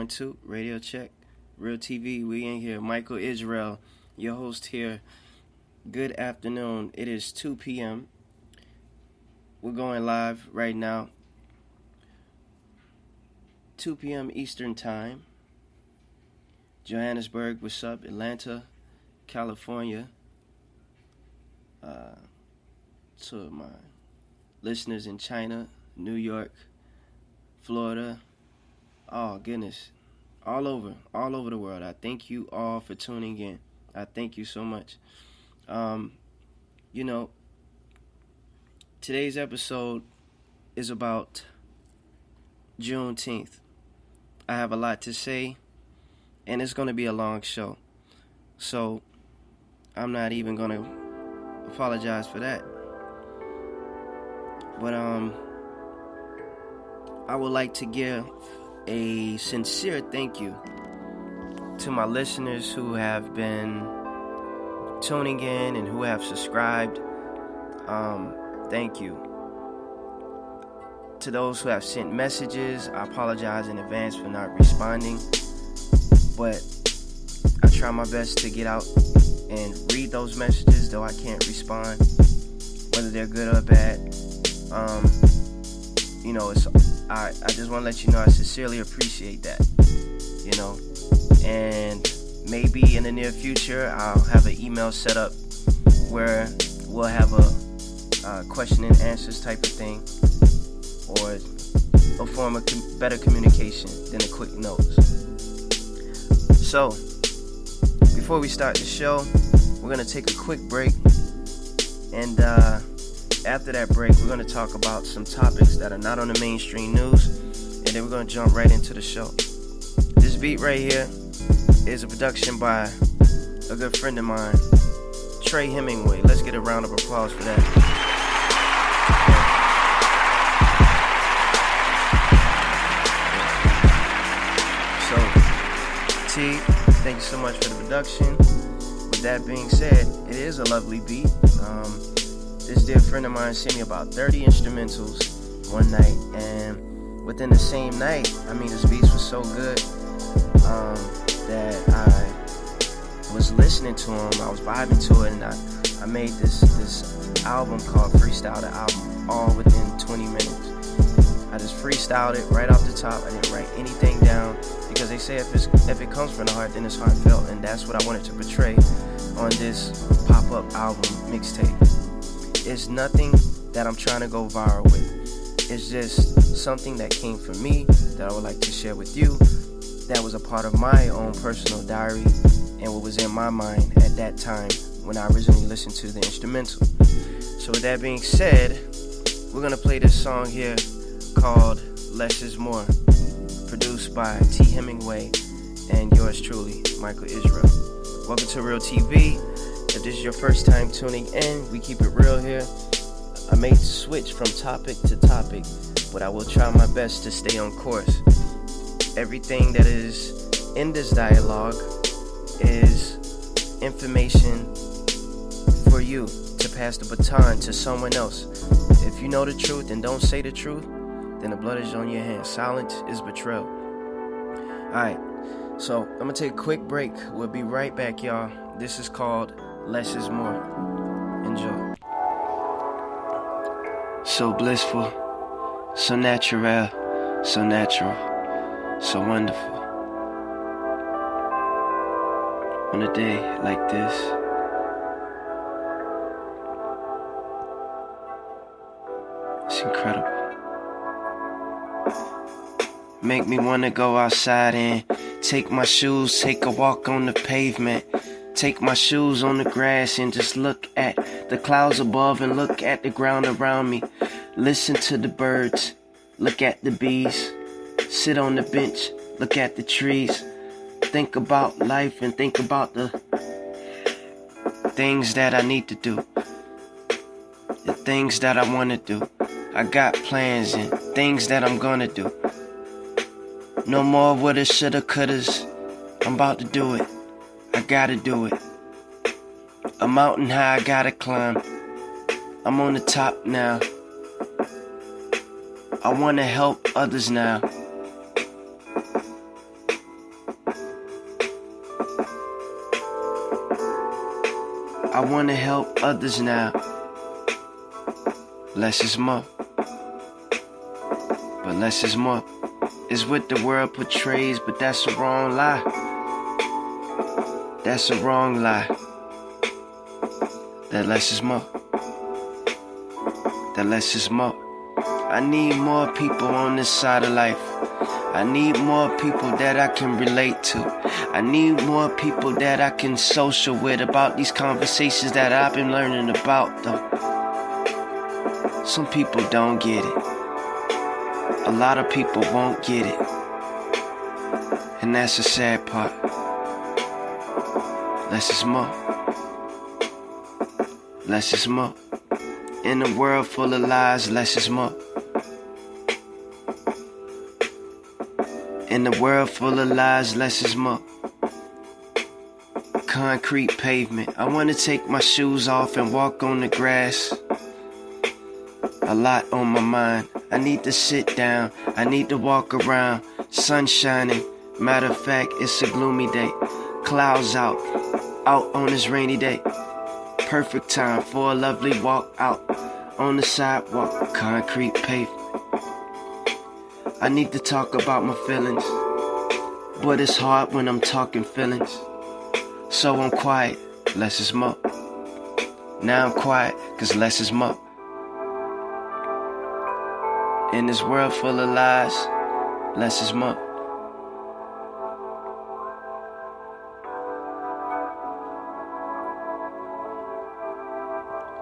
1 2 radio check. Real TV, we in here. Michael Israel, your host here. Good afternoon. It is 2 p.m. We're going live right now. 2 p.m. Eastern Time. Johannesburg, what's up? Atlanta, California. To my listeners in China, New York, Florida. Oh, goodness. All over the world. I thank you all for tuning in. I thank you so much. Today's episode is about Juneteenth. I have a lot to say, and it's going to be a long show. So, I'm not even going to apologize for that. But, I would like to give a sincere thank you to my listeners who have been tuning in and who have subscribed. Thank you. To those who have sent messages, I apologize in advance for not responding, but I try my best to get out and read those messages, though I can't respond, whether they're good or bad. I just want to let you know I sincerely appreciate that, and maybe in the near future I'll have an email set up where we'll have a question and answers type of thing, or a form of better communication than a quick notes. So, before we start the show, we're going to take a quick break, and after that break, we're going to talk about some topics that are not on the mainstream news, and then we're going to jump right into the show. This beat right here is a production by a good friend of mine, Trey Hemingway. Let's get a round of applause for that. So, T, thank you so much for the production. With that being said, it is a lovely beat. This dear friend of mine sent me about 30 instrumentals one night, and within the same night, his beats were so good that I was listening to them, I was vibing to it, and I made this album called Freestyle the Album, all within 20 minutes. I just freestyled it right off the top. I didn't write anything down, because they say if it comes from the heart, then it's heartfelt, and that's what I wanted to portray on this pop-up album mixtape. It's nothing that I'm trying to go viral with. It's just something that came from me that I would like to share with you, that was a part of my own personal diary and what was in my mind at that time when I originally listened to the instrumental. So with that being said, we're going to play this song here called Less Is More, produced by T. Hemingway and yours truly, Michael Israel. Welcome to Real TV. If this is your first time tuning in, we keep it real here. I may switch from topic to topic, but I will try my best to stay on course. Everything that is in this dialogue is information for you to pass the baton to someone else. If you know the truth and don't say the truth, then the blood is on your hands. Silence is betrayal. Alright, so I'm going to take a quick break. We'll be right back, y'all. This is called Less Is More. Enjoy. So blissful, so natural, so so wonderful. On a day like this, it's incredible. Make me wanna go outside and take my shoes, take a walk on the pavement. Take my shoes on the grass and just look at the clouds above and look at the ground around me. Listen to the birds, look at the bees. Sit on the bench, look at the trees. Think about life and think about the things that I need to do. The things that I want to do. I got plans and things that I'm gonna do. No more woulda, shoulda, couldas. I'm about to do it. I gotta do it. A mountain high I gotta climb. I'm on the top now. I wanna help others now. I want to help others now. Less is more. But less is more is what the world portrays, but that's a wrong lie. That's a wrong lie. That less is more. That less is more. I need more people on this side of life. I need more people that I can relate to. I need more people that I can social with about these conversations that I've been learning about, though. Some people don't get it. A lot of people won't get it. And that's the sad part. Less is more. Less is more. In a world full of lies, less is more. In a world full of lies, less is more. Concrete pavement. I want to take my shoes off and walk on the grass. A lot on my mind. I need to sit down. I need to walk around. Sun shining. Matter of fact, it's a gloomy day. Clouds out on this rainy day. Perfect time for a lovely walk out on the sidewalk. Concrete pavement. I need to talk about my feelings, but it's hard when I'm talking feelings. So I'm quiet, less is more. Now I'm quiet, cause less is more. In this world full of lies, less is more.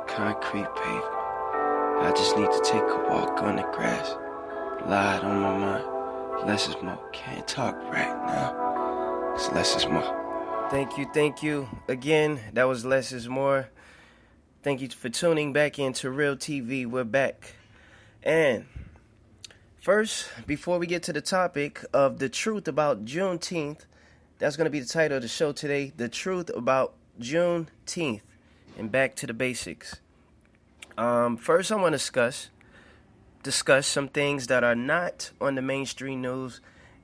Concrete pavement. I just need to take a walk on the grass. Lied on my mind. Less is more. Can't talk right now. It's less is more. Thank you. Again, that was Less is More. Thank you for tuning back into Real TV. We're back. And first, before we get to the topic of the truth about Juneteenth, that's going to be the title of the show today. The truth about Juneteenth. And back to the basics. First, I want to discuss some things that are not on the mainstream news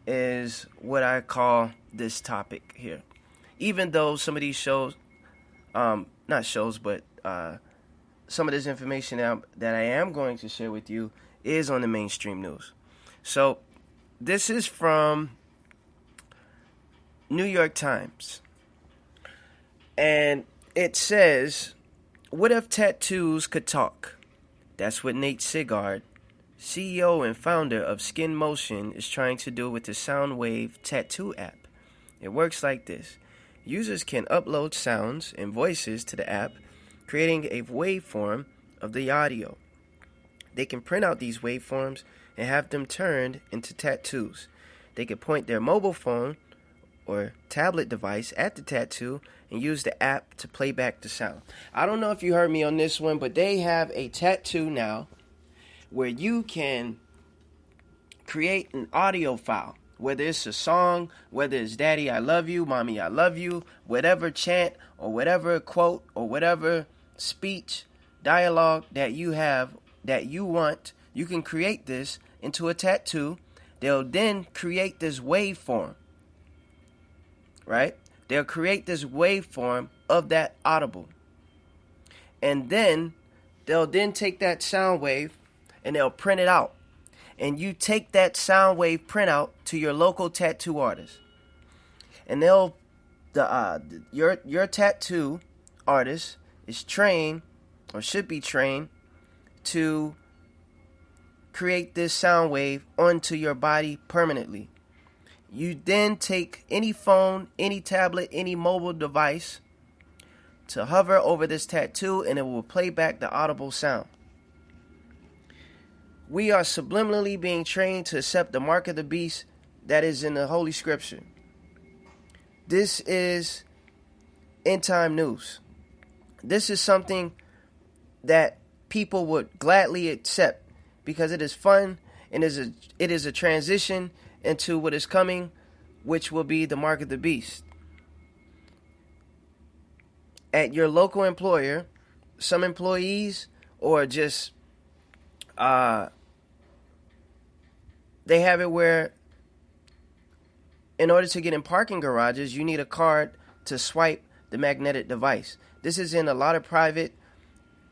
is what I call this topic here. Even though some of these shows, not shows, but some of this information that I am going to share with you is on the mainstream news. So this is from New York Times. And it says, what if tattoos could talk? That's what Nate Sigard, CEO and founder of Skin Motion, is trying to do with the Soundwave tattoo app. It works like this. Users can upload sounds and voices to the app, creating a waveform of the audio. They can print out these waveforms and have them turned into tattoos. They can point their mobile phone or tablet device at the tattoo and use the app to play back the sound. I don't know if you heard me on this one, but they have a tattoo now where you can create an audio file, whether it's a song, whether it's Daddy, I love you, Mommy, I love you, whatever chant or whatever quote or whatever speech, dialogue that you have that you want, you can create this into a tattoo. They'll then create this waveform, right? They'll create this waveform of that audible. And then they'll then take that sound wave and they'll print it out. And you take that sound wave printout to your local tattoo artist. And your tattoo artist is trained or should be trained to create this sound wave onto your body permanently. You then take any phone, any tablet, any mobile device to hover over this tattoo and it will play back the audible sound. We are subliminally being trained to accept the mark of the beast that is in the Holy Scripture. This is end time news. This is something that people would gladly accept because it is fun and it is a transition into what is coming, which will be the mark of the beast. At your local employer, some employees or just they have it where in order to get in parking garages, you need a card to swipe the magnetic device. This is in a lot of private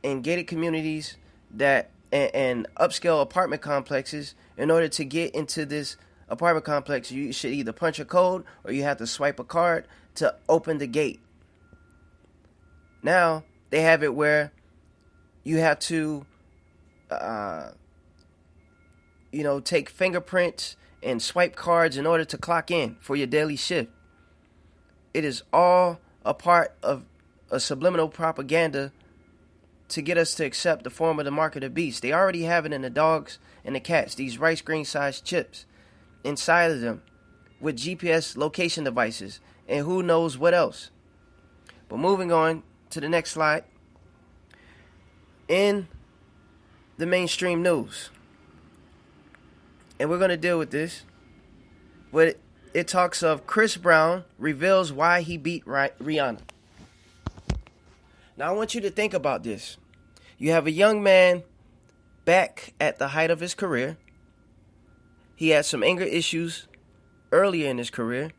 and gated communities that and upscale apartment complexes. In order to get into this apartment complex, you should either punch a code or you have to swipe a card to open the gate. Now they have it where you have to take fingerprints and swipe cards in order to clock in for your daily shift. It is all a part of a subliminal propaganda to get us to accept the form of the mark of the beast. They already have it in the dogs and the cats, these rice grain sized chips inside of them with GPS location devices and who knows what else. But moving on to the next slide. In the mainstream news, and we're going to deal with this, but it talks of Chris Brown reveals why he beat Rihanna. Now I want you to think about this. You have a young man back at the height of his career. He had some anger issues earlier in his career,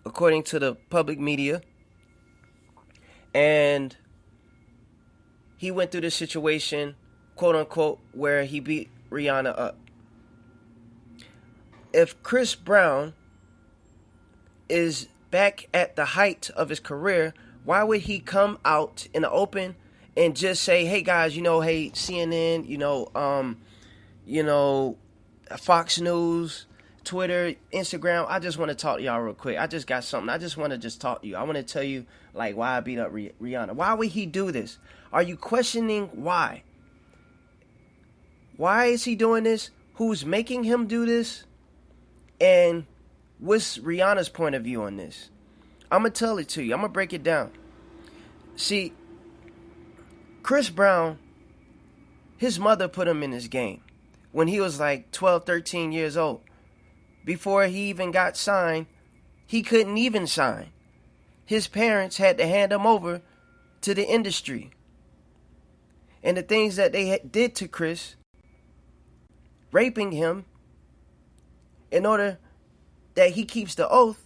according to the public media. And he went through this situation, quote unquote, where he beat Rihanna up. If Chris Brown is back at the height of his career, why would he come out in the open and just say, hey guys, hey CNN, Fox News, Twitter, Instagram, I just want to talk to y'all real quick. I just got something. I just want to just talk to you. I want to tell you why I beat up Rihanna. Why would he do this? Are you questioning why? Why is he doing this? Who's making him do this? And what's Rihanna's point of view on this? I'm going to tell it to you. I'm going to break it down. See, Chris Brown, his mother put him in this game when he was like 12, 13 years old. Before he even got signed, he couldn't even sign. His parents had to hand him over to the industry. And the things that they did to Chris, raping him, in order that he keeps the oath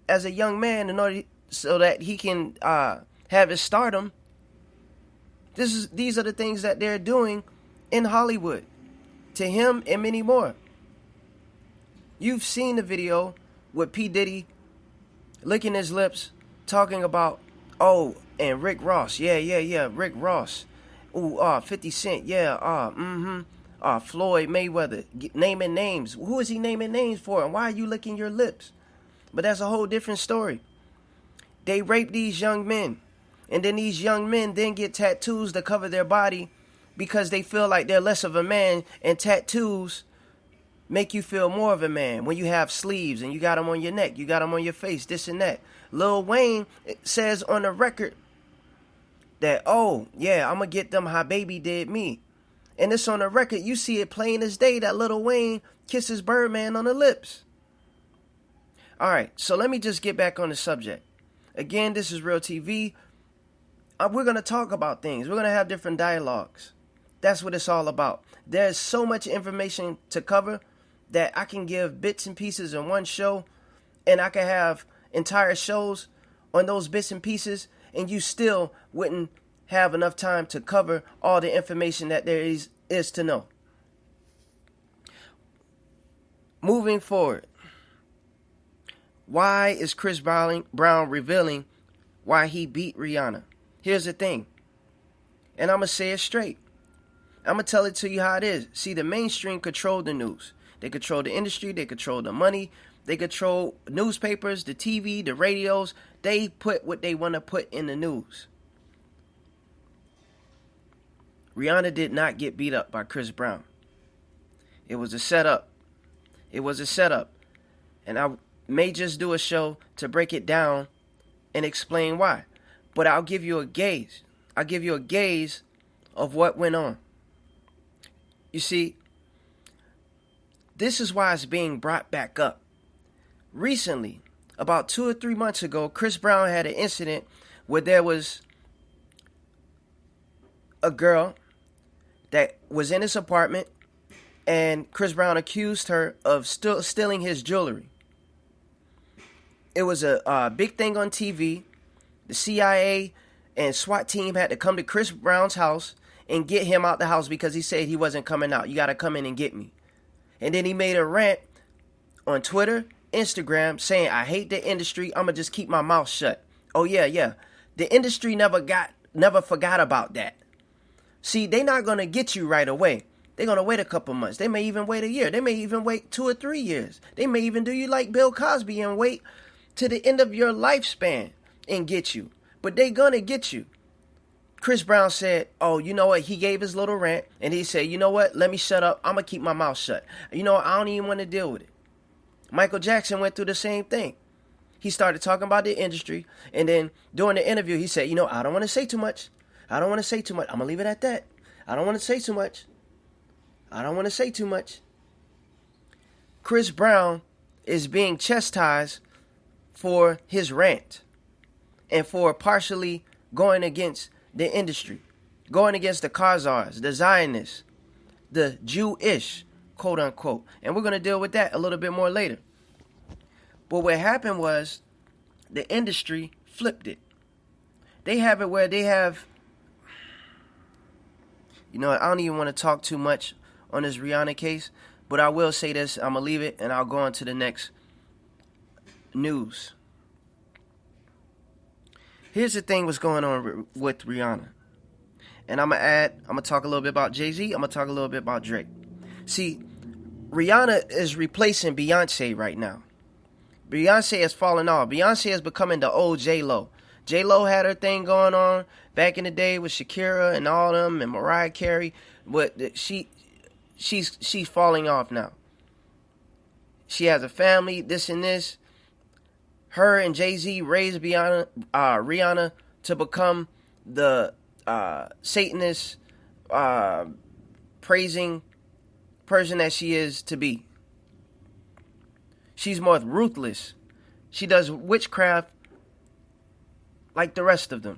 as a young man, in order so that he can have his stardom. These are the things that they're doing in Hollywood to him and many more. You've seen the video with P. Diddy licking his lips, talking about, and Rick Ross, Rick Ross, 50 Cent, Floyd Mayweather, naming names. Who is he naming names for, and why are you licking your lips? But that's a whole different story. They rape these young men, and then these young men then get tattoos to cover their body because they feel like they're less of a man, and tattoos make you feel more of a man when you have sleeves and you got them on your neck, you got them on your face, this and that. Lil Wayne says on the record that, I'm going to get them how baby did me. And it's on the record. You see it plain as day that Lil Wayne kisses Birdman on the lips. All right, so let me just get back on the subject. Again, this is Real TV. We're going to talk about things. We're going to have different dialogues. That's what it's all about. There's so much information to cover that I can give bits and pieces in one show, and I can have entire shows on those bits and pieces, and you still wouldn't have enough time to cover all the information that there is to know. Moving forward, why is Chris Brown revealing why he beat Rihanna? Here's the thing, and I'm going to say it straight. I'm going to tell it to you how it is. See, the mainstream control the news. They control the industry. They control the money. They control newspapers, the TV, the radios. They put what they want to put in the news. Rihanna did not get beat up by Chris Brown. It was a setup. It was a setup. And I may just do a show to break it down and explain why. But I'll give you a gaze. I'll give you a gaze of what went on. You see, this is why it's being brought back up. Recently, about 2 or 3 months ago, Chris Brown had an incident where there was a girl that was in his apartment, and Chris Brown accused her of stealing his jewelry. It was a big thing on TV. The CIA and SWAT team had to come to Chris Brown's house and get him out the house because he said he wasn't coming out. You got to come in and get me. And then he made a rant on Twitter, Instagram, saying, I hate the industry. I'm going to just keep my mouth shut. Oh, yeah. The industry never forgot about that. See, they're not going to get you right away. They're going to wait a couple months. They may even wait a year. They may even wait 2 or 3 years. They may even do you like Bill Cosby and wait to the end of your lifespan and get you. But they going to get you. Chris Brown said, oh, you know what? He gave his little rant and he said, you know what? Let me shut up. I'm going to keep my mouth shut. You know what? I don't even want to deal with it. Michael Jackson went through the same thing. He started talking about the industry, and then during the interview, he said, you know, I don't want to say too much. I'm going to leave it at that. I don't want to say too much. Chris Brown is being chastised for his rant and for partially going against the industry, going against the Khazars, the Zionists, the Jewish, quote unquote. And we're going to deal with that a little bit more later. But what happened was the industry flipped it. They have it where they have, you know, I don't even want to talk too much on this Rihanna case, but I will say this. I'm going to leave it and I'll go on to the next news. Here's the thing what's going on with Rihanna. And I'm going to talk a little bit about Jay-Z. I'm going to talk a little bit about Drake. See, Rihanna is replacing Beyonce right now. Beyonce has fallen off. Beyonce is becoming the old J-Lo. J-Lo had her thing going on back in the day with Shakira and all them and Mariah Carey. But she's falling off now. She has a family, this and this. Her and Jay-Z raised Rihanna to become the Satanist, praising person that she is to be. She's more ruthless. She does witchcraft like the rest of them.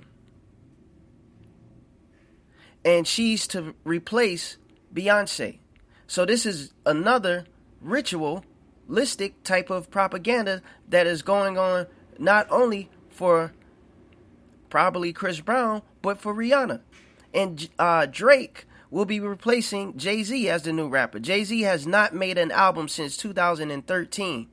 And she's to replace Beyonce. So this is another ritualistic type of propaganda that is going on not only for probably Chris Brown, but for Rihanna. And Drake will be replacing Jay-Z as the new rapper. Jay-Z has not made an album since 2013.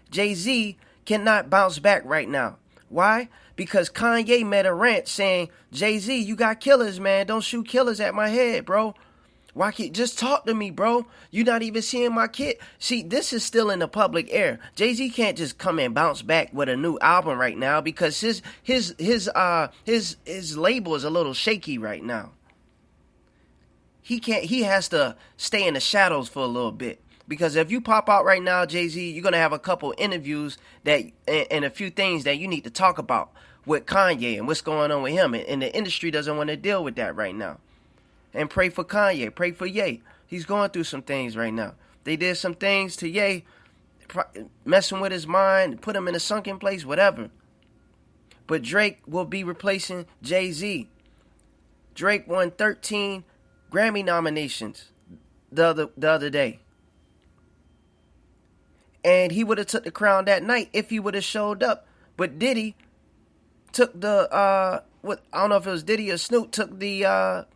Jay-Z cannot bounce back right now. Why? Because Kanye made a rant saying, Jay-Z, you got killers, man. Don't shoot killers at my head, bro. Why can't just talk to me, bro? You're not even seeing my kid. See, this is still in the public air. Jay-Z can't just come and bounce back with a new album right now because his label is a little shaky right now. He has to stay in the shadows for a little bit. Because if you pop out right now, Jay-Z, you're going to have a couple interviews and a few things that you need to talk about with Kanye and what's going on with him. And the industry doesn't want to deal with that right now. And pray for Kanye. Pray for Ye. He's going through some things right now. They did some things to Ye, messing with his mind, put him in a sunken place, whatever. But Drake will be replacing Jay-Z. Drake won 13 Grammy nominations the other day. And he would have took the crown that night if he would have showed up. But Diddy took the, I don't know if it was Diddy or Snoop, took the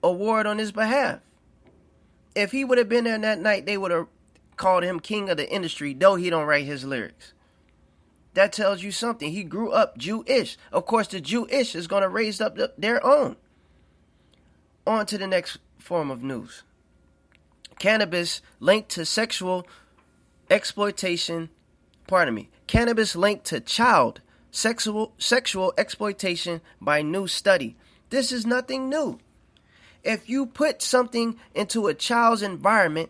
award on his behalf. If he would have been there that night, they would have called him king of the industry, though he don't write his lyrics. That tells you something. He grew up Jewish. Of course, the Jewish is going to raise up their own. On to the next form of news. Cannabis linked to sexual exploitation, cannabis linked to child sexual exploitation by new study. This is nothing new. If you put something into a child's environment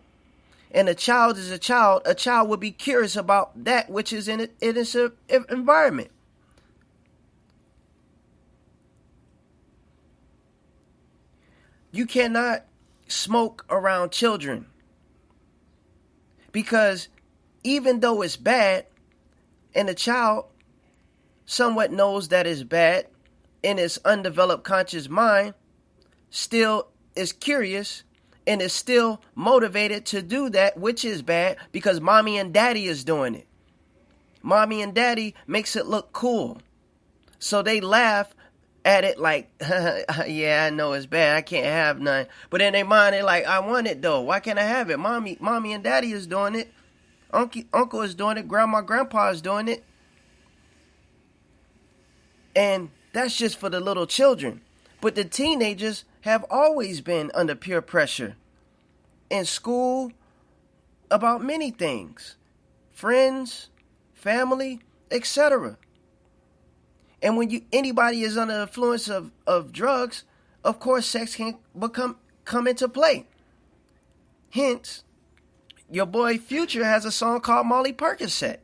and a child is a child will be curious about that which is in its environment. You cannot smoke around children because even though it's bad, and the child somewhat knows that it's bad in its undeveloped conscious mind, still is curious and is still motivated to do that which is bad because mommy and daddy is doing it. Mommy and daddy makes it look cool. So they laugh at it like, yeah, I know it's bad. I can't have none. But in their mind, they're like, I want it though. Why can't I have it? Mommy and daddy is doing it. Uncle is doing it. Grandpa is doing it. And that's just for the little children. But the teenagers have always been under peer pressure in school about many things. Friends, family, etc. And when anybody is under the influence of drugs, of course sex can come into play. Hence, your boy Future has a song called Molly Percocet.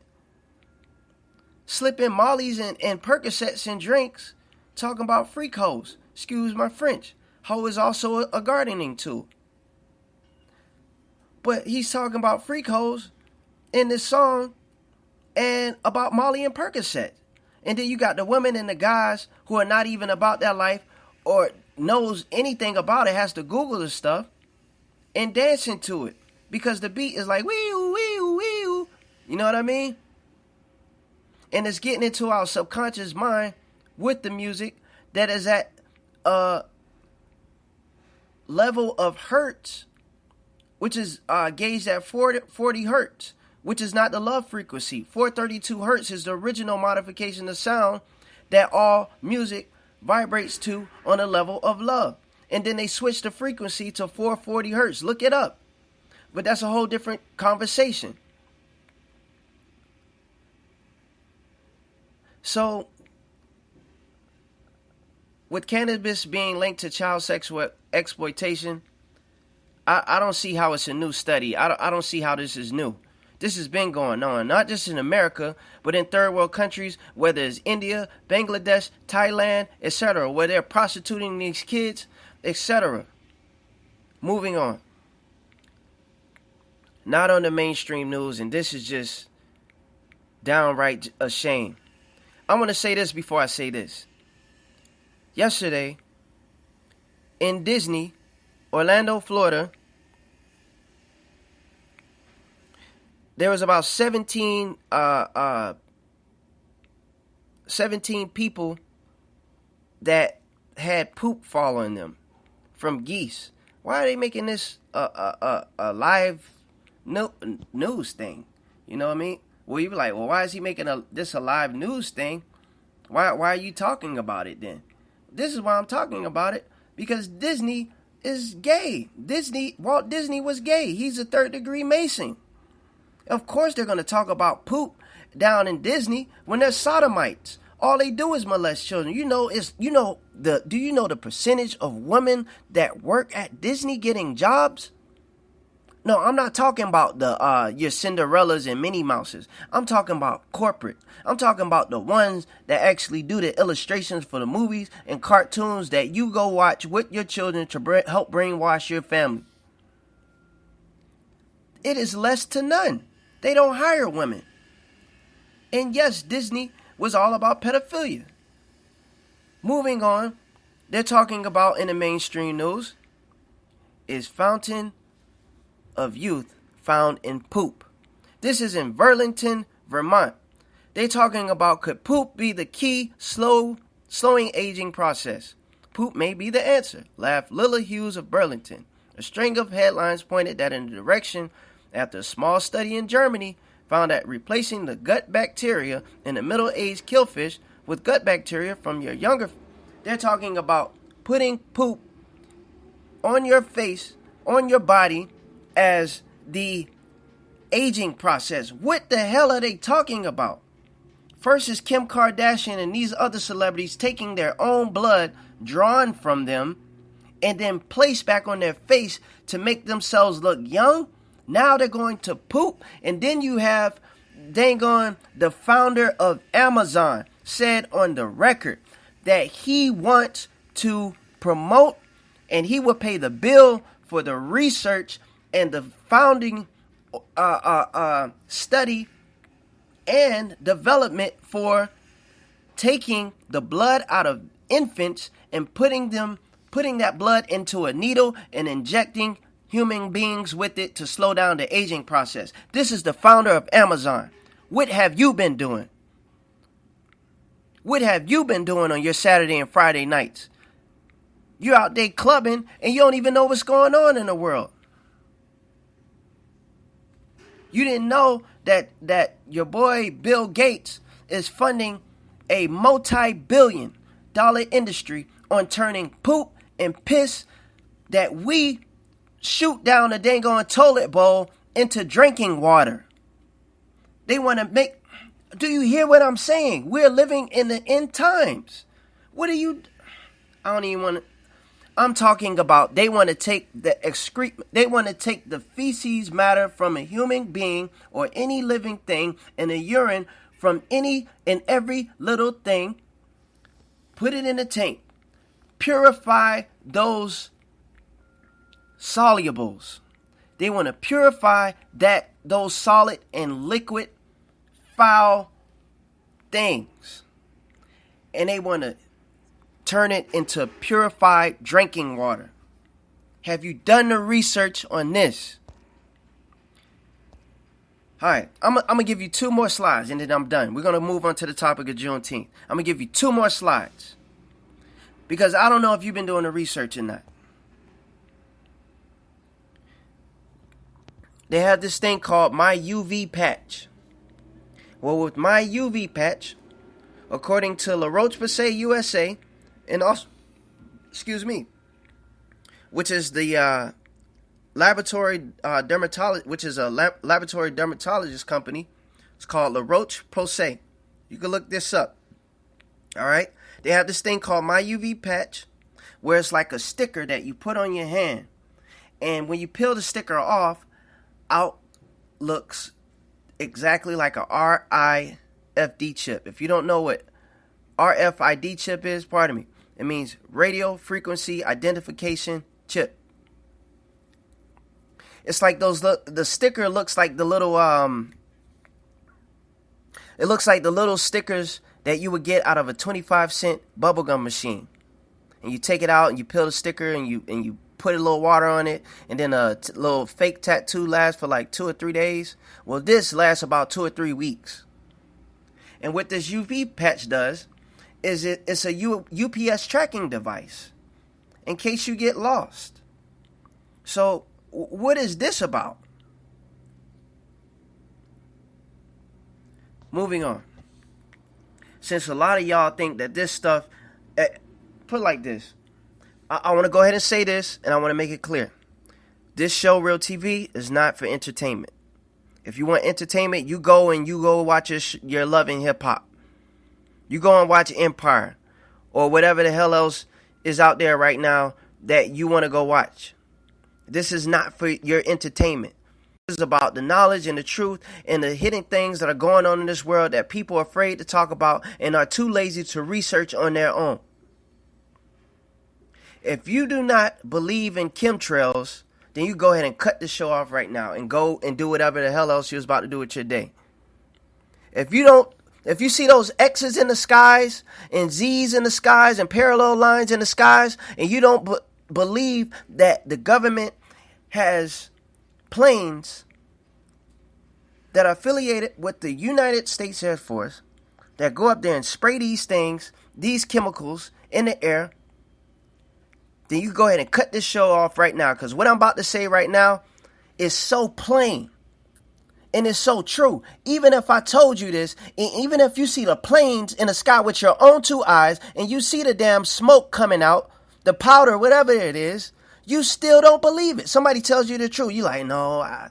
Slipping Molly's and Percocets in drinks, talking about freak hoes. Excuse my French. Hoe is also a gardening tool. But he's talking about freak hoes in this song and about Molly and Percocet. And then you got the women and the guys who are not even about that life or knows anything about it, has to Google the stuff and dancing to it. Because the beat is like, wee-oo, wee-oo, wee-oo. You know what I mean? And it's getting into our subconscious mind with the music that is at a level of hertz, which is gauged at 40 hertz, which is not the love frequency. 432 hertz is the original modification of sound that all music vibrates to on a level of love. And then they switch the frequency to 440 hertz. Look it up. But that's a whole different conversation. So, with cannabis being linked to child sexual exploitation, I don't see how it's a new study. I don't see how this is new. This has been going on, not just in America, but in third world countries, whether it's India, Bangladesh, Thailand, etc., where they're prostituting these kids, etc. Moving on. Not on the mainstream news, and this is just downright a shame. I'm going to say this before I say this. Yesterday, in Disney, Orlando, Florida, there was about 17 people that had poop fall on them from geese. Why are they making this a live news thing? You know what I mean? Well, you be like, well, why is he making this a live news thing? Why are you talking about it then? This is why I'm talking about it, because Disney is gay. Walt Disney was gay. He's a third-degree Mason. Of course they're going to talk about poop down in Disney when they're sodomites. All they do is molest children. Do you know the percentage of women that work at Disney getting jobs? No, I'm not talking about your Cinderellas and Minnie Mouses. I'm talking about corporate. I'm talking about the ones that actually do the illustrations for the movies and cartoons that you go watch with your children to help brainwash your family. It is less to none. They don't hire women. And yes, Disney was all about pedophilia. Moving on, they're talking about in the mainstream news is fountain of youth found in poop. This is in Burlington, Vermont. They're talking about, could poop be the key slowing aging process? Poop may be the answer, laughed Lila Hughes of Burlington. A string of headlines pointed that in the direction after a small study in Germany found that replacing the gut bacteria in the middle-aged killfish with gut bacteria from your younger... They're talking about putting poop on your face, on your body, as the aging process. What the hell are they talking about? First is Kim Kardashian and these other celebrities taking their own blood drawn from them and then placed back on their face to make themselves look young. Now they're going to poop. And then you have the founder of Amazon said on the record that he wants to promote and he will pay the bill for the research and the founding study and development for taking the blood out of infants and putting that blood into a needle and injecting human beings with it to slow down the aging process. This is the founder of Amazon. What have you been doing? What have you been doing on your Saturday and Friday nights? You're out there clubbing and you don't even know what's going on in the world. You didn't know that your boy Bill Gates is funding a multi-billion-dollar industry on turning poop and piss that we shoot down the dang on toilet bowl into drinking water. They want to make... Do you hear what I'm saying? We're living in the end times. What are you... I don't even want to... I'm talking about they want to take the they want to take the feces matter from a human being or any living thing and the urine from any and every little thing, put it in a tank, purify those solubles. They want to purify those solid and liquid foul things. And they want to turn it into purified drinking water. Have you done the research on this? All right, I'm going to give you 2 more slides and then I'm done. We're going to move on to the topic of Juneteenth. I'm going to give you 2 more slides because I don't know if you've been doing the research or not. They have this thing called My UV Patch. Well, with My UV Patch, according to La Roche-Posay USA, and also, which is the laboratory dermatologist company. It's called La Roche-Posay. You can look this up. All right, they have this thing called My UV Patch, where it's like a sticker that you put on your hand, and when you peel the sticker off, out looks exactly like a RFID chip. If you don't know what RFID chip is, pardon me. It means radio frequency identification chip. It's like the sticker looks like the little it looks like the little stickers that you would get out of a 25-cent bubblegum machine. And you take it out and you peel the sticker and you put a little water on it, and then a little fake tattoo lasts for like 2 or 3 days. Well, this lasts about 2 or 3 weeks. And what this UV patch does is it's a UPS tracking device in case you get lost. So what is this about? Moving on. Since a lot of y'all think that this stuff, put it like this. I want to go ahead and say this, and I want to make it clear. This show, Real TV, is not for entertainment. If you want entertainment, you go watch your Love and Hip Hop. You go and watch Empire or whatever the hell else is out there right now that you want to go watch. This is not for your entertainment. This is about the knowledge and the truth and the hidden things that are going on in this world that people are afraid to talk about and are too lazy to research on their own. If you do not believe in chemtrails, then you go ahead and cut the show off right now and go and do whatever the hell else you was about to do with your day. If you see those X's in the skies and Z's in the skies and parallel lines in the skies, and you don't believe that the government has planes that are affiliated with the United States Air Force that go up there and spray these things, these chemicals in the air, then you go ahead and cut this show off right now, because what I'm about to say right now is so plain. And it's so true. Even if I told you this, and even if you see the planes in the sky with your own 2 eyes, and you see the damn smoke coming out, the powder, whatever it is, you still don't believe it. Somebody tells you the truth. You're like, no, I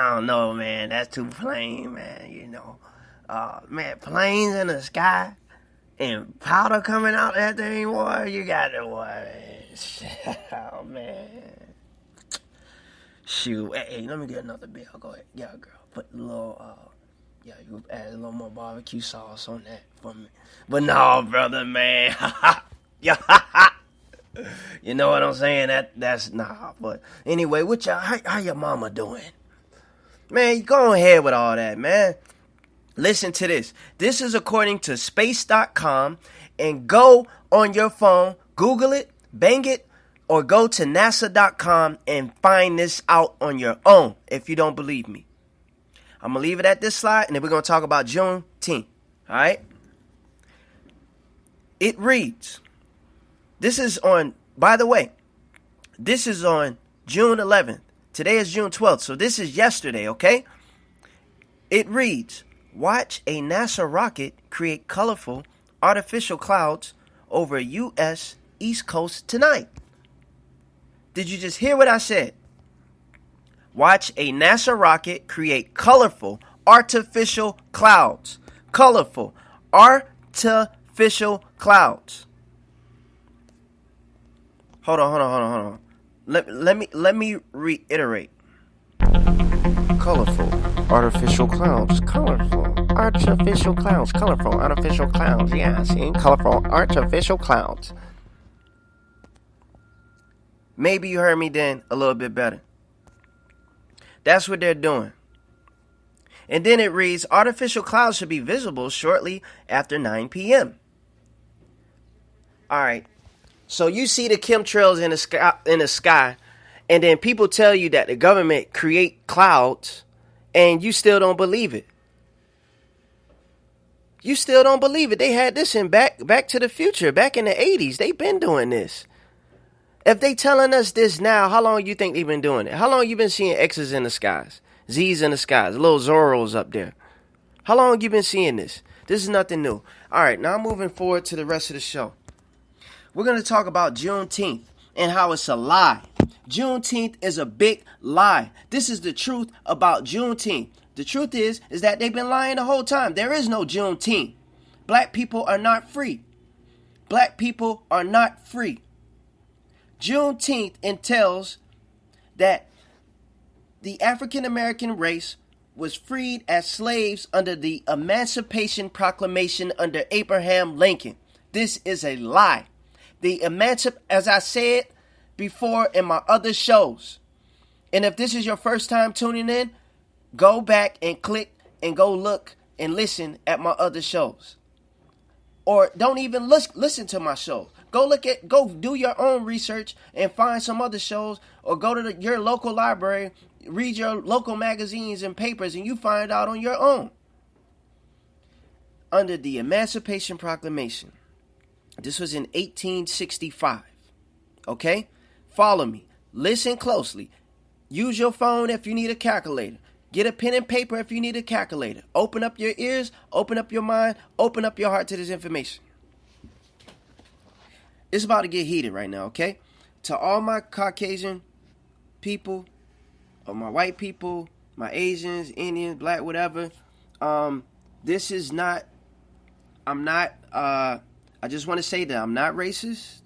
don't know, man. That's too plain, man. Man, planes in the sky and powder coming out that thing, boy. You got to, boy. Oh, man. Shoot, hey, let me get another bill. Go ahead. Yeah, girl. Put a little, you add a little more barbecue sauce on that for me. But no, brother, man. Yeah. You know what I'm saying? That's nah. But anyway, how your mama doing? Man, you go ahead with all that, man. Listen to this. This is according to space.com, and go on your phone, Google it, bang it, or go to nasa.com and find this out on your own if you don't believe me. I'm going to leave it at this slide, and then we're going to talk about Juneteenth. All right? It reads, this is on, by the way, this is on June 11th. Today is June 12th, so this is yesterday, okay? It reads, watch a NASA rocket create colorful artificial clouds over U.S. East Coast tonight. Did you just hear what I said? Watch a NASA rocket create colorful artificial clouds. Colorful artificial clouds. Hold on. Let me reiterate. Colorful artificial clouds. Colorful artificial clouds. Colorful artificial clouds. Yeah, see? Colorful artificial clouds. Maybe you heard me then a little bit better. That's what they're doing. And then it reads, artificial clouds should be visible shortly after 9 p.m. All right. So you see the chemtrails in the sky, and then people tell you that the government create clouds, and you still don't believe it. You still don't believe it. They had this in Back to the Future, back in the 80s. They've been doing this. If they telling us this now, how long you think they've been doing it? How long you been seeing X's in the skies, Z's in the skies, little Zorros up there? How long you been seeing this? This is nothing new. All right, now moving forward to the rest of the show. We're going to talk about Juneteenth and how it's a lie. Juneteenth is a big lie. This is the truth about Juneteenth. The truth is that they've been lying the whole time. There is no Juneteenth. Black people are not free. Black people are not free. Juneteenth entails that the African American race was freed as slaves under the Emancipation Proclamation under Abraham Lincoln. This is a lie. As I said before in my other shows, and if this is your first time tuning in, go back and click and go look and listen at my other shows. Or don't even listen to my shows. Go do your own research and find some other shows, or go to your local library, read your local magazines and papers, and you find out on your own. Under the Emancipation Proclamation, this was in 1865. Okay? Follow me. Listen closely. Use your phone if you need a calculator. Get a pen and paper if you need a calculator. Open up your ears, open up your mind, open up your heart to this information. It's about to get heated right now, okay? To all my Caucasian people, or my white people, my Asians, Indians, black, whatever, this is not, I just want to say that I'm not racist,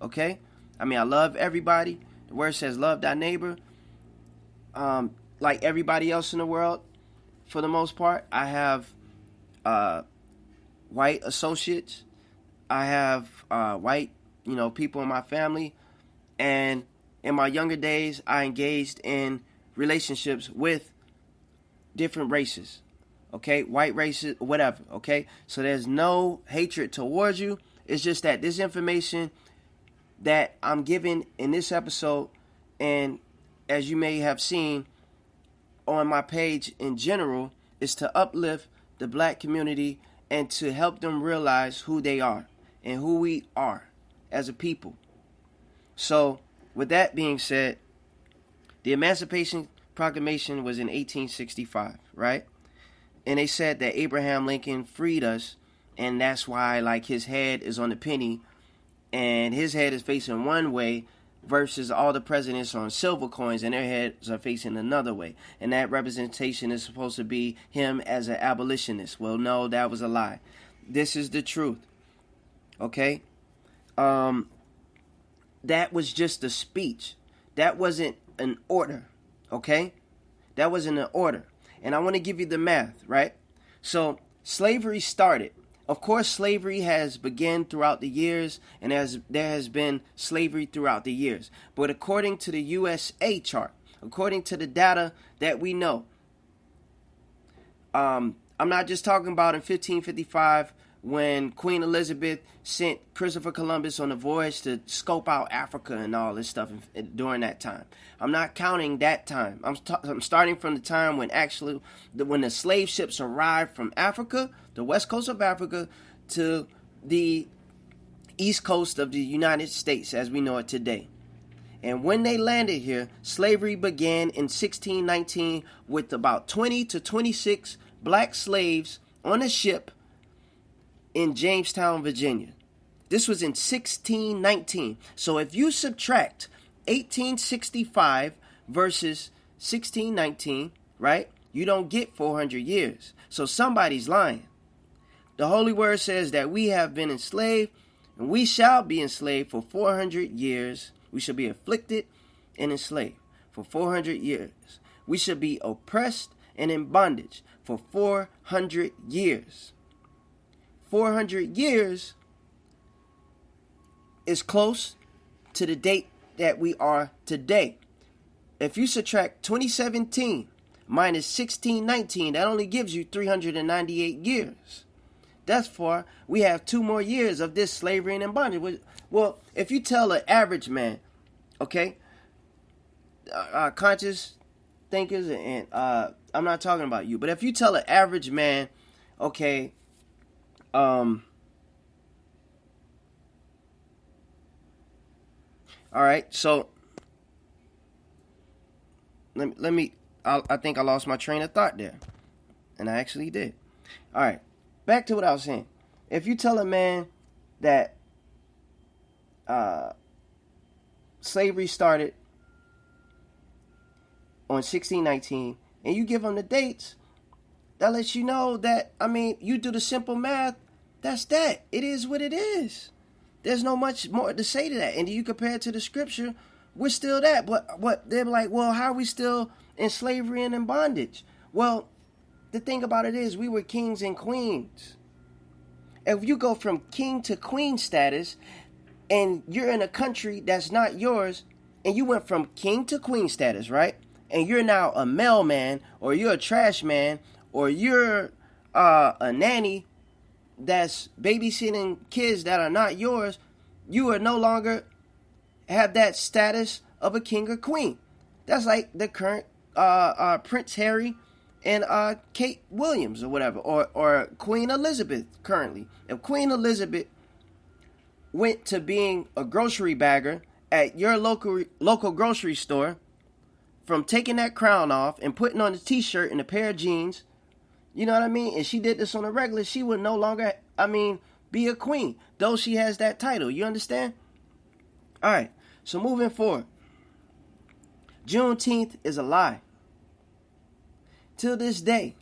okay? I mean, I love everybody. The word says love thy neighbor. Like everybody else in the world, for the most part, I have white associates. I have white, people in my family. And in my younger days, I engaged in relationships with different races. Okay, white races, whatever. Okay, so there's no hatred towards you. It's just that this information that I'm giving in this episode, and as you may have seen on my page in general, is to uplift the black community and to help them realize who they are and who we are as a people. So, with that being said, the Emancipation Proclamation was in 1865, right? And they said that Abraham Lincoln freed us, and that's why, like, his head is on the penny, and his head is facing one way, versus all the presidents on silver coins, and their heads are facing another way. And that representation is supposed to be him as an abolitionist. Well, no, that was a lie. This is the truth. Okay? That was just a speech. That wasn't an order. Okay? That wasn't an order. And I want to give you the math, right? So, slavery started. Of course, slavery has begun throughout the years, and there has been slavery throughout the years. But according to the USA chart, according to the data that we know, I'm not just talking about in 1555 when Queen Elizabeth sent Christopher Columbus on a voyage to scope out Africa and all this stuff during that time. I'm not counting that time. I'm starting from the time when when the slave ships arrived from Africa, the west coast of Africa, to the east coast of the United States as we know it today. And when they landed here, slavery began in 1619 with about 20 to 26 black slaves on a ship in Jamestown, Virginia. This was in 1619. So if you subtract 1865 versus 1619, right, you don't get 400 years. So somebody's lying. The Holy Word says that we have been enslaved and we shall be enslaved for 400 years. We shall be afflicted and enslaved for 400 years. We shall be oppressed and in bondage for 400 years. 400 years is close to the date that we are today. If you subtract 2017 minus 1619, that only gives you 398 years. That's for we have 2 more years of this slavery and bondage. Well, if you tell an average man, okay, conscious thinkers, and I'm not talking about you, but if you tell an average man, okay, all right, so let me. I think I lost my train of thought there, and I actually did. All right. Back to what I was saying. If you tell a man that slavery started on 1619 and you give him the dates, that lets you know that, I mean, you do the simple math, that's that. It is what it is. There's no much more to say to that. And you compare it to the scripture, we're still that. But what they're like, well, how are we still in slavery and in bondage? Well, the thing about it is we were kings and queens. If you go from king to queen status and you're in a country that's not yours and you went from king to queen status, right? And you're now a mailman or you're a trash man or you're a nanny that's babysitting kids that are not yours, you are no longer have that status of a king or queen. That's like the current Prince Harry and Kate Williams or whatever, or Queen Elizabeth currently. If Queen Elizabeth went to being a grocery bagger at your local grocery store, from taking that crown off and putting on a t-shirt and a pair of jeans, you know what I mean? And she did this on a regular, she would no longer, be a queen, though she has that title. You understand? All right, so moving forward. Juneteenth is a lie. Till this day,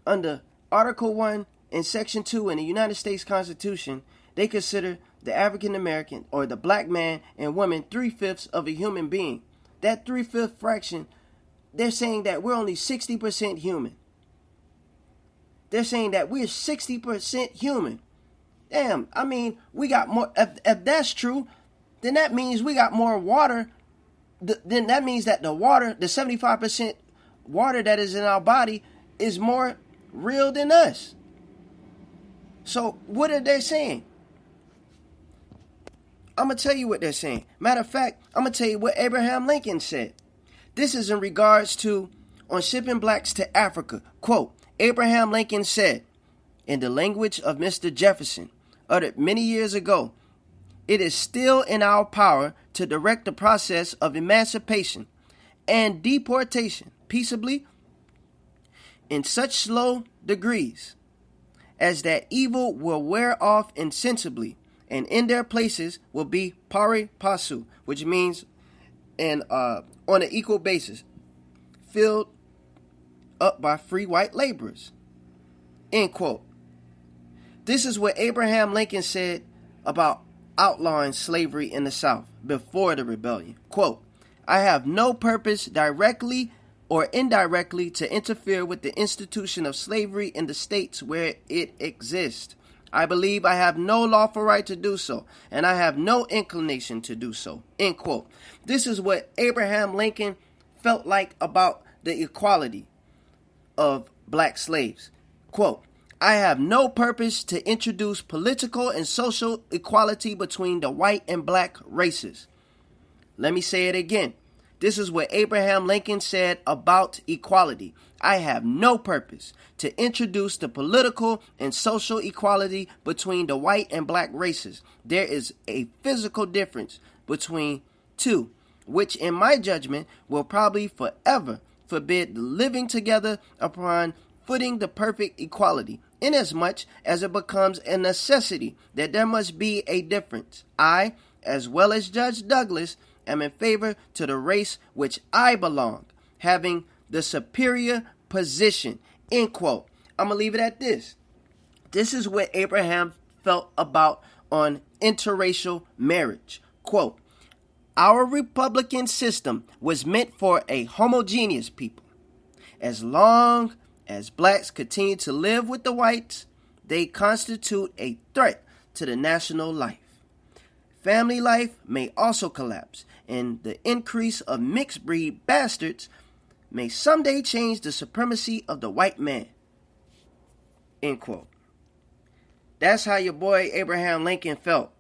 under Article 1 and Section 2 in the United States Constitution, they consider the African American or the black man and woman 3/5 of a human being. That 3/5 fraction, they're saying that we're only 60% human. They're saying that we're 60% human. Damn, we got more. If that's true, then that means we got more water. Then that means that the water, the 75% water that is in our body is more real than us. So what are they saying? I'm going to tell you what they're saying. Matter of fact, I'm going to tell you what Abraham Lincoln said. This is in regards to on shipping blacks to Africa. Quote, Abraham Lincoln said, in the language of Mr. Jefferson, uttered many years ago, it is still in our power to direct the process of emancipation and deportation peaceably in such slow degrees as that evil will wear off insensibly, and in their places will be pari passu, which means on an equal basis, filled up by free white laborers. End quote. This is what Abraham Lincoln said about outlawing slavery in the South before the rebellion. Quote, I have no purpose directly or indirectly to interfere with the institution of slavery in the states where it exists. I believe I have no lawful right to do so, and I have no inclination to do so. End quote. This is what Abraham Lincoln felt like about the equality of black slaves. Quote, I have no purpose to introduce political and social equality between the white and black races. Let me say it again. This is what Abraham Lincoln said about equality. I have no purpose to introduce the political and social equality between the white and black races. There is a physical difference between two, which in my judgment will probably forever forbid the living together upon footing the perfect equality, inasmuch as it becomes a necessity that there must be a difference. I, as well as Judge Douglas, am in favor to the race which I belong, having the superior position. End quote. I'm going to leave it at this. This is what Abraham felt about on interracial marriage. Quote, our Republican system was meant for a homogeneous people. As long as blacks continue to live with the whites, they constitute a threat to the national life. Family life may also collapse, and the increase of mixed breed bastards may someday change the supremacy of the white man. End quote. That's how your boy Abraham Lincoln felt.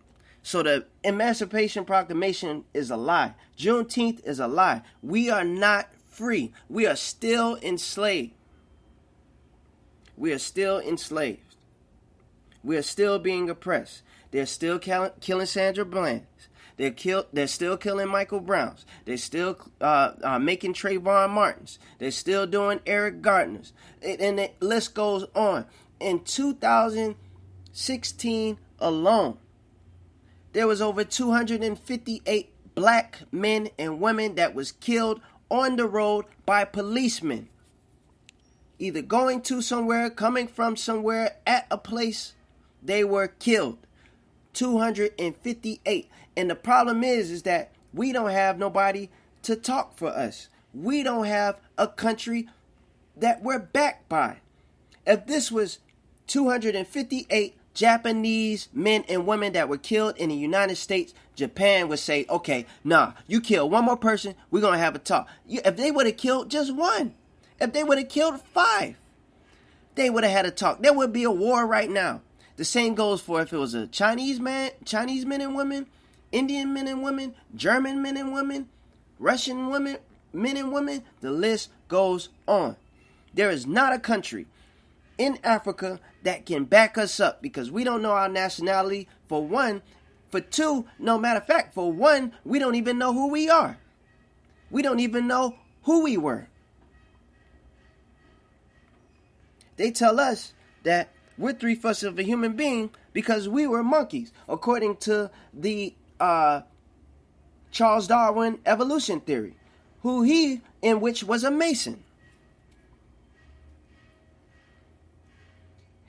So the Emancipation Proclamation is a lie. Juneteenth is a lie. We are not free. We are still enslaved. We are still enslaved. We are still being oppressed. They're still killing Sandra Bland's. They're still killing Michael Brown's. They're still making Trayvon Martin's. They're still doing Eric Gardner's. And the list goes on. In 2016 alone, there was over 258 black men and women that was killed on the road by policemen. Either going to somewhere, coming from somewhere, at a place, they were killed. 258. And the problem is that we don't have nobody to talk for us. We don't have a country that we're backed by. If this was 258 Japanese men and women that were killed in the United States, Japan would say, okay, nah, you kill one more person, we're going to have a talk. If they would have killed just one, if they would have killed 5, they would have had a talk. There would be a war right now. The same goes for if it was a Chinese men and women, Indian men and women, German men and women, Russian women, men and women. The list goes on. There is not a country in Africa that can back us up because we don't know our nationality, for one. For two, no matter of fact, for one, we don't even know who we are. We don't even know who we were. They tell us that we're 3/4 of a human being because we were monkeys, according to the Charles Darwin evolution theory, in which was a Mason.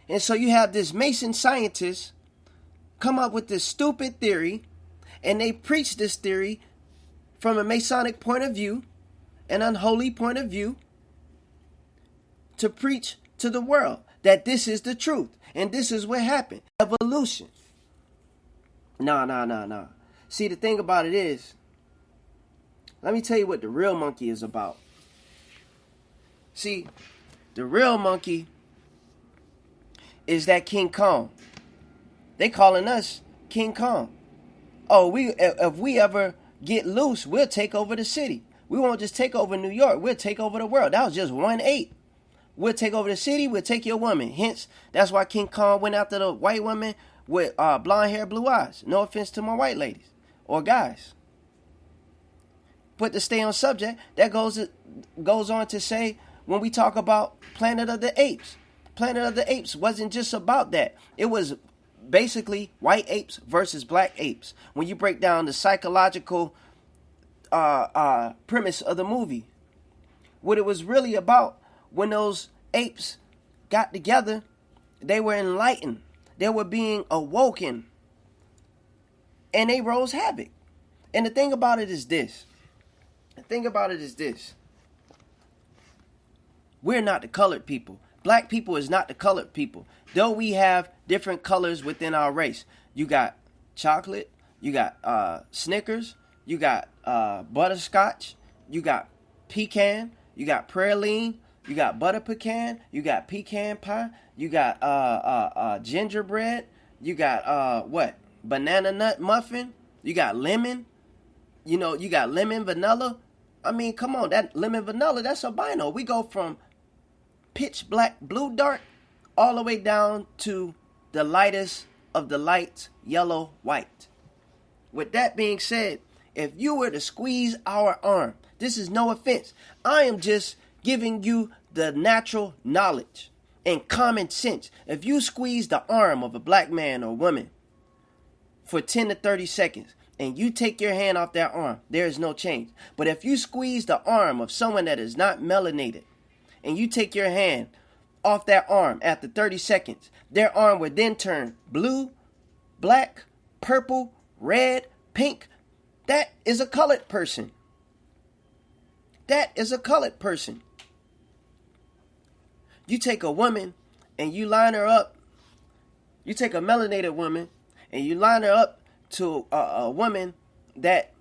And so you have this Mason scientist come up with this stupid theory, and they preach this theory from a Masonic point of view, an unholy point of view, to preach to the world that this is the truth and this is what happened. Evolution. Nah. See, the thing about it is, let me tell you what the real monkey is about. See, the real monkey is that King Kong. They calling us King Kong. Oh, if we ever get loose, we'll take over the city. We won't just take over New York. We'll take over the world. That was just 1/8. We'll take over the city. We'll take your woman. Hence, that's why King Kong went after the white woman with blonde hair, blue eyes. No offense to my white ladies or guys. But to stay on subject, that goes on to say, when we talk about Planet of the Apes, Planet of the Apes wasn't just about that. It was basically white apes versus black apes. When you break down the psychological premise of the movie, what it was really about, when those apes got together, they were enlightened. They were being awoken. And they rose havoc. And the thing about it is this. We're not the colored people. Black people is not the colored people. Though we have different colors within our race. You got chocolate. You got Snickers. You got butterscotch. You got pecan. You got praline. You got butter pecan. You got pecan pie. You got gingerbread. You got banana nut muffin. You got lemon. You got lemon vanilla I mean, come on, that lemon vanilla, that's albino. We go from pitch black blue dark all the way down to the lightest of the lights, yellow white. With that being said, if you were to squeeze our arm, this is no offense, I am just giving you the natural knowledge and common sense. If you squeeze the arm of a black man or woman for 10 to 30 seconds and you take your hand off their arm, there is no change. But if you squeeze the arm of someone that is not melanated and you take your hand off their arm after 30 seconds, their arm would then turn blue, black, purple, red, pink. That is a colored person. That is a colored person. You take a woman and you line her up. You take a melanated woman and you line her up to a woman that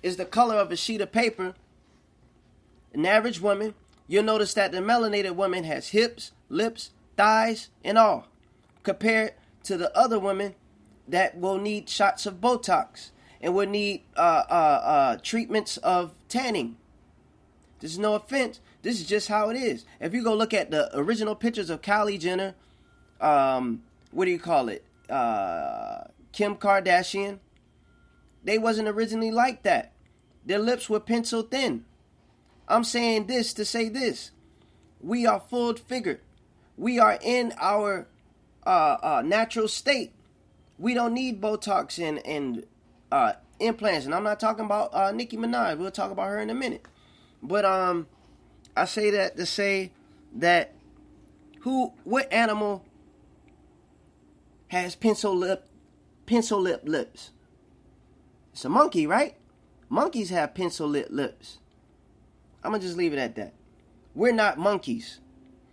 is the color of a sheet of paper. An average woman, you'll notice that the melanated woman has hips, lips, thighs, and all, compared to the other women that will need shots of Botox and will need treatments of tanning. This is no offense. This is just how it is. If you go look at the original pictures of Kylie Jenner, Kim Kardashian, they wasn't originally like that. Their lips were pencil thin. I'm saying this to say this. We are full figured. We are in our natural state. We don't need Botox and implants. And I'm not talking about Nicki Minaj. We'll talk about her in a minute. But I say that to say that what animal has pencil lip lips? It's a monkey, right? Monkeys have pencil lip lips. I'm going to just leave it at that. We're not monkeys.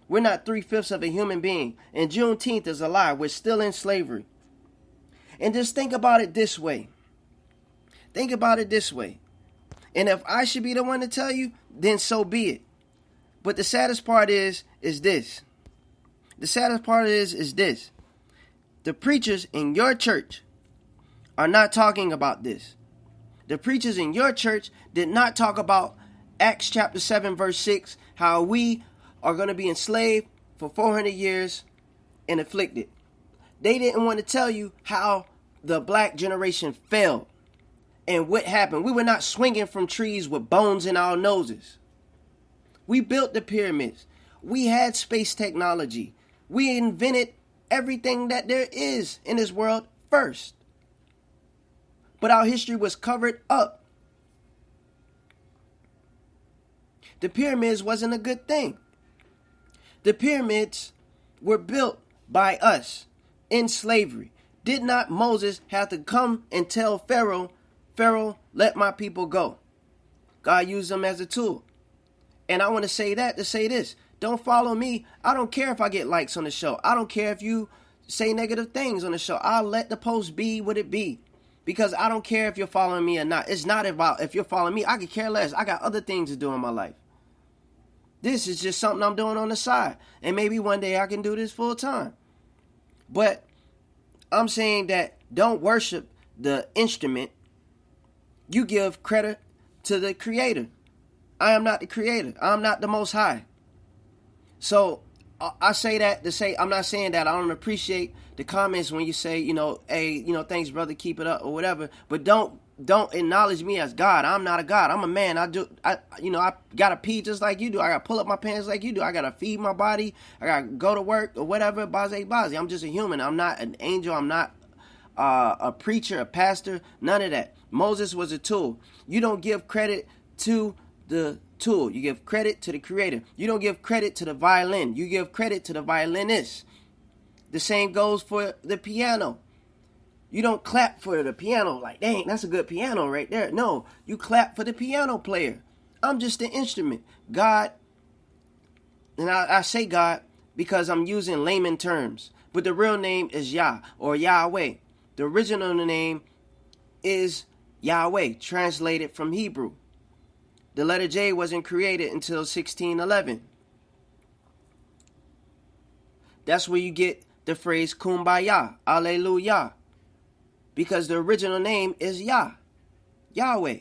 We're not 3/5 of a human being. And Juneteenth is a lie. We're still in slavery. And just think about it this way. Think about it this way. And if I should be the one to tell you, then so be it. But the saddest part is this. The saddest part is this. The preachers in your church are not talking about this. The preachers in your church did not talk about Acts chapter 7 verse 6, how we are going to be enslaved for 400 years and afflicted. They didn't want to tell you how the black generation fell and what happened. We were not swinging from trees with bones in our noses. We built the pyramids. We had space technology. We invented everything that there is in this world first. But our history was covered up. The pyramids wasn't a good thing. The pyramids were built by us in slavery. Did not Moses have to come and tell Pharaoh, let my people go? God used them as a tool. And I want to say that to say this. Don't follow me. I don't care if I get likes on the show. I don't care if you say negative things on the show. I'll let the post be what it be. Because I don't care if you're following me or not. It's not about if you're following me. I could care less. I got other things to do in my life. This is just something I'm doing on the side. And maybe one day I can do this full time. But I'm saying that don't worship the instrument. You give credit to the creator. I am not the creator. I'm not the most high. So I say that to say, I'm not saying that I don't appreciate the comments when you say, hey, thanks brother, keep it up or whatever. But don't acknowledge me as God. I'm not a God. I'm a man. I gotta pee just like you do. I gotta pull up my pants like you do. I gotta feed my body. I gotta go to work or whatever. Baze. I'm just a human. I'm not an angel. I'm not a preacher, a pastor, none of that. Moses was a tool. You don't give credit to the tool. You give credit to the creator. You don't give credit to the violin. You give credit to the violinist. The same goes for the piano. You don't clap for the piano like, dang, that's a good piano right there. No, you clap for the piano player. I'm just the instrument. God, and I say God because I'm using layman terms, but the real name is Yah or Yahweh. The original name is Yahweh, translated from Hebrew. The letter J wasn't created until 1611. That's where you get the phrase Kumbaya, Alleluia. Because the original name is Yah, Yahweh.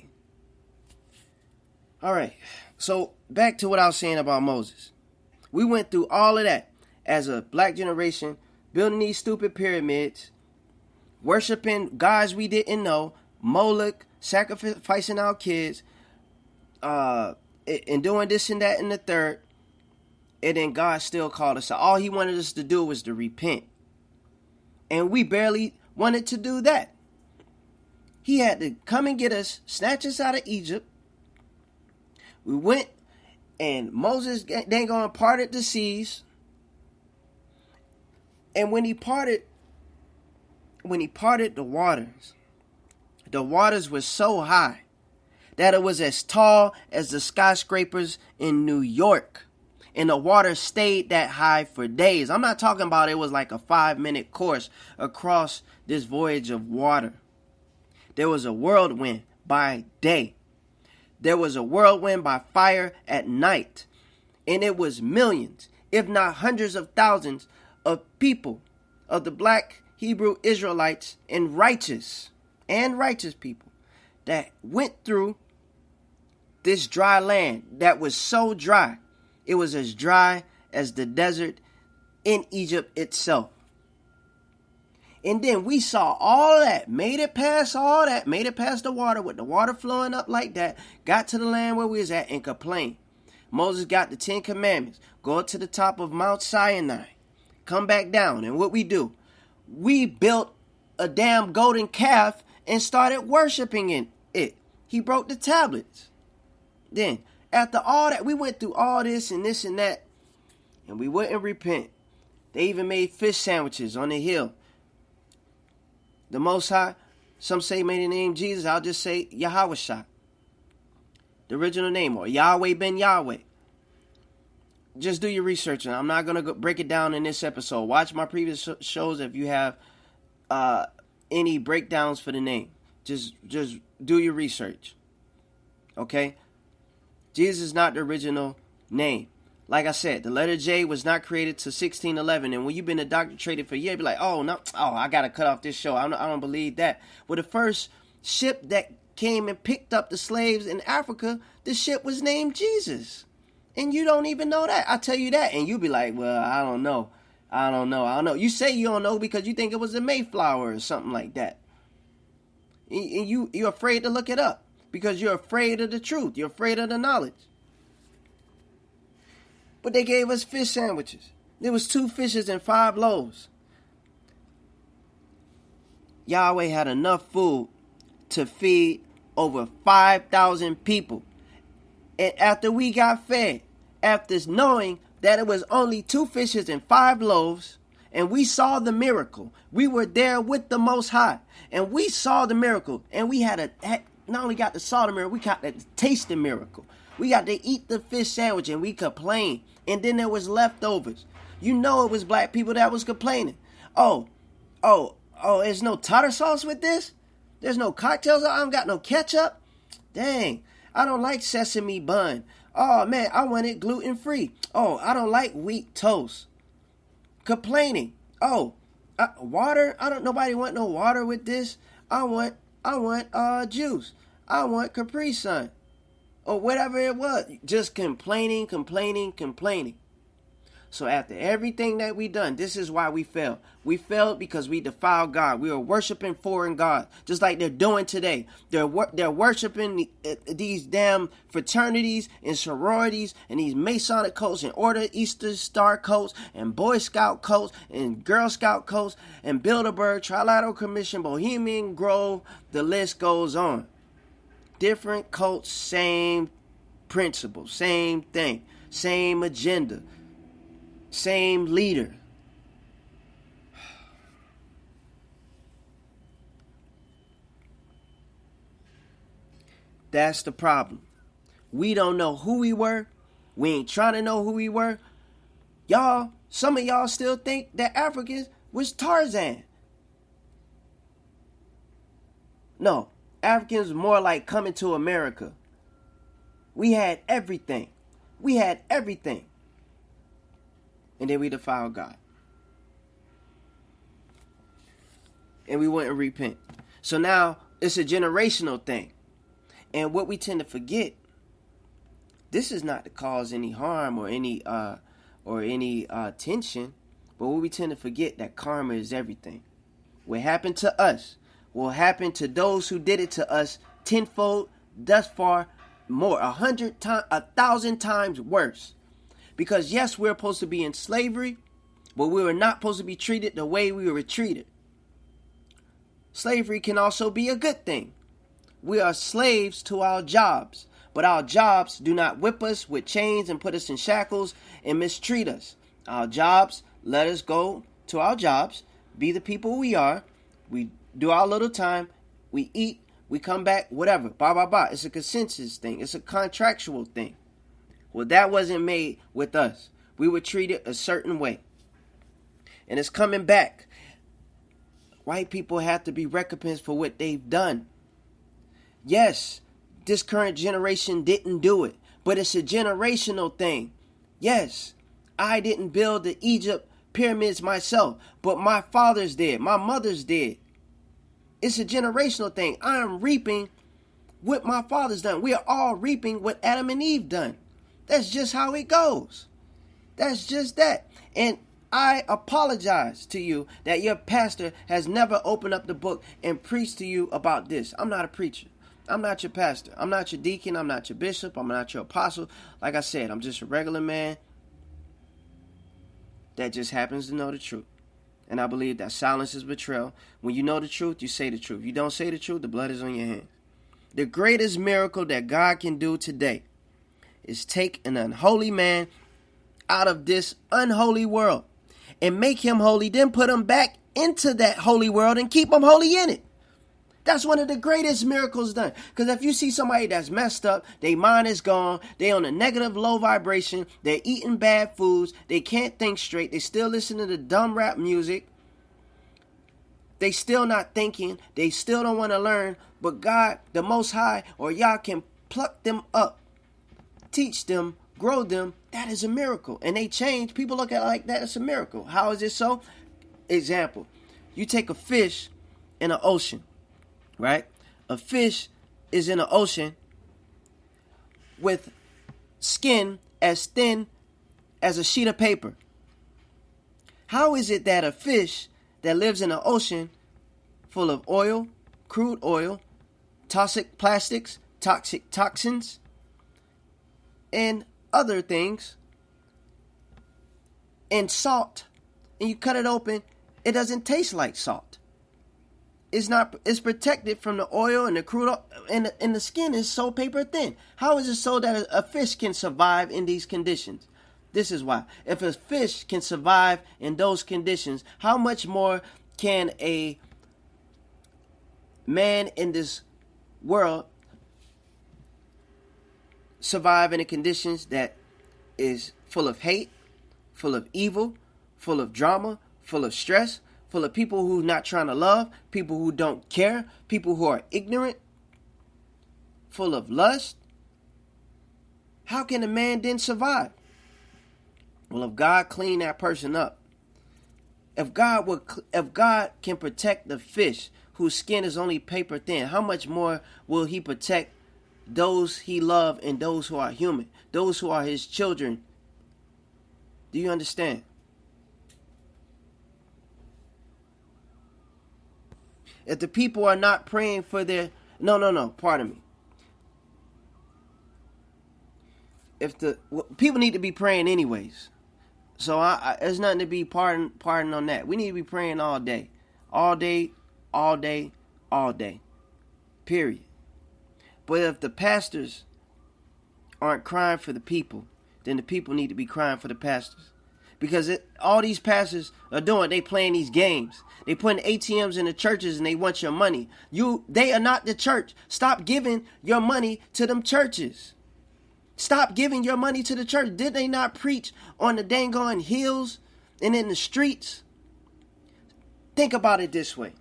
All right. So back to what I was saying about Moses. We went through all of that as a black generation, building these stupid pyramids, worshiping gods we didn't know, Moloch, sacrificing our kids, and doing this and that and the third. And then God still called us. So all he wanted us to do was to repent. And we barely wanted to do that. He had to come and get us, snatch us out of Egypt. We went, and Moses dang on parted the seas. And when he parted the waters were so high that it was as tall as the skyscrapers in New York. And the water stayed that high for days. I'm not talking about it was like a 5-minute course across this voyage of water. There was a whirlwind by day. There was a whirlwind by fire at night. And it was millions, if not hundreds of thousands of people, of the black Hebrew Israelites and righteous people that went through this dry land that was so dry. It was as dry as the desert in Egypt itself. And then we saw all of that, made it past all that, made it past the water with the water flowing up like that, got to the land where we was at and complained. Moses got the 10 commandments, go up to the top of Mount Sinai, come back down. And what we do? We built a damn golden calf and started worshiping in it. He broke the tablets. Then, after all that, we went through all this and that, and we wouldn't repent. They even made fish sandwiches on the hill. The Most High, some say made the name Jesus, I'll just say Yahweh, the original name, or Yahweh ben Yahweh. Just do your research, and I'm not going to break it down in this episode. Watch my previous shows if you have any breakdowns for the name. Just do your research. Okay? Jesus is not the original name. Like I said, the letter J was not created till 1611. And when you've been indoctrinated for years, be like, I got to cut off this show. I don't believe that. Well, the first ship that came and picked up the slaves in Africa, the ship was named Jesus. And you don't even know that. I tell you that. And you be like, well, I don't know. You say you don't know because you think it was a Mayflower or something like that. And you're afraid to look it up. Because you're afraid of the truth. You're afraid of the knowledge. But they gave us fish sandwiches. There was 2 fishes and 5 loaves. Yahweh had enough food to feed over 5,000 people. And after we got fed, after knowing that it was only 2 fishes and 5 loaves, and we saw the miracle, we were there with the Most High, and we saw the miracle, and we not only got to saw the miracle, we got to taste the miracle. We got to eat the fish sandwich and we complained. And then there was leftovers. You know it was black people that was complaining. Oh, there's no tartar sauce with this? There's no cocktails? I don't got no ketchup? Dang, I don't like sesame bun. Oh man, I want it gluten free. Oh, I don't like wheat toast. Complaining. Oh, water? Nobody want no water with this. I want juice. I want Capri Sun. Or whatever it was. Just complaining. So after everything that we done, this is why we fell. We fell because we defiled God. We were worshiping foreign gods, just like they're doing today. They're worshiping these damn fraternities and sororities and these Masonic coats and Order Easter Star coats and Boy Scout coats and Girl Scout coats and Bilderberg, Trilateral Commission, Bohemian Grove. The list goes on. Different coats, same principle, same thing, same agenda. Same leader. That's the problem. We don't know who we were. We ain't trying to know who we were. Y'all, some of y'all still think that Africans was Tarzan. No, Africans were more like coming to America. We had everything. And then we defiled God. And we wouldn't repent. So now it's a generational thing. And what we tend to forget This is not to cause any harm or any tension, but we tend to forget that karma is everything. What happened to us will happen to those who did it to us tenfold, thus far more, 100 times, 1,000 times worse. Because yes, we're supposed to be in slavery, but we were not supposed to be treated the way we were treated. Slavery can also be a good thing. We are slaves to our jobs, but our jobs do not whip us with chains and put us in shackles and mistreat us. Our jobs let us go to our jobs, be the people we are. We do our little time. We eat. We come back. Whatever. Blah, blah, blah. It's a consensus thing. It's a contractual thing. Well, that wasn't made with us. We were treated a certain way. And it's coming back. White people have to be recompensed for what they've done. Yes, this current generation didn't do it, but it's a generational thing. Yes, I didn't build the Egypt pyramids myself, but my fathers did, my mothers did. It's a generational thing. I am reaping what my fathers done. We are all reaping what Adam and Eve done. That's just how it goes. That's just that. And I apologize to you that your pastor has never opened up the book and preached to you about this. I'm not a preacher. I'm not your pastor. I'm not your deacon. I'm not your bishop. I'm not your apostle. Like I said, I'm just a regular man that just happens to know the truth. And I believe that silence is betrayal. When you know the truth, you say the truth. You don't say the truth, the blood is on your hands. The greatest miracle that God can do today is take an unholy man out of this unholy world and make him holy, then put him back into that holy world and keep him holy in it. That's one of the greatest miracles done. Because if you see somebody that's messed up, their mind is gone, they on a negative low vibration, they're eating bad foods, they can't think straight, they still listen to the dumb rap music, they still not thinking, they still don't want to learn, but God, the Most High, or Yah can pluck them up, teach them, grow them. That is a miracle. And they change. People look at it like that. It's a miracle. How is it so? Example. You take a fish in an ocean, right? A fish is in an ocean with skin as thin as a sheet of paper. How is it that a fish that lives in an ocean full of oil, crude oil, toxic plastics, toxic toxins, and other things, and salt, and you cut it open, it doesn't taste like salt. It's protected from the oil and the crude oil, and the skin is so paper thin. How is it so that a fish can survive in these conditions? This is why. If a fish can survive in those conditions, how much more can a man in this world survive in the conditions that is full of hate, full of evil, full of drama, full of stress, full of people who not trying to love, people who don't care, people who are ignorant, full of lust? How can a man then survive? Well, if God clean that person up, if God can protect the fish whose skin is only paper thin, how much more will he protect those he loves and those who are human, those who are his children? Do you understand? If the people are not praying for their... pardon me. People need to be praying anyways. So there's nothing to be pardon on that. We need to be praying all day. All day, all day, all day. Period. But if the pastors aren't crying for the people, then the people need to be crying for the pastors. Because all these pastors are doing, they playing these games. They putting ATMs in the churches and they want your money. They are not the church. Stop giving your money to them churches. Stop giving your money to the church. Did they not preach on the dang on hills and in the streets? Think about it this way.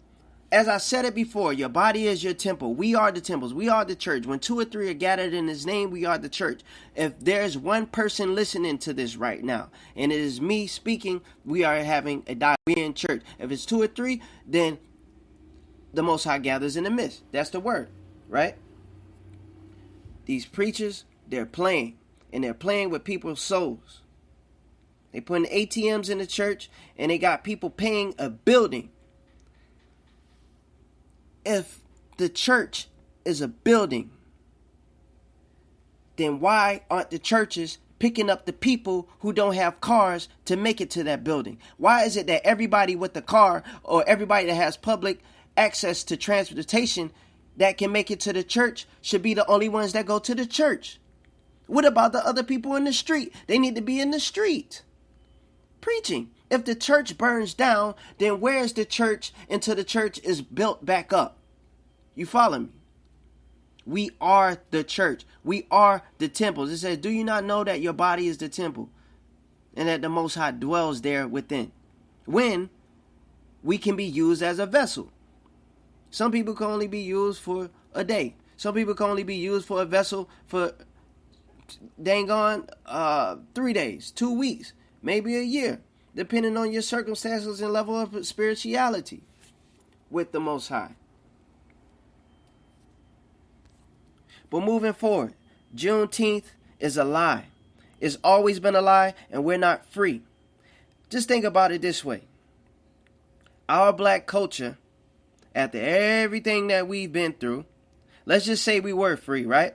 As I said it before, your body is your temple. We are the temples. We are the church. When 2 or 3 are gathered in his name, we are the church. If there's one person listening to this right now, and it is me speaking, we are having a dialogue. We're in church. If it's 2 or 3, then the Most High gathers in the midst. That's the word, right? These preachers, they're playing. and they're playing with people's souls. They putting ATMs in the church, and they got people paying a building. If the church is a building, then why aren't the churches picking up the people who don't have cars to make it to that building? Why is it that everybody with a car or everybody that has public access to transportation that can make it to the church should be the only ones that go to the church? What about the other people in the street? They need to be in the street preaching. If the church burns down, then where's the church until the church is built back up? You follow me? We are the church. We are the temples. It says, do you not know that your body is the temple and that the Most High dwells there within? When we can be used as a vessel. Some people can only be used for a day. Some people can only be used for a vessel for dang on 3 days, 2 weeks, maybe a year, depending on your circumstances and level of spirituality with the Most High. But moving forward, Juneteenth is a lie. It's always been a lie, and we're not free. Just think about it this way. Our black culture, after everything that we've been through, let's just say we were free, right?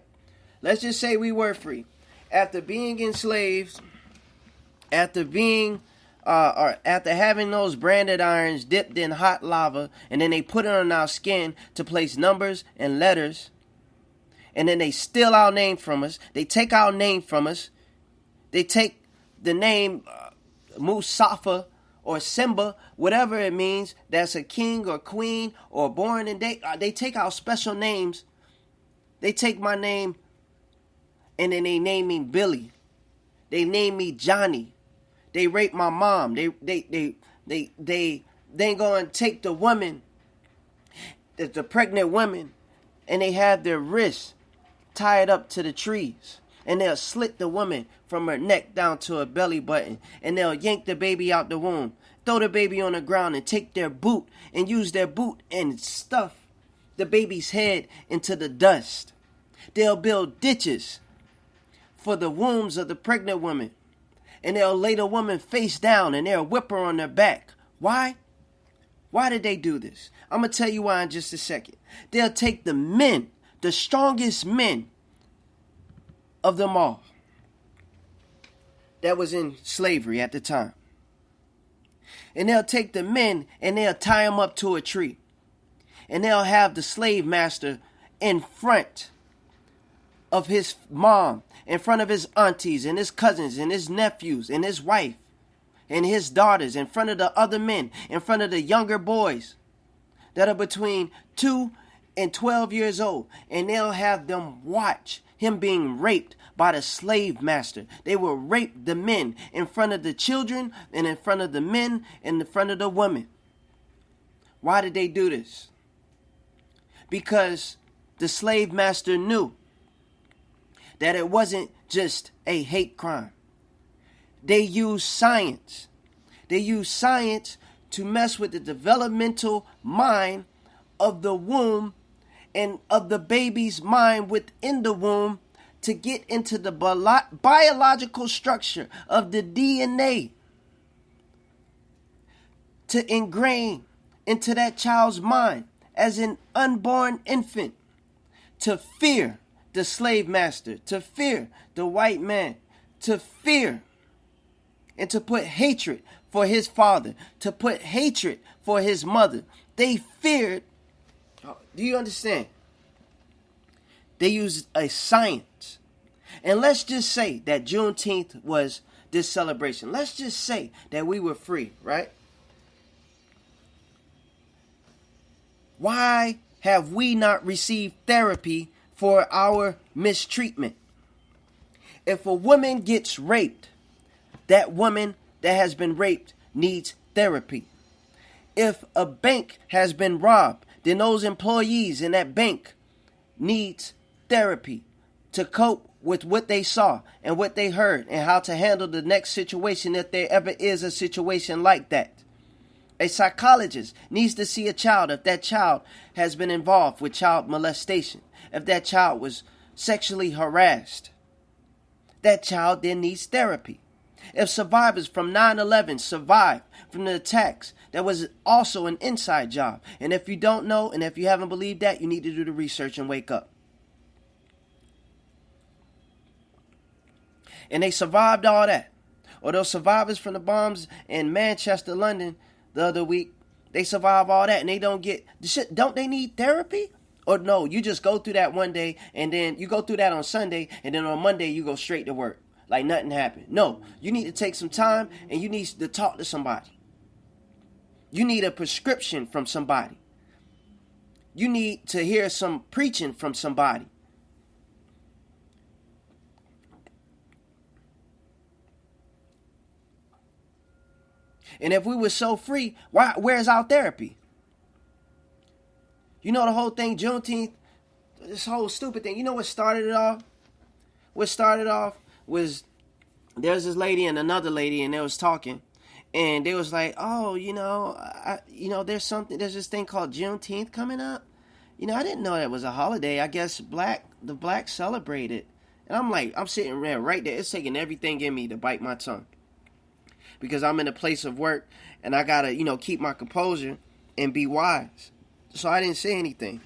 Let's just say we were free. After being enslaved, after being, or after having those branded irons dipped in hot lava, and then they put it on our skin to place numbers and letters, and then they steal our name from us. They take our name from us. They take the name Musafa or Simba, whatever it means, that's a king or queen or born in day. They take our special names. They take my name and then they name me Billy. They name me Johnny. They rape my mom. They go and take the woman, the pregnant women, and they have their wrists tied up to the trees, and they'll slit the woman from her neck down to her belly button, and they'll yank the baby out the womb, throw the baby on the ground, and take their boot and use their boot and stuff the baby's head into the dust. They'll build ditches for the wombs of the pregnant woman, and they'll lay the woman face down, and they'll whip her on their back. Why? Why did they do this? I'm going to tell you why in just a second. They'll take the men, the strongest men of them all that was in slavery at the time, and they'll take the men and they'll tie them up to a tree, and they'll have the slave master in front of his mom, in front of his aunties and his cousins and his nephews and his wife and his daughters, in front of the other men, in front of the younger boys that are between 2 and 12 years old, and they'll have them watch him being raped by the slave master. They will rape the men in front of the children and in front of the men and in front of the women. Why did they do this? Because the slave master knew that it wasn't just a hate crime. They used science. They used science to mess with the developmental mind of the womb and of the baby's mind within the womb to get into the biological structure of the DNA, to ingrain into that child's mind as an unborn infant, to fear the slave master, to fear the white man, to fear and to put hatred for his father, to put hatred for his mother. They feared. Do you understand? They used a science. And let's just say that Juneteenth was this celebration. Let's just say that we were free, right? Why have we not received therapy for our mistreatment? If a woman gets raped, that woman that has been raped needs therapy. If a bank has been robbed, then those employees in that bank needs therapy to cope with what they saw and what they heard and how to handle the next situation if there ever is a situation like that. A psychologist needs to see a child if that child has been involved with child molestation, if that child was sexually harassed. that child then needs therapy. If survivors from 9/11 survived from the attacks, that was also an inside job. And if you don't know, and if you haven't believed that, you need to do the research and wake up. And they survived all that. Or those survivors from the bombs in Manchester, London the other week, they survive all that and they don't get the shit. Don't they need therapy? Or no, you just go through that one day and then you go through that on Sunday and then on Monday you go straight to work like nothing happened. No, you need to take some time and you need to talk to somebody. You need a prescription from somebody. You need to hear some preaching from somebody. And if we were so free, where's our therapy? You know the whole thing, Juneteenth, this whole stupid thing. You know what started it off? What started off was there's this lady and another lady, and they was talking, and they was like, oh, there's this thing called Juneteenth coming up. I didn't know that was a holiday. I guess the blacks celebrate it. And I'm sitting there right there. It's taking everything in me to bite my tongue. Because I'm in a place of work and I gotta, keep my composure and be wise. So I didn't say anything.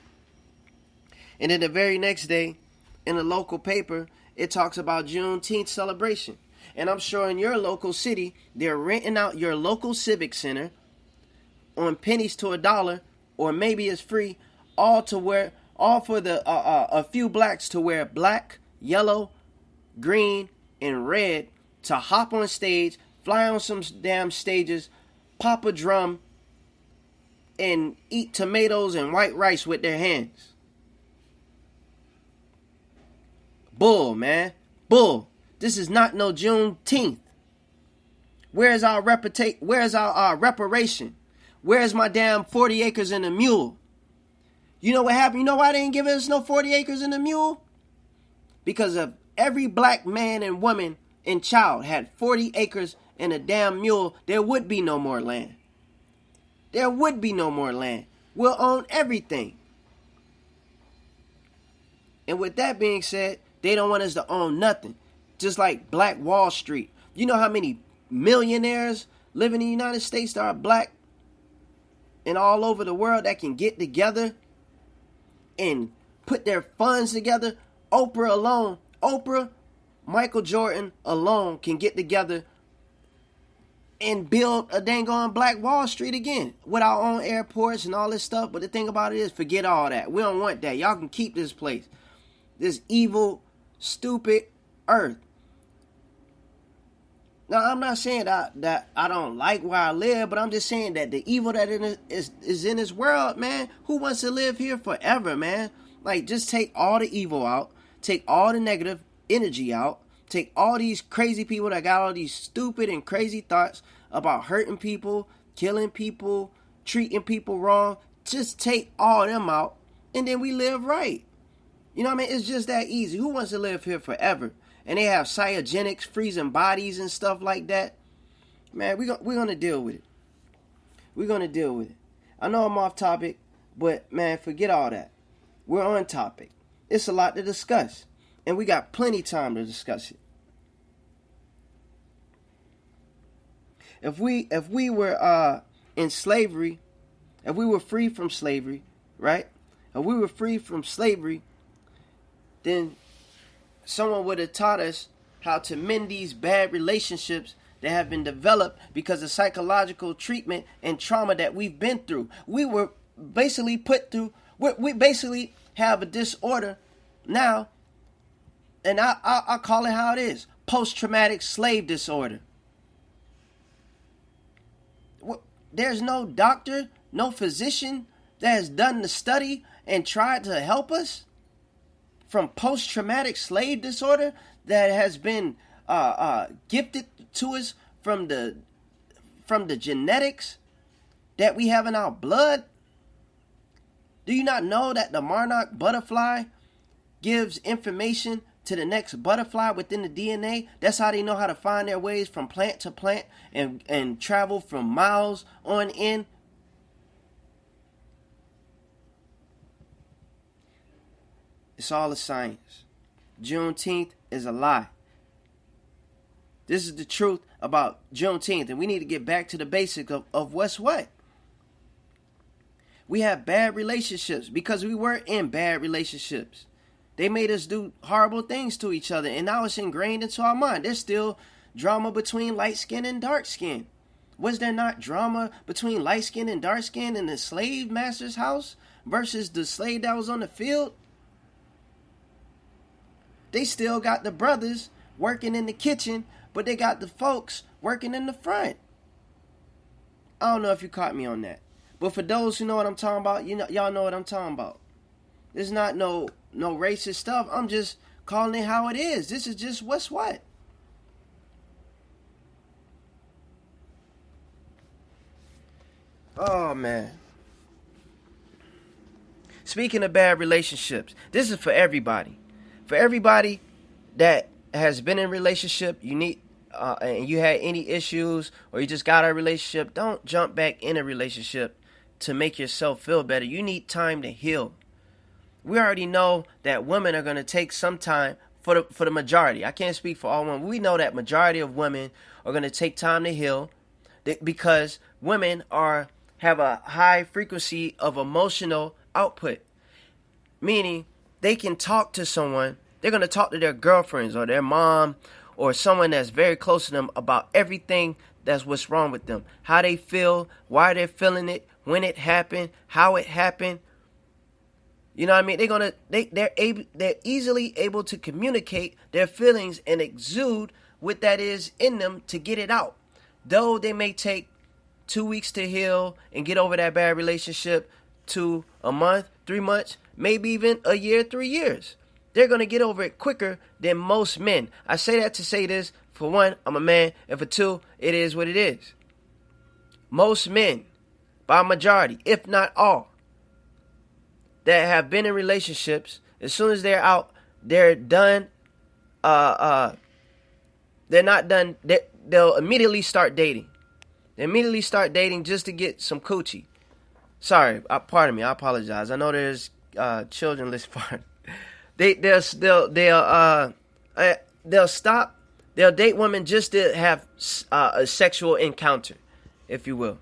And then the very next day, in the local paper, it talks about Juneteenth celebration. And I'm sure in your local city, they're renting out your local civic center on pennies to $1, or maybe it's free, all for a few blacks to wear black, yellow, green, and red to hop on stage, fly on some damn stages, pop a drum, and eat tomatoes and white rice with their hands. Bull, man. Bull. This is not no Juneteenth. Where's our reparation? Where's my damn 40 acres and a mule? You know what happened? You know why they didn't give us no 40 acres and a mule? Because if every black man and woman and child had 40 acres and a damn mule, there would be no more land. There would be no more land. We'll own everything. And with that being said, they don't want us to own nothing. Just like Black Wall Street. You know how many millionaires live in the United States that are black and all over the world that can get together and put their funds together? Oprah, Michael Jordan alone can get together and build a dang on Black Wall Street again with our own airports and all this stuff. But the thing about it is, forget all that. We don't want that. Y'all can keep this place. This evil, stupid earth. Now, I'm not saying that I don't like where I live, but I'm just saying that the evil that is in this world, man, who wants to live here forever, man? Like, just take all the evil out. Take all the negative energy out. Take all these crazy people that got all these stupid and crazy thoughts about hurting people, killing people, treating people wrong. Just take all them out, and then we live right. You know what I mean? It's just that easy. Who wants to live here forever? And they have cryogenics, freezing bodies and stuff like that. Man, we're going to deal with it. We're going to deal with it. I know I'm off topic, but man, forget all that. We're on topic. It's a lot to discuss, and we got plenty time to discuss it. If we were in slavery, if we were free from slavery, right? If we were free from slavery, then someone would have taught us how to mend these bad relationships that have been developed because of psychological treatment and trauma that we've been through. We were basically put through, we basically have a disorder now, and I'll call it how it is: post-traumatic slave disorder. There's no doctor, no physician that has done the study and tried to help us from post-traumatic slave disorder that has been gifted to us from the genetics that we have in our blood. Do you not know that the monarch butterfly gives information to the next butterfly within the DNA? That's how they know how to find their ways from plant to plant and travel from miles on in. It's all a science. Juneteenth is a lie. This is the truth about Juneteenth, and we need to get back to the basics of what's what. We have bad relationships because we were in bad relationships. They made us do horrible things to each other, and now it's ingrained into our mind. There's still drama between light skin and dark skin. Was there not drama between light skin and dark skin in the slave master's house versus the slave that was on the field? They still got the brothers working in the kitchen, but they got the folks working in the front. I don't know if you caught me on that. But for those who know what I'm talking about, y'all know what I'm talking about. This is not no racist stuff. I'm just calling it how it is. This is just what's what. Oh, man. Speaking of bad relationships, this is for everybody. For everybody that has been in a relationship, you need, and you had any issues, or you just got a relationship, don't jump back in a relationship to make yourself feel better. You need time to heal. We already know that women are going to take some time for the majority. I can't speak for all women. We know that majority of women are going to take time to heal because women have a high frequency of emotional output, meaning they can talk to someone. They're going to talk to their girlfriends or their mom or someone that's very close to them about everything that's what's wrong with them, how they feel, why they're feeling it, when it happened, how it happened. You know what I mean? They're easily able to communicate their feelings and exude what that is in them to get it out. Though they may take 2 weeks to heal and get over that bad relationship, to a month, 3 months, maybe even a year, 3 years. They're going to get over it quicker than most men. I say that to say this. For one, I'm a man. And for two, it is what it is. Most men, by majority, if not all, that have been in relationships, as soon as they're out, they're done. They're not done. They'll immediately start dating. They immediately start dating just to get some coochie. Sorry, pardon me. I apologize. I know there's children listening. They'll stop. They'll date women just to have a sexual encounter, if you will.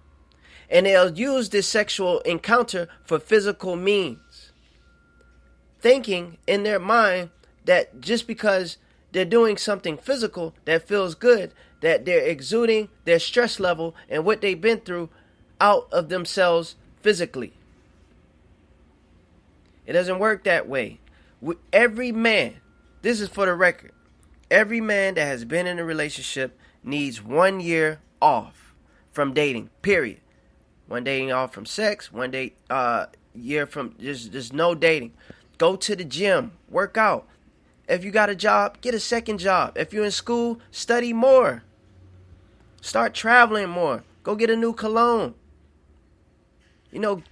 And they'll use this sexual encounter for physical means, thinking in their mind that just because they're doing something physical that feels good, that they're exuding their stress level and what they've been through out of themselves physically. It doesn't work that way. Every man, this is for the record, every man that has been in a relationship needs 1 year off from dating, period. 1 dating off from sex, 1 day year from just no dating. Go to the gym, work out. If you got a job, get a second job. If you're in school, study more. Start traveling more. Go get a new cologne.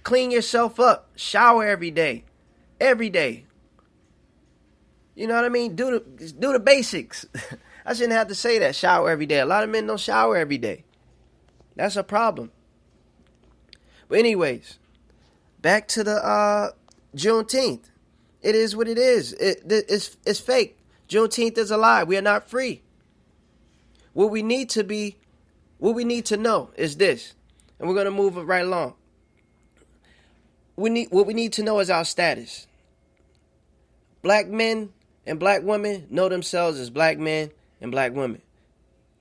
Clean yourself up. Shower every day. Every day. You know what I mean? Do the basics. I shouldn't have to say that. Shower every day. A lot of men don't shower every day. That's a problem. But anyways, back to the Juneteenth. It is what it is. It's fake. Juneteenth is a lie. We are not free. What we need to know is this, and we're going to move it right along. What we need to know is our status. Black men and black women know themselves as black men and black women.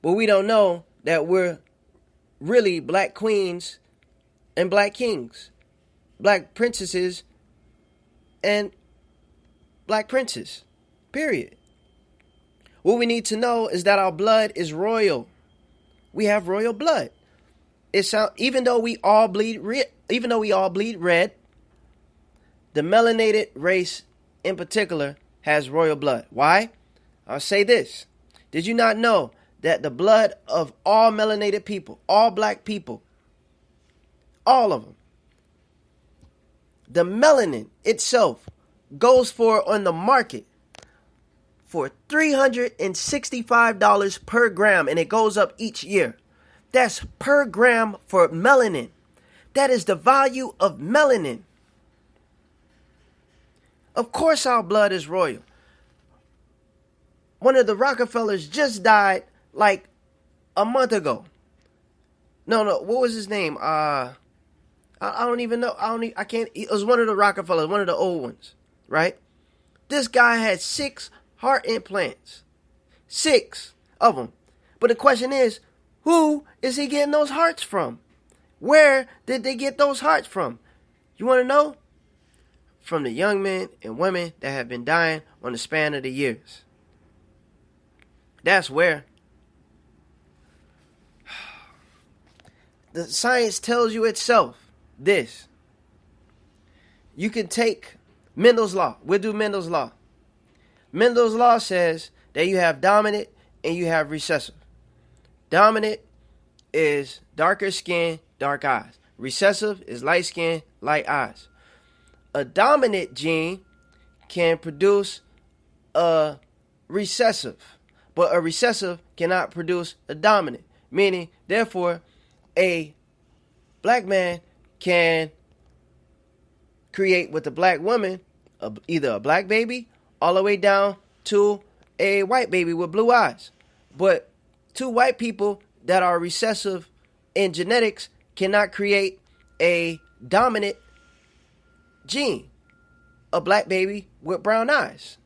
But we don't know that we're really black queens and black kings, black princesses and black princes, period. What we need to know is that our blood is royal. We have royal blood. Even though we all bleed red, the melanated race in particular has royal blood. Why? I'll say this. Did you not know that the blood of all melanated people, all black people, all of them, the melanin itself goes for on the market for $365 per gram, and it goes up each year. That's per gram for melanin. That is the value of melanin. Of course our blood is royal. One of the Rockefellers just died like a month ago. No, what was his name? I don't even know. I can't. It was one of the Rockefellers, one of the old ones, right? This guy had 6 heart implants, 6 of them. But the question is, who is he getting those hearts from? Where did they get those hearts from? You want to know? From the young men and women that have been dying on the span of the years. That's where. The science tells you itself this. You can take Mendel's law. We'll do Mendel's law. Mendel's law says that you have dominant and you have recessive. Dominant is darker skin, dark eyes. Recessive is light skin, light eyes. A dominant gene can produce a recessive, but a recessive cannot produce a dominant. Meaning, therefore, a black man can create with a black woman either a black baby all the way down to a white baby with blue eyes. But 2 white people that are recessive in genetics cannot create a dominant gene, a black baby with brown eyes.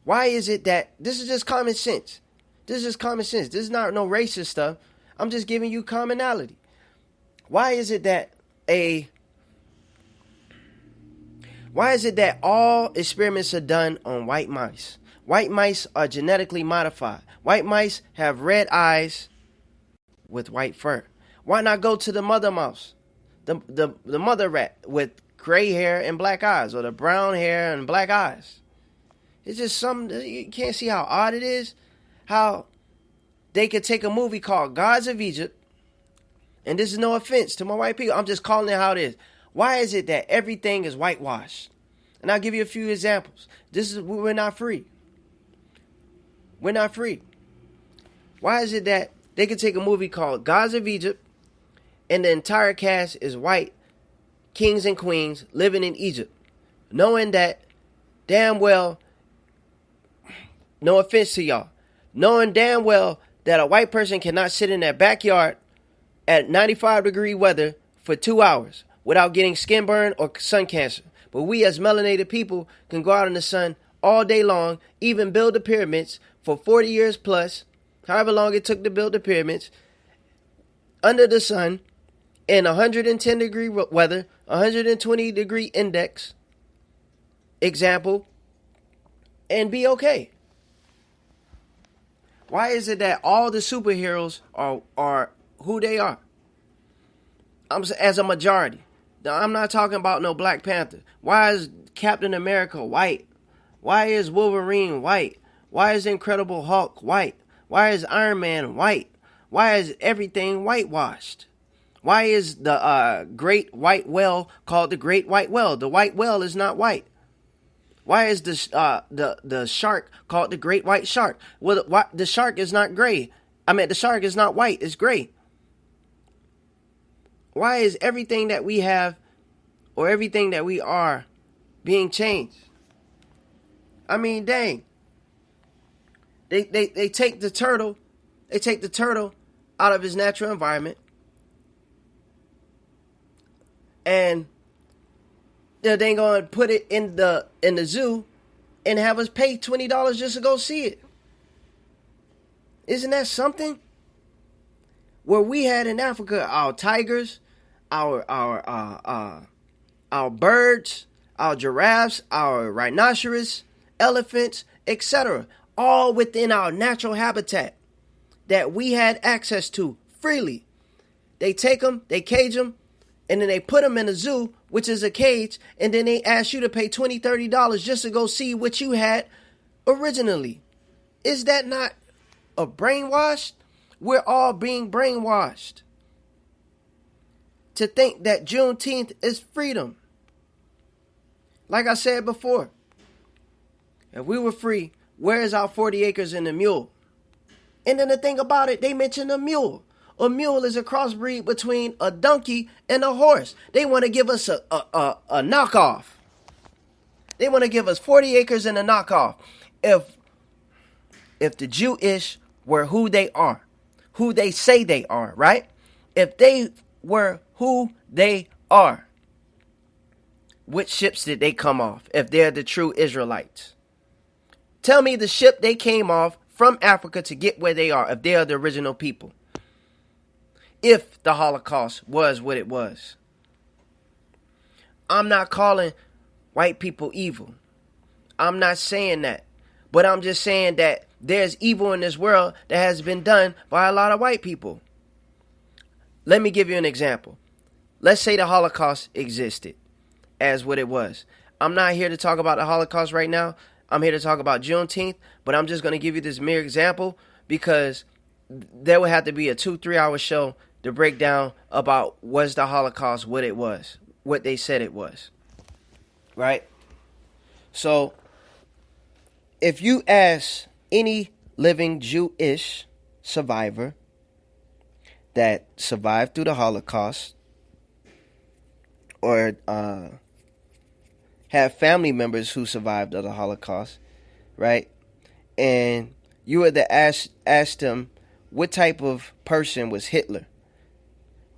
Why is it that this is just common sense? This is just common sense. This is not no racist stuff. I'm just giving you commonality. Why is it that all experiments are done on white mice? White mice are genetically modified. White mice have red eyes with white fur. Why not go to the mother mouse, the mother rat with gray hair and black eyes, or the brown hair and black eyes? It's just something, you can't see how odd it is, how they could take a movie called Gods of Egypt, and this is no offense to my white people, I'm just calling it how it is. Why is it that everything is whitewashed? And I'll give you a few examples. We're not free. We're not free. Why is it that they could take a movie called Gods of Egypt, and the entire cast is white kings and queens living in Egypt, knowing that damn well, no offense to y'all, knowing damn well that a white person cannot sit in their backyard at 95-degree weather for 2 hours without getting skin burn or sun cancer. But we as melanated people can go out in the sun all day long, even build the pyramids for 40 years plus, however long it took to build the pyramids, under the sun, in 110-degree weather, 120-degree index, example, and be okay. Why is it that all the superheroes are who they are? As a majority. Now, I'm not talking about no Black Panther. Why is Captain America white? Why is Wolverine white? Why is Incredible Hulk white? Why is Iron Man white? Why is everything whitewashed? Why is the great white whale called the great white whale? The white whale is not white. Why is the shark called the great white shark? Well, the shark is not gray. The shark is not white. It's gray. Why is everything that we have or everything that we are being changed? Dang. They take the turtle. They take the turtle out of his natural environment, and they're going to put it in the zoo and have us pay $20 just to go see it. Isn't that something? Where we had in Africa our tigers, our birds, our giraffes, our rhinoceros, elephants, etc., all within our natural habitat that we had access to freely. They take them, they cage them, and then they put them in a zoo, which is a cage, and then they ask you to pay $20, $30 just to go see what you had originally. Is that not a brainwash? We're all being brainwashed to think that Juneteenth is freedom. Like I said before, if we were free, where is our 40 acres and a mule? And then the thing about it, they mentioned a mule. A mule is a crossbreed between a donkey and a horse. They want to give us a knockoff. They want to give us 40 acres and a knockoff. If the Jewish were who they are, who they say they are, right? If they were who they are, which ships did they come off if they're the true Israelites? Tell me the ship they came off from Africa to get where they are, if they are the original people. If the Holocaust was what it was. I'm not calling white people evil. I'm not saying that. But I'm just saying that there's evil in this world that has been done by a lot of white people. Let me give you an example. Let's say the Holocaust existed as what it was. I'm not here to talk about the Holocaust right now. I'm here to talk about Juneteenth, but I'm just going to give you this mere example because there would have to be a 2-3 hour show to break down about was the Holocaust what it was, what they said it was, right? So if you ask any living Jewish survivor that survived through the Holocaust or have family members who survived the Holocaust, right? And you were to ask them what type of person was Hitler.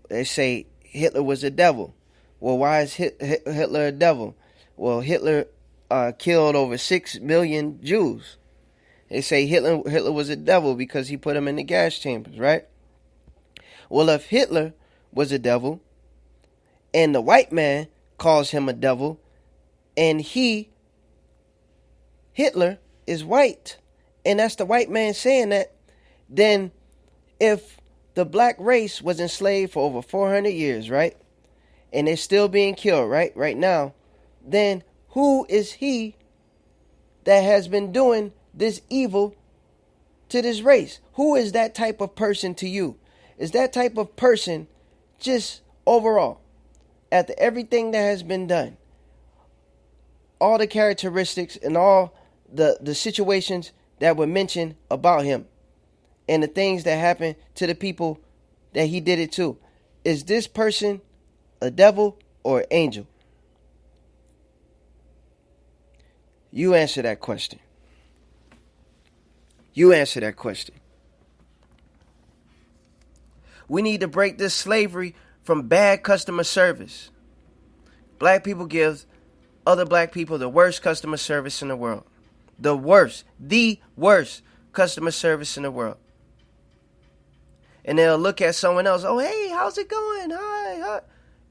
They say Hitler was a devil. Well, why is Hitler a devil? Well, Hitler killed over 6 million Jews. They say Hitler was a devil because he put them in the gas chambers, right? Well, if Hitler was a devil and the white man calls him a devil and Hitler is white, and that's the white man saying that, then if the black race was enslaved for over 400 years, right? And they're still being killed, right now, then who is he that has been doing this evil to this race? Who is that type of person to you? Is that type of person just overall, after everything that has been done, all the characteristics and all the situations that were mentioned about him and the things that happened to the people that he did it to, is this person a devil or an angel? You answer that question. You answer that question. We need to break this slavery from bad customer service. Black people give other black people the worst customer service in the world. The worst customer service in the world. And they'll look at someone else, oh, hey, how's it going? Hi.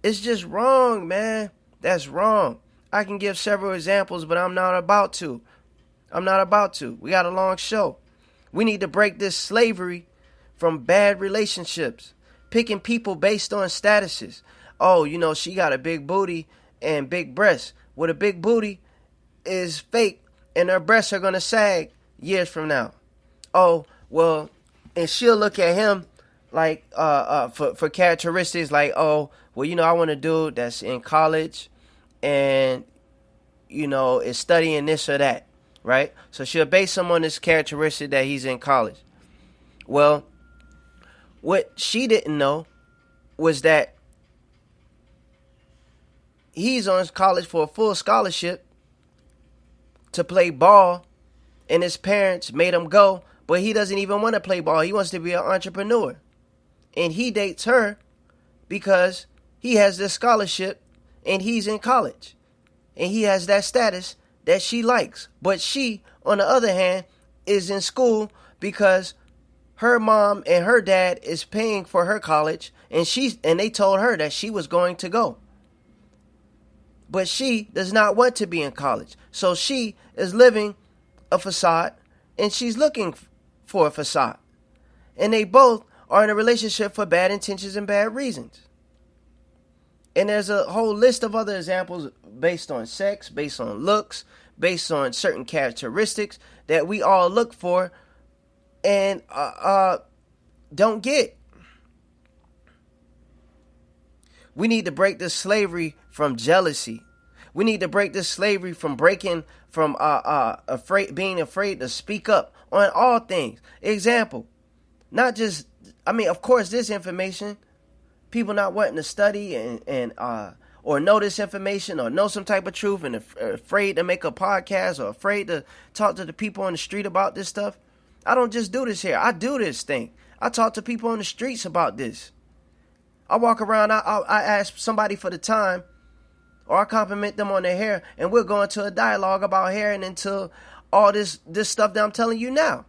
It's just wrong, man. That's wrong. I can give several examples, but I'm not about to. We got a long show. We need to break this slavery from bad relationships. Picking people based on statuses. Oh, she got a big booty and big breasts. Well, a big booty is fake and her breasts are going to sag years from now. Oh, well, and she'll look at him like for characteristics like, oh, well, I want a dude that's in college and, is studying this or that, right? So she'll base him on this characteristic that he's in college. Well, what she didn't know was that he's on college for a full scholarship to play ball, and his parents made him go, but he doesn't even want to play ball. He wants to be an entrepreneur. And he dates her because he has this scholarship and he's in college. And he has that status that she likes. But she, on the other hand, is in school because her mom and her dad is paying for her college, and they told her that she was going to go. But she does not want to be in college. So she is living a facade, and she's looking for a facade. And they both are in a relationship for bad intentions and bad reasons. And there's a whole list of other examples based on sex, based on looks, based on certain characteristics that we all look for and don't get. We need to break this slavery from jealousy. We need to break this slavery from being afraid to speak up on all things. Example, not just, of course, this information, people not wanting to study and or know this information or know some type of truth and afraid to make a podcast or afraid to talk to the people on the street about this stuff. I don't just do this here. I do this thing. I talk to people on the streets about this. I walk around, I ask somebody for the time, or I compliment them on their hair, and we'll go into a dialogue about hair and into all this stuff that I'm telling you now.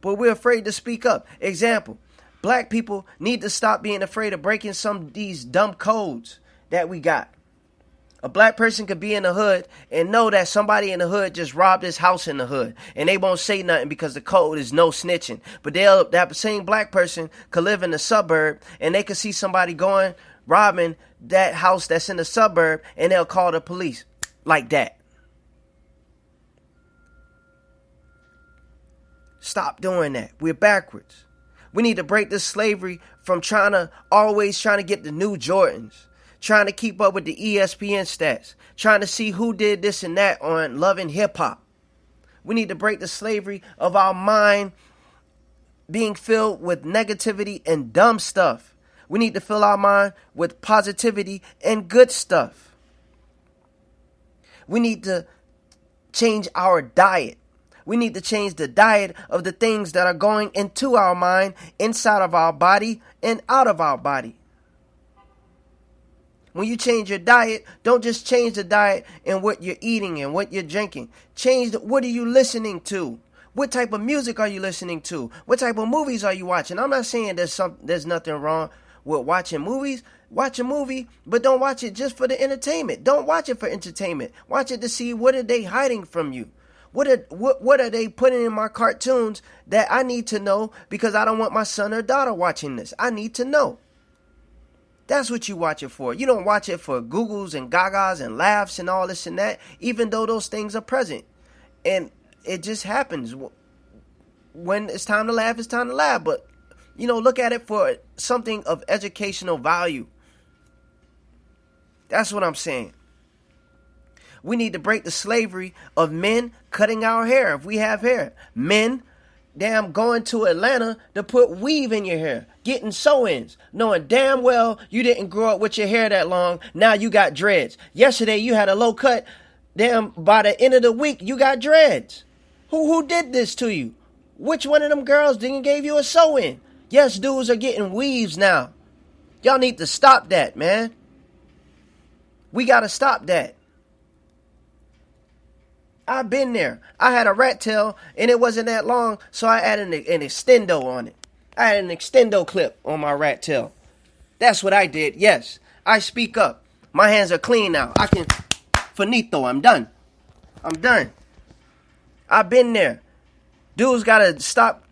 But we're afraid to speak up. Example, black people need to stop being afraid of breaking some of these dumb codes that we got. A black person could be in the hood and know that somebody in the hood just robbed his house in the hood, and they won't say nothing because the code is no snitching. But that same black person could live in the suburb and they could see somebody going robbing that house that's in the suburb, and they'll call the police like that. Stop doing that. We're backwards. We need to break this slavery from always trying to get the new Jordans, trying to keep up with the ESPN stats, trying to see who did this and that on Love and Hip Hop. We need to break the slavery of our mind being filled with negativity and dumb stuff. We need to fill our mind with positivity and good stuff. We need to change our diet. We need to change the diet of the things that are going into our mind, inside of our body, and out of our body. When you change your diet, don't just change the diet in what you're eating and what you're drinking. Change what are you listening to? What type of music are you listening to? What type of movies are you watching? I'm not saying there's nothing wrong with watching movies. Watch a movie, but don't watch it just for the entertainment. Don't watch it for entertainment. Watch it to see what are they hiding from you. What are they putting in my cartoons that I need to know because I don't want my son or daughter watching this? I need to know. That's what you watch it for. You don't watch it for googles and gagas and laughs and all this and that, even though those things are present. And it just happens. When it's time to laugh, it's time to laugh. But, look at it for something of educational value. That's what I'm saying. We need to break the slavery of men cutting our hair if we have hair. Men, going to Atlanta to put weave in your hair, getting sew-ins, knowing damn well you didn't grow up with your hair that long. Now you got dreads. Yesterday you had a low cut. By the end of the week you got dreads. Who did this to you? Which one of them girls didn't give you a sew-in? Yes, dudes are getting weaves now. Y'all need to stop that, man. We got to stop that. I've been there. I had a rat tail and it wasn't that long, so I added an extendo on it. I had an extendo clip on my rat tail. That's what I did. Yes, I speak up. My hands are clean now. I can finito. I'm done. I've been there. Dudes gotta stop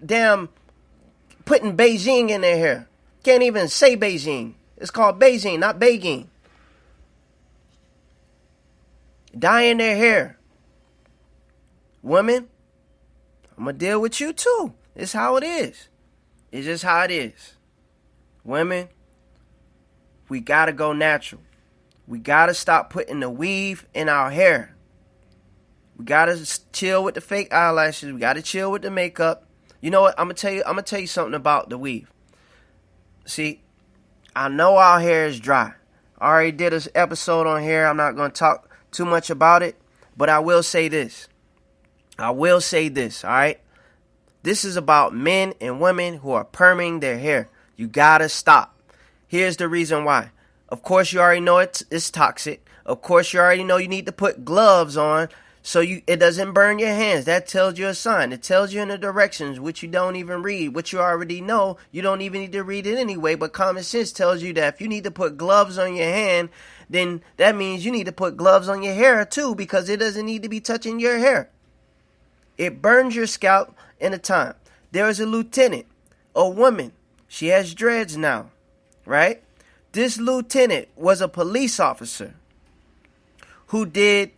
putting Beijing in their hair. Can't even say Beijing. It's called Beijing, not Beijing. Dyeing their hair. Women, I'm going to deal with you too. It's how it is. It's just how it is. Women, we got to go natural. We got to stop putting the weave in our hair. We got to chill with the fake eyelashes. We got to chill with the makeup. You know what? I'm going to tell you something about the weave. See, I know our hair is dry. I already did an episode on hair. I'm not going to talk too much about it, but I will say this. All right? This is about men and women who are perming their hair. You gotta stop. Here's the reason why. Of course, you already know it's toxic. Of course, you already know you need to put gloves on so it doesn't burn your hands. That tells you a sign. It tells you in the directions, which you don't even read. What you already know, you don't even need to read it anyway. But common sense tells you that if you need to put gloves on your hand, then that means you need to put gloves on your hair too, because it doesn't need to be touching your hair. It burns your scalp in a time. There is a lieutenant, a woman. She has dreads now, right? This lieutenant was a police officer who did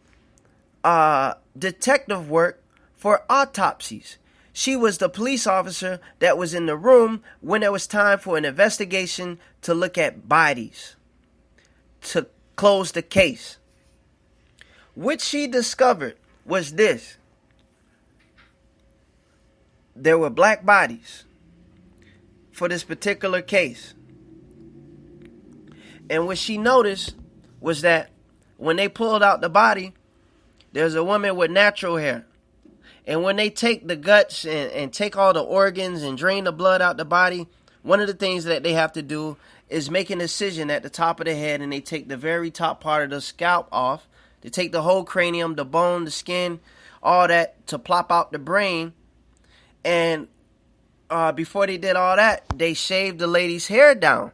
detective work for autopsies. She was the police officer that was in the room when it was time for an investigation to look at bodies, to close the case. What she discovered was this. There were black bodies for this particular case. And what she noticed was that when they pulled out the body, there's a woman with natural hair. And when they take the guts and take all the organs and drain the blood out the body, one of the things that they have to do is make an incision at the top of the head, and they take the very top part of the scalp off. They take the whole cranium, the bone, the skin, all that to plop out the brain. And before they did all that, they shaved the lady's hair down.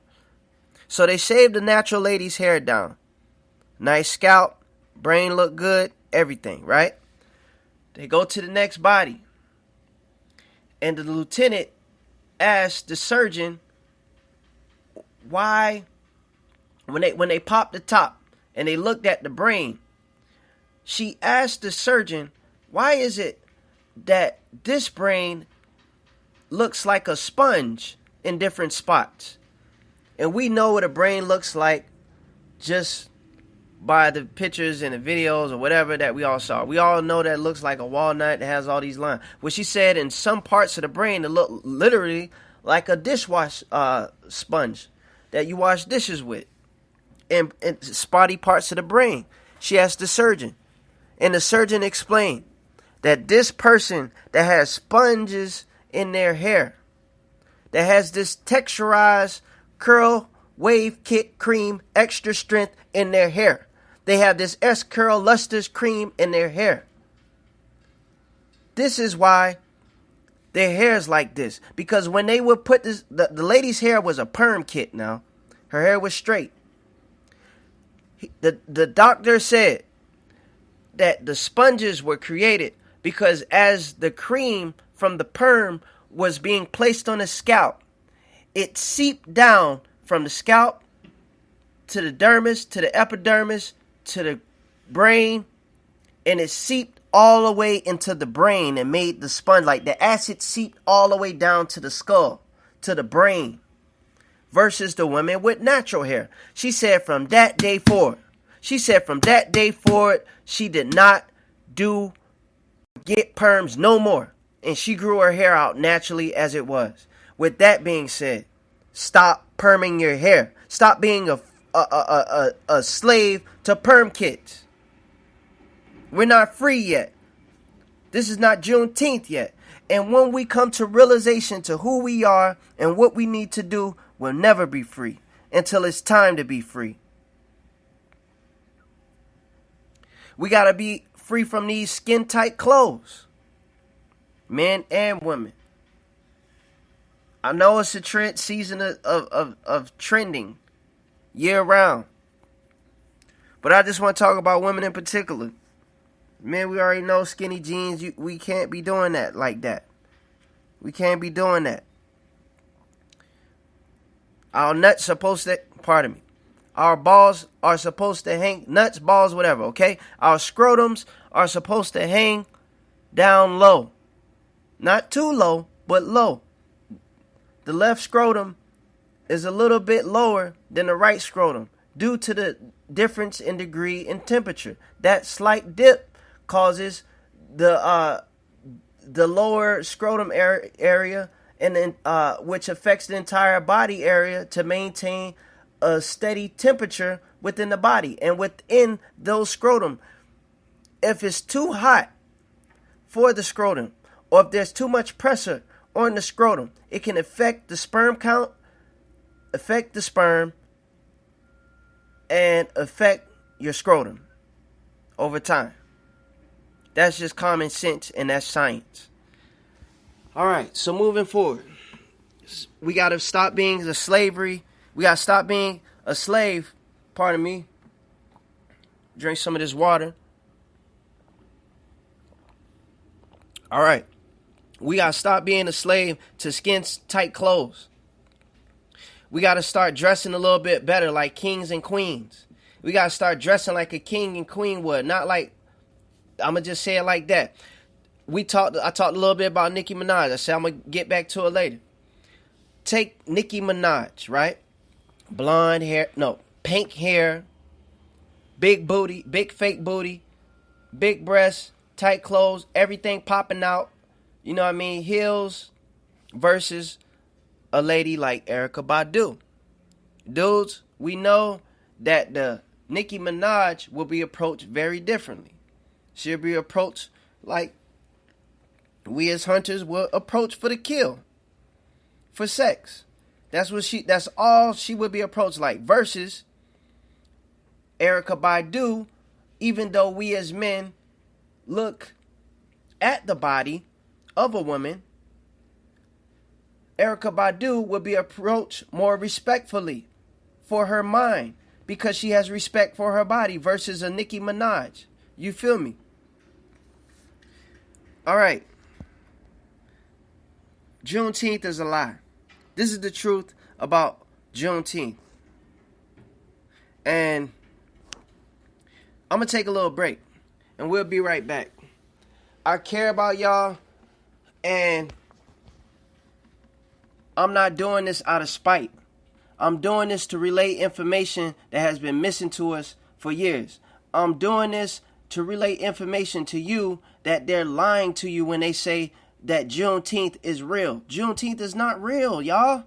So they shaved the natural lady's hair down. Nice scalp, brain look good, everything, right? They go to the next body. And the lieutenant asked the surgeon why, when they popped the top and they looked at the brain, she asked the surgeon, why is it that this brain looks like a sponge in different spots? And we know what a brain looks like just by the pictures and the videos or whatever that we all saw. We all know that it looks like a walnut that has all these lines. Well, she said in some parts of the brain it look literally like a dishwash sponge that you wash dishes with. And spotty parts of the brain. She asked the surgeon. And the surgeon explained that this person that has sponges in their hair, that has this texturized curl wave kit cream extra strength in their hair. They have this S-Curl Lustrous cream in their hair. This is why their hair is like this. Because when they would put this, the lady's hair was a perm kit now. Her hair was straight. The doctor said that the sponges were created because as the cream from the perm was being placed on the scalp, it seeped down from the scalp to the dermis, to the epidermis, to the brain, and it seeped all the way into the brain and made the sponge, like the acid seeped all the way down to the skull, to the brain, versus the women with natural hair. She said from that day forward, she did not get perms no more, and she grew her hair out naturally as it was. With that being said, stop perming your hair. Stop being a slave to perm kits. We're not free yet. This is not Juneteenth yet. And when we come to realization to who we are and what we need to do, we'll never be free until it's time to be free. We got to be free from these skin-tight clothes. Men and women. I know it's a trend season of trending year round. But I just want to talk about women in particular. Men, we already know skinny jeans. We can't be doing that like that. We can't be doing that. Our nuts supposed to, pardon me. Our balls are supposed to hang, nuts, balls, whatever, okay? Our scrotums are supposed to hang down low. Not too low, but low. The left scrotum is a little bit lower than the right scrotum due to the difference in degree in temperature. That slight dip causes the lower scrotum area, and then which affects the entire body area to maintain a steady temperature within the body and within those scrotum. If it's too hot for the scrotum, or if there's too much pressure on the scrotum, it can affect the sperm count, affect the sperm, and affect your scrotum over time. That's just common sense, and that's science. All right, so moving forward, we got to stop being the slavery. We got to stop being a slave. Pardon me. Drink some of this water. All right. We got to stop being a slave to skin-tight clothes. We got to start dressing a little bit better like kings and queens. We got to start dressing like a king and queen would. Not like, I'm going to just say it like that. I talked a little bit about Nicki Minaj. I said I'm going to get back to it later. Take Nicki Minaj, right? Blonde hair, no, pink hair, big booty, big fake booty, big breasts, tight clothes, everything popping out. You know what I mean? Heels versus a lady like Erykah Badu. Dudes, we know that the Nicki Minaj will be approached very differently. She'll be approached like we as hunters will approach for the kill, for sex. That's all she would be approached like. Versus Erykah Badu, even though we as men look at the body of a woman, Erykah Badu would be approached more respectfully for her mind, because she has respect for her body, versus a Nicki Minaj. You feel me? All right. Juneteenth is a lie. This is the truth about Juneteenth. And I'm going to take a little break, and we'll be right back. I care about y'all, and I'm not doing this out of spite. I'm doing this to relay information that has been missing to us for years. I'm doing this to relay information to you that they're lying to you when they say that Juneteenth is real. Juneteenth is not real, y'all.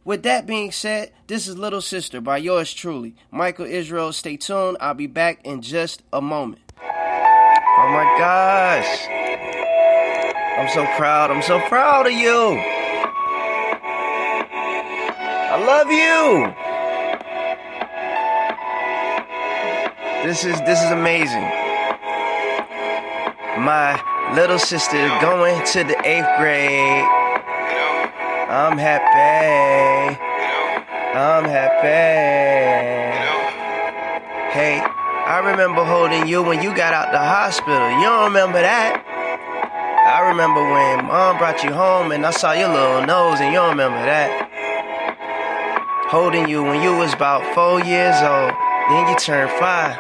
With that being said, this is Little Sister by yours truly, Michael Israel. Stay tuned. I'll be back in just a moment. Oh my gosh. I'm so proud. I'm so proud of you. I love you. This is amazing. My little sister going to the 8th grade. I'm happy. I'm happy. Hey, I remember holding you when you got out the hospital. You don't remember that? I remember when Mom brought you home and I saw your little nose, and you don't remember that. Holding you when you was about 4 years old, then you turned 5.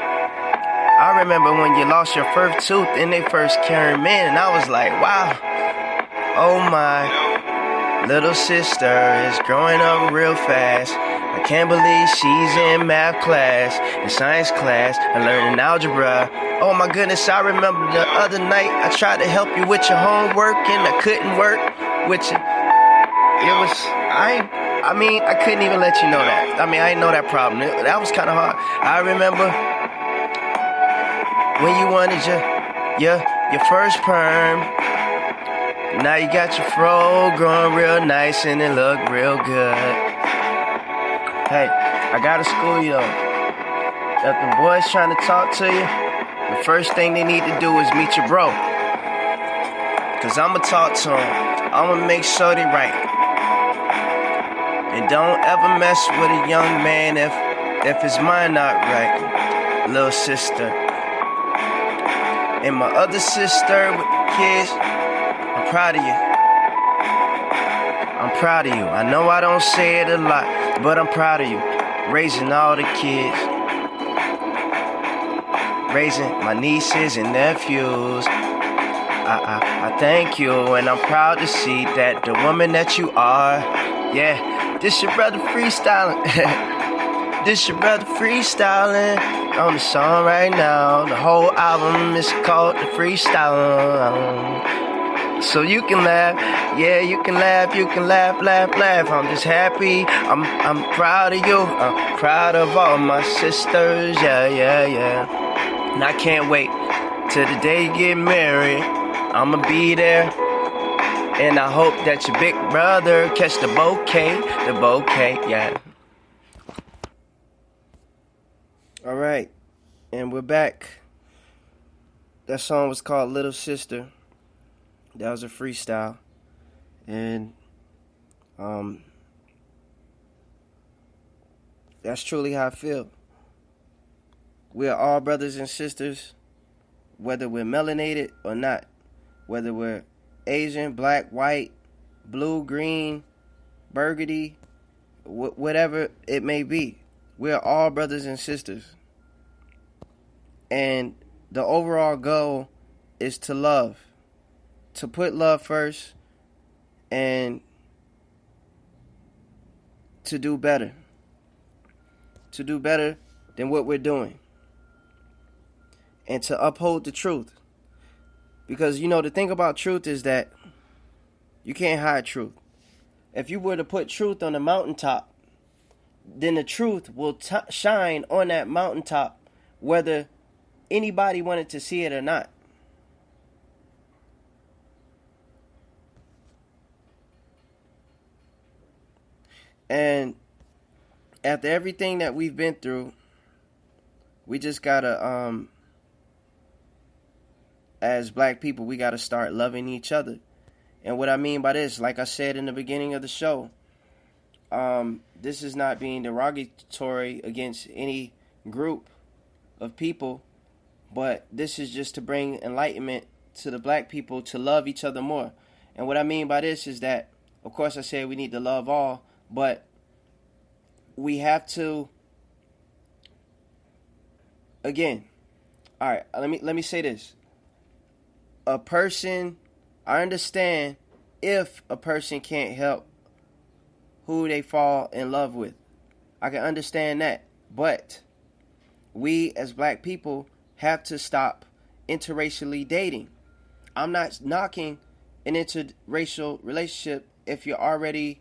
I remember when you lost your first tooth and they first carried me in, and I was like, wow, oh my, little sister is growing up real fast. I can't believe she's in math class, in science class, and learning algebra. Oh my goodness, I remember the other night I tried to help you with your homework and I couldn't work with you. I couldn't even let you know that. I didn't know that problem. That was kind of hard. I remember when you wanted your first perm. Now you got your fro growing real nice and it look real good. Hey, I gotta school you though. If the boys trying to talk to you, the first thing they need to do is meet your bro. Cause I'ma talk to them. I'ma make sure they right. And don't ever mess with a young man if his mind not right, little sister. And my other sister with the kids, I'm proud of you. I'm proud of you. I know I don't say it a lot, but I'm proud of you. Raising all the kids. Raising my nieces and nephews. I thank you, and I'm proud to see that the woman that you are. Yeah. This your brother freestyling. This your brother freestyling on the song right now. The whole album is called The Freestyle. So you can laugh. Yeah, you can laugh. You can laugh, laugh, laugh. I'm just happy. I'm proud of you. I'm proud of all my sisters. Yeah, yeah, yeah. And I can't wait till the day you get married. I'ma be there. And I hope that your big brother catch the bouquet, yeah. All right, and we're back. That song was called Little Sister. That was a freestyle. And that's truly how I feel. We are all brothers and sisters, whether we're melanated or not, whether we're Asian, black, white, blue, green, burgundy, whatever it may be. We are all brothers and sisters. And the overall goal is to love. To put love first and to do better. To do better than what we're doing. And to uphold the truth. Because, the thing about truth is that you can't hide truth. If you were to put truth on a mountaintop, then the truth will shine on that mountaintop whether anybody wanted to see it or not. And after everything that we've been through, we just gotta, as black people, we gotta start loving each other. And what I mean by this, like I said in the beginning of the show, this is not being derogatory against any group of people, but this is just to bring enlightenment to the black people to love each other more. And what I mean by this is that, of course, I said we need to love all, but we have to, again, all right, let me say this. A person, I understand if a person can't help who they fall in love with. I can understand that. But we as black people have to stop interracially dating. I'm not knocking an interracial relationship if you're already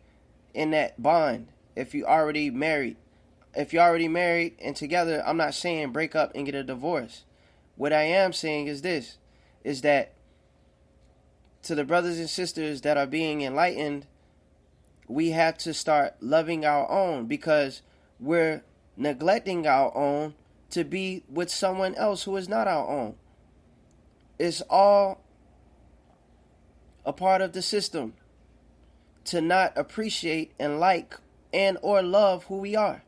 in that bond, if you're already married. If you're already married and together, I'm not saying break up and get a divorce. What I am saying is this, is that to the brothers and sisters that are being enlightened, we have to start loving our own, because we're neglecting our own to be with someone else who is not our own. It's all a part of the system to not appreciate and like and or love who we are.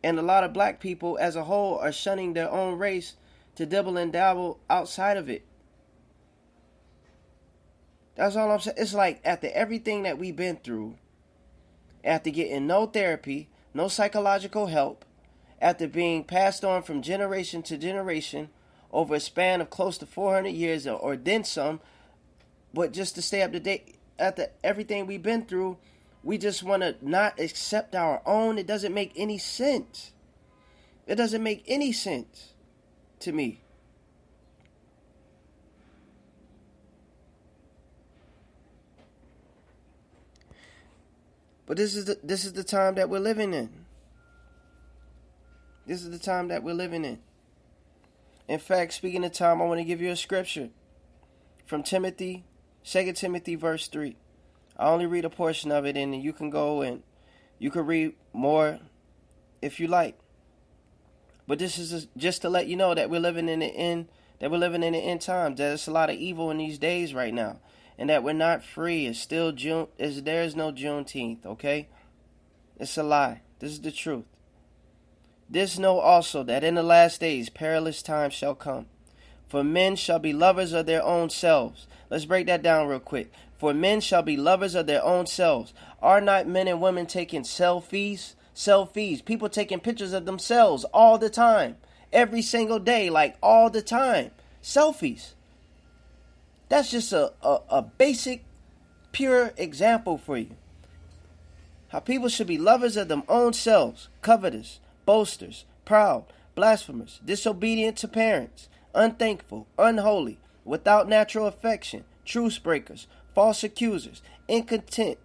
And a lot of black people as a whole are shunning their own race to dibble and dabble outside of it. That's all I'm saying. It's like after everything that we've been through, after getting no therapy, no psychological help, after being passed on from generation to generation over a span of close to 400 years or then some, but just to stay up to date, after everything we've been through, we just want to not accept our own. It doesn't make any sense. It doesn't make any sense to me. But this is the time that we're living in. This is the time that we're living in. In fact, speaking of time, I want to give you a scripture from Timothy, 2 Timothy verse 3. I only read a portion of it, and you can go and you can read more if you like. But this is just to let you know that we're living in the end, end times. There's a lot of evil in these days right now, and that we're not free. It's still June. There is no Juneteenth. Okay, it's a lie. This is the truth. This know also that in the last days perilous times shall come. For men shall be lovers of their own selves. Let's break that down real quick. For men shall be lovers of their own selves. Are not men and women taking selfies? Selfies. People taking pictures of themselves all the time. Every single day, like all the time. Selfies. That's just a basic, pure example for you. How people should be lovers of their own selves. Covetous, boasters, proud, blasphemers, disobedient to parents, unthankful, unholy, without natural affection, truce breakers, false accusers, incontinent,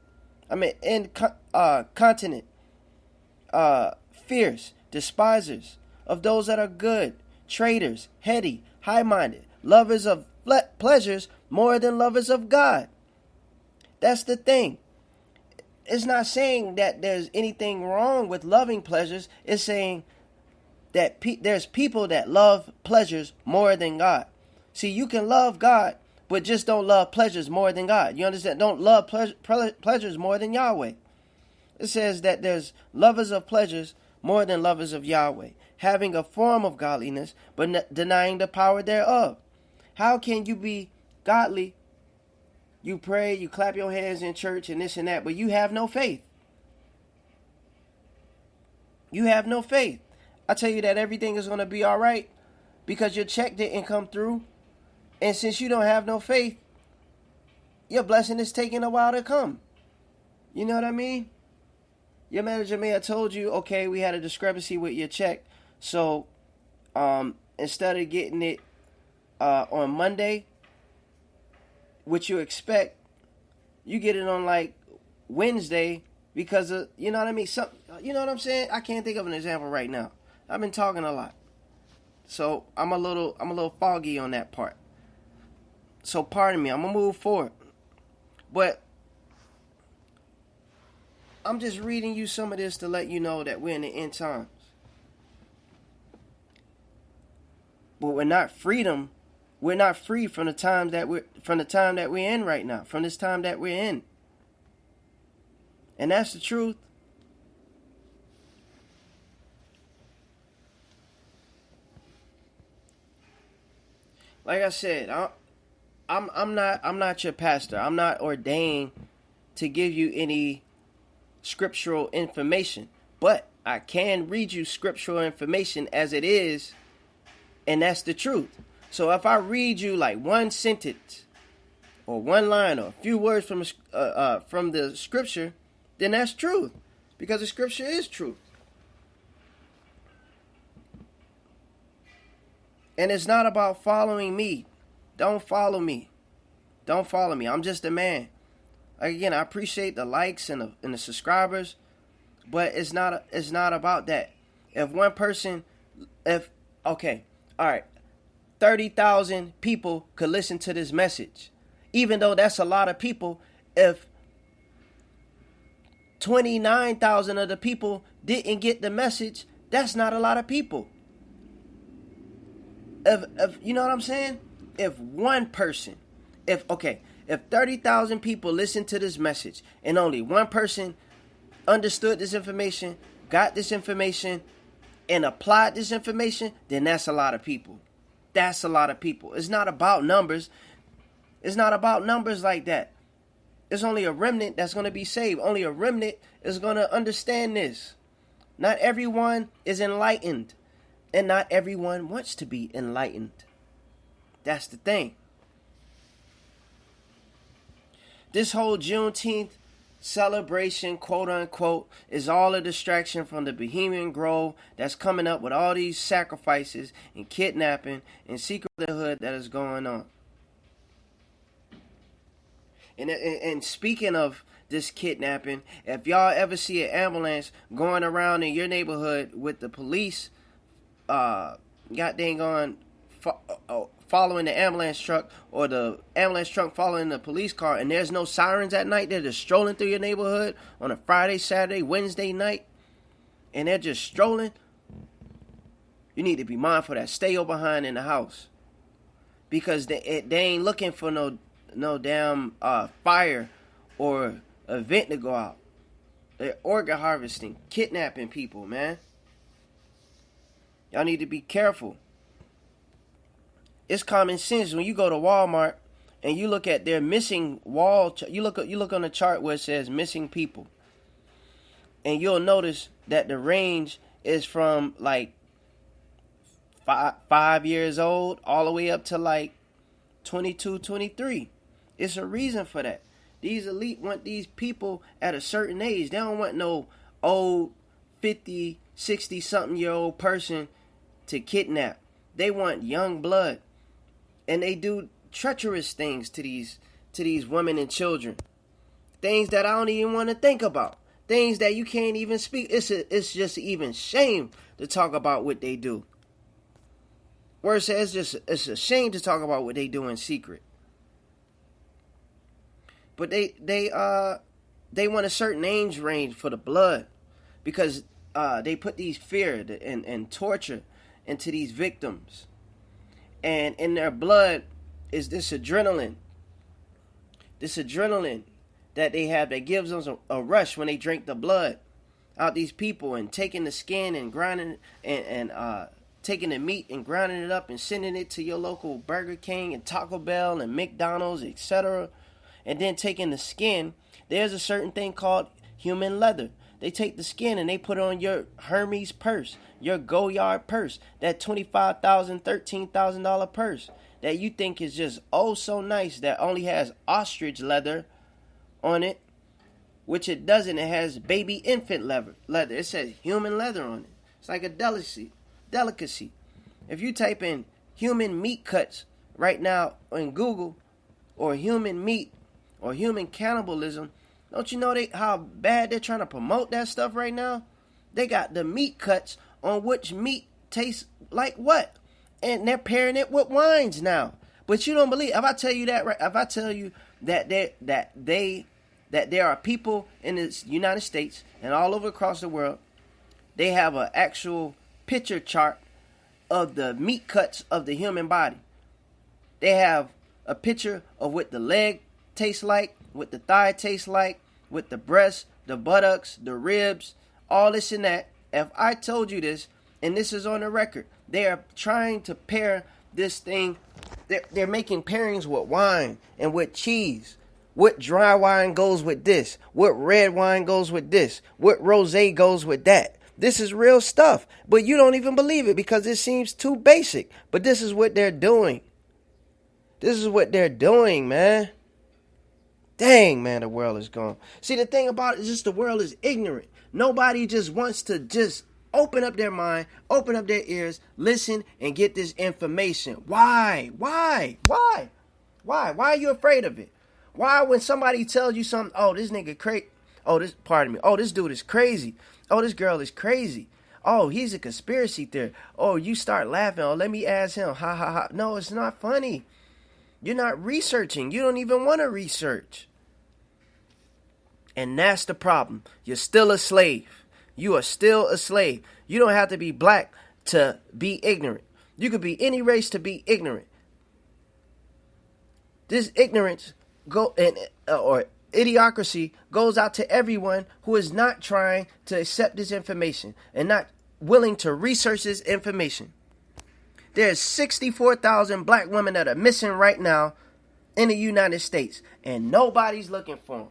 fierce, despisers of those that are good, traitors, heady, high-minded, lovers of pleasures more than lovers of God. That's the thing. It's not saying that there's anything wrong with loving pleasures. It's saying that there's people that love pleasures more than God. See, you can love God, but just don't love pleasures more than God. You understand? Don't love pleasures more than Yahweh. It says that there's lovers of pleasures more than lovers of Yahweh, having a form of godliness, but denying the power thereof. How can you be godly? You pray, you clap your hands in church and this and that, but you have no faith. You have no faith. I tell you that everything is going to be all right because your check didn't come through. And since you don't have no faith, your blessing is taking a while to come. You know what I mean? Your manager may have told you, okay, we had a discrepancy with your check. So instead of getting it on Monday, what you expect, you get it on like Wednesday because of, you know what I mean? You know what I'm saying? I can't think of an example right now. I've been talking a lot. So I'm a little foggy on that part. So pardon me, I'm going to move forward. But I'm just reading you some of this to let you know that we're in the end times. But we're not free from the time that we're in right now, from this time that we're in. And that's the truth. Like I said, I'm not your pastor. I'm not ordained to give you any scriptural information, but I can read you scriptural information as it is, and that's the truth. So if I read you like one sentence or one line or a few words from the scripture, then that's truth, because the scripture is truth. And it's not about following me. Don't follow me. Don't follow me. I'm just a man. Again, I appreciate the likes and the subscribers, but it's not about that. If one person, all right, 30,000 people could listen to this message, even though that's a lot of people. If 29,000 of the people didn't get the message, that's not a lot of people. If you know what I'm saying? If one person, if 30,000 people listened to this message and only one person understood this information, got this information, and applied this information, then that's a lot of people. That's a lot of people. It's not about numbers. It's not about numbers like that. It's only a remnant that's going to be saved. Only a remnant is going to understand this. Not everyone is enlightened. And not everyone wants to be enlightened. That's the thing. This whole Juneteenth celebration, quote unquote, is all a distraction from the Bohemian Grove that's coming up with all these sacrifices and kidnapping and secret brotherhood that is going on. And speaking of this kidnapping, if y'all ever see an ambulance going around in your neighborhood with the police following the ambulance truck, or the ambulance truck following the police car, and there's no sirens at night, they're just strolling through your neighborhood on a Friday, Saturday, Wednesday night, and they're just strolling, you need to be mindful that. Stay your behind in the house, because they ain't looking for no damn fire or event to go out. They're organ harvesting, kidnapping people, man. Y'all need to be careful. It's common sense when you go to Walmart and you look at their missing wall. You look on the chart where it says missing people, and you'll notice that the range is from like 5 years old all the way up to like 22, 23. It's a reason for that. These elite want these people at a certain age. They don't want no old 50, 60 something year old person to kidnap. They want young blood, and they do treacherous things to these women and children. Things that I don't even want to think about. Things that you can't even speak. It's just even shame to talk about what they do. Worse, it's a shame to talk about what they do in secret. But they want a certain age range for the blood, because they put these fear and torture into these victims, and in their blood is this adrenaline that they have that gives them a rush when they drink the blood out these people, and taking the skin and grinding and taking the meat and grinding it up and sending it to your local Burger King and Taco Bell and McDonald's, etc. And then taking the skin. There's a certain thing called human leather. They take the skin and they put it on your Hermes purse, your Goyard purse, that $25,000, $13,000 purse that you think is just oh so nice, that only has ostrich leather on it, which it doesn't. It has baby infant leather. It says human leather on it. It's like a delicacy. If you type in human meat cuts right now in Google, or human meat or human cannibalism, don't you know how bad they're trying to promote that stuff right now? They got the meat cuts on which meat tastes like what, and they're pairing it with wines now. But you don't believe. If I tell you that they that there are people in the United States and all over across the world, they have an actual picture chart of the meat cuts of the human body. They have a picture of what the leg tastes like, what the thigh tastes like, what the breast, the buttocks, the ribs, all this and that. If I told you this, and this is on the record, they are trying to pair this thing. They're making pairings with wine and with cheese. What dry wine goes with this? What red wine goes with this? What rosé goes with that? This is real stuff, but you don't even believe it because it seems too basic. But this is what they're doing. This is what they're doing, man. Dang, man, the world is gone. See, the thing about it is just the world is ignorant. Nobody just wants to just open up their mind, open up their ears, listen, and get this information. Why? Why are you afraid of it? Why when somebody tells you something, oh, this nigga crazy. Oh, this dude is crazy. Oh, this girl is crazy. Oh, he's a conspiracy theorist. Oh, you start laughing. Oh, let me ask him. Ha, ha, ha. No, it's not funny. You're not researching. You don't even want to research. And that's the problem. You're still a slave. You are still a slave. You don't have to be black to be ignorant. You could be any race to be ignorant. This ignorance or idiocracy goes out to everyone who is not trying to accept this information and not willing to research this information. There's 64,000 black women that are missing right now in the United States, and nobody's looking for them.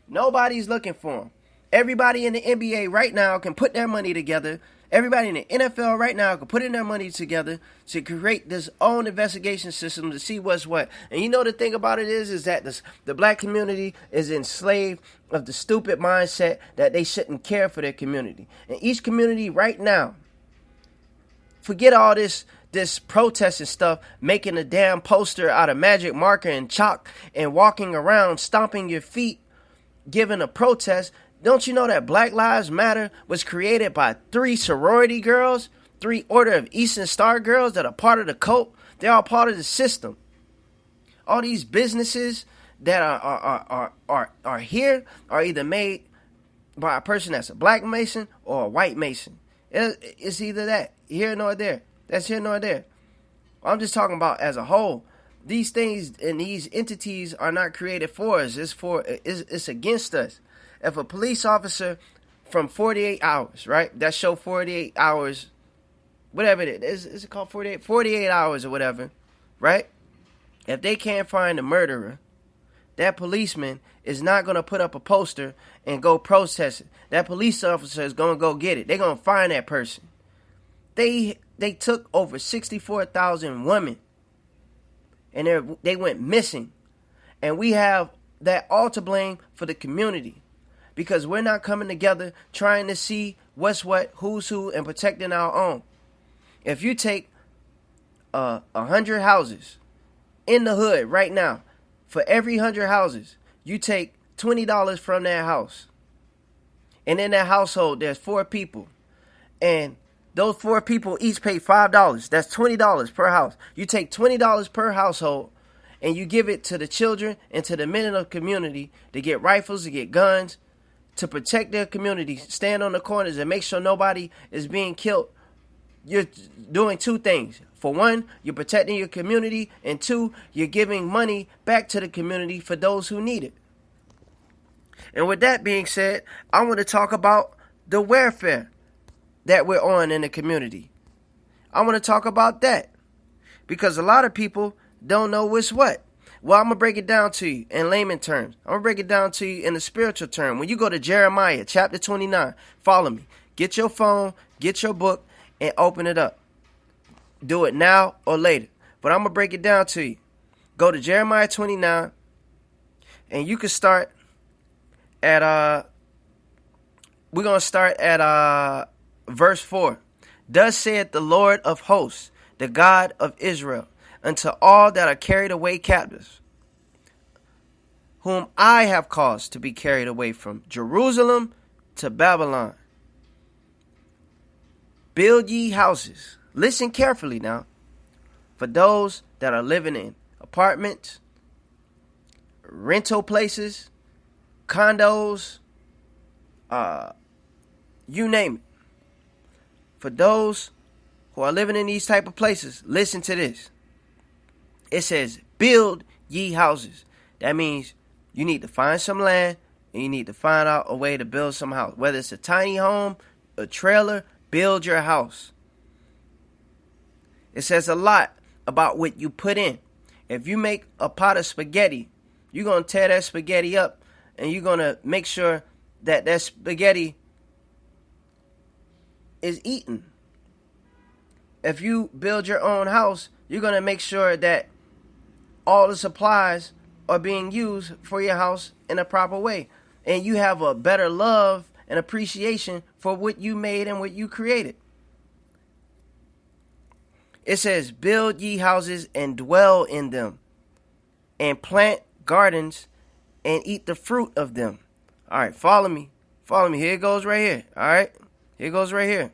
Nobody's looking for them. Everybody in the NBA right now can put their money together. Everybody in the NFL right now can put in their money together to create this own investigation system to see what's what. And you know the thing about it is that the black community is enslaved of the stupid mindset that they shouldn't care for their community. And each community right now, forget all this protest and stuff, making a damn poster out of magic marker and chalk and walking around stomping your feet, giving a protest. Don't you know that Black Lives Matter was created by 3 sorority girls, 3 Order of Eastern Star girls that are part of the cult? They're all part of the system. All these businesses that are here are either made by a person that's a black Mason or a white Mason. It's either that, here nor there. That's here nor there. I'm just talking about as a whole. These things and these entities are not created for us. It's against us. If a police officer from 48 hours, right? That show 48 hours, whatever it is it called 48 hours or whatever, right? If they can't find the murderer, that policeman is not going to put up a poster and go protest it. That police officer is going to go get it. They're going to find that person. They took over 64,000 women and they went missing. And we have that all to blame for the community. Because we're not coming together trying to see what's what, who's who, and protecting our own. If you take 100 houses in the hood right now, for every 100 houses, you take $20 from that house. And in that household, there's 4 people. And those 4 people each pay $5. That's $20 per house. You take $20 per household and you give it to the children and to the men in the community to get rifles, to get guns, to protect their community, stand on the corners and make sure nobody is being killed. You're doing 2 things. For one, you're protecting your community, and 2, you're giving money back to the community for those who need it. And with that being said, I want to talk about the welfare that we're on in the community. I want to talk about that because a lot of people don't know what's what. Well, I'm going to break it down to you in layman terms. I'm going to break it down to you in the spiritual term. When you go to Jeremiah chapter 29, follow me. Get your phone, get your book, and open it up. Do it now or later. But I'm going to break it down to you. Go to Jeremiah 29, and you can start at, we're going to start at verse 4. Thus saith the Lord of hosts, the God of Israel, unto all that are carried away captives, whom I have caused to be carried away from Jerusalem to Babylon. Build ye houses. Listen carefully now. For those that are living in apartments, rental places, condos, you name it. For those who are living in these type of places, listen to this. It says, build ye houses. That means you need to find some land and you need to find out a way to build some house. Whether it's a tiny home, a trailer, build your house. It says a lot about what you put in. If you make a pot of spaghetti, you're going to tear that spaghetti up and you're going to make sure that that spaghetti is eaten. If you build your own house, you're going to make sure that all the supplies are being used for your house in a proper way. And you have a better love and appreciation for what you made and what you created. It says, build ye houses and dwell in them, and plant gardens and eat the fruit of them. All right, follow me. Follow me. Here it goes right here. All right. Here it goes right here.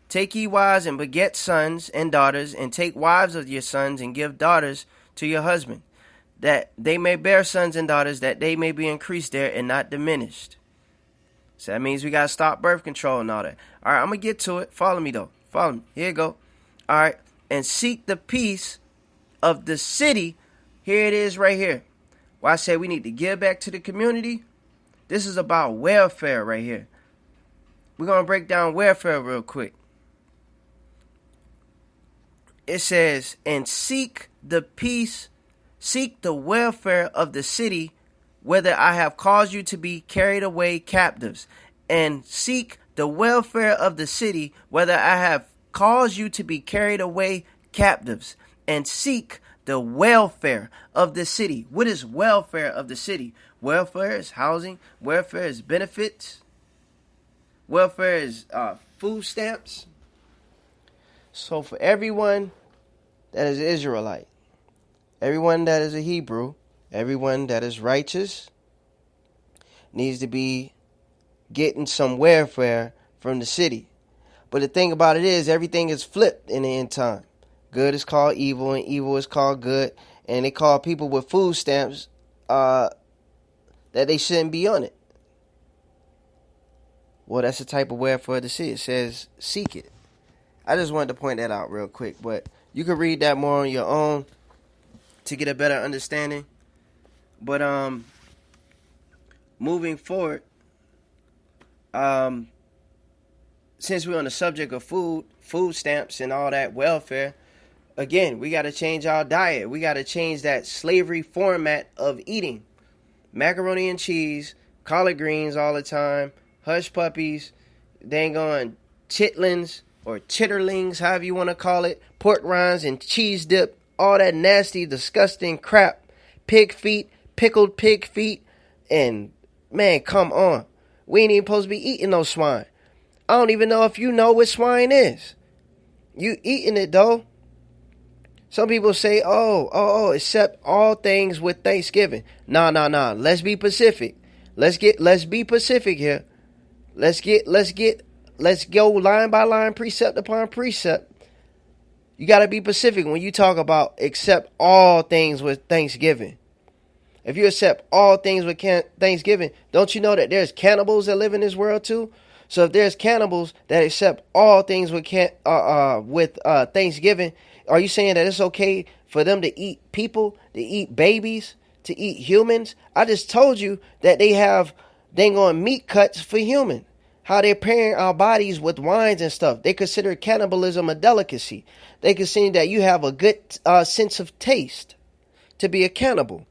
Take ye wives and beget sons and daughters, and take wives of your sons and give daughters to your husband, that they may bear sons and daughters, that they may be increased there and not diminished. So that means we got to stop birth control and all that. All right, I'm going to get to it. Follow me, though. Follow me. Here you go. All right. And seek the peace of the city. Here it is right here. Why I say we need to give back to the community. This is about welfare right here. We're going to break down welfare real quick. It says, and seek the peace, seek the welfare of the city, whether I have caused you to be carried away captives. And seek the welfare of the city, whether I have caused you to be carried away captives. And seek the welfare of the city. What is welfare of the city? Welfare is housing. Welfare is benefits. Welfare is food stamps. So for everyone that is Israelite, everyone that is a Hebrew, everyone that is righteous needs to be getting some welfare from the city. But the thing about it is, everything is flipped in the end time. Good is called evil and evil is called good. And they call people with food stamps that they shouldn't be on it. Well, that's the type of welfare the city. It says seek it. I just wanted to point that out real quick. But you can read that more on your own to get a better understanding. But moving forward, since we're on the subject of food stamps and all that welfare, again, we got to change our diet. We got to change that slavery format of eating. Macaroni and cheese, collard greens all the time, hush puppies, dang on chitlins or chitterlings, however you want to call it, pork rinds and cheese dip, all that nasty, disgusting crap, pig feet, pickled pig feet, and man, come on. We ain't even supposed to be eating no swine. I don't even know if you know what swine is. You eating it though. Some people say, oh, accept all things with Thanksgiving. Nah. Let's be Pacific. Let's be Pacific here. Let's go line by line, precept upon precept. You got to be Pacific when you talk about accept all things with Thanksgiving. If you accept all things with Thanksgiving, don't you know that there's cannibals that live in this world too? So if there's cannibals that accept all things with Thanksgiving, are you saying that it's okay for them to eat people, to eat babies, to eat humans? I just told you that they have dang on meat cuts for human. How they're pairing our bodies with wines and stuff. They consider cannibalism a delicacy. They consider that you have a good sense of taste to be a cannibal.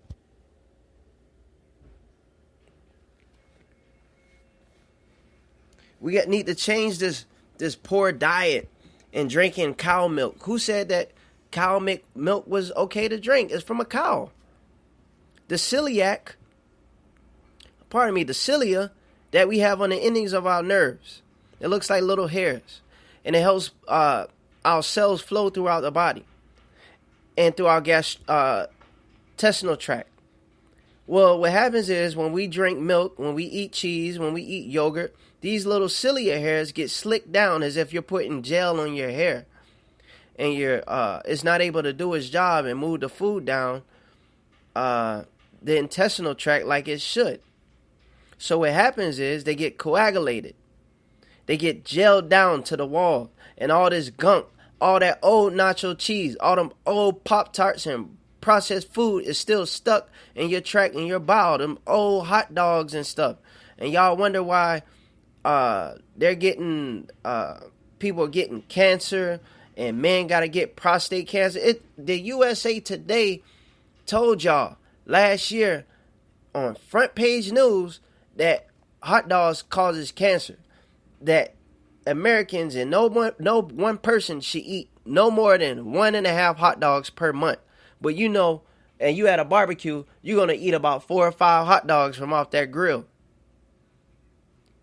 We need to change this poor diet and drinking cow milk. Who said that cow milk was okay to drink? It's from a cow. The cilia that we have on the endings of our nerves. It looks like little hairs. And it helps our cells flow throughout the body and through our intestinal tract. Well, what happens is when we drink milk, when we eat cheese, when we eat yogurt, these little cilia hairs get slicked down as if you're putting gel on your hair. And it's not able to do its job and move the food down the intestinal tract like it should. So what happens is they get coagulated. They get gelled down to the wall, and all this gunk, all that old nacho cheese, all them old Pop-Tarts and processed food is still stuck in your tract, in your bowel, them old hot dogs and stuff. And y'all wonder why they're getting, people are getting cancer, and men got to get prostate cancer. The USA Today told y'all last year on front page news that hot dogs causes cancer. That Americans and no one person should eat no more than 1.5 hot dogs per month. But you know, and you at a barbecue, you're going to eat about 4 or 5 hot dogs from off that grill.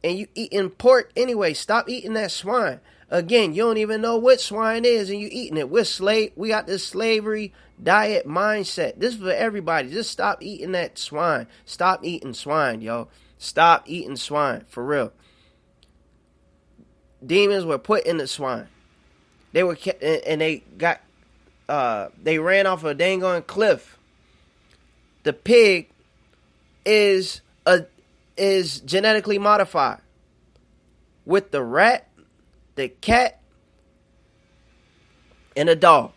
And you eating pork anyway. Stop eating that swine. Again, you don't even know what swine is, and you eating it. We got this slavery diet mindset. This is for everybody. Just stop eating that swine. Stop eating swine, yo. Stop eating swine, for real. Demons were put in the swine. They were, and they got, they ran off a dang on cliff. The pig is genetically modified. With the rat, the cat, and a dog.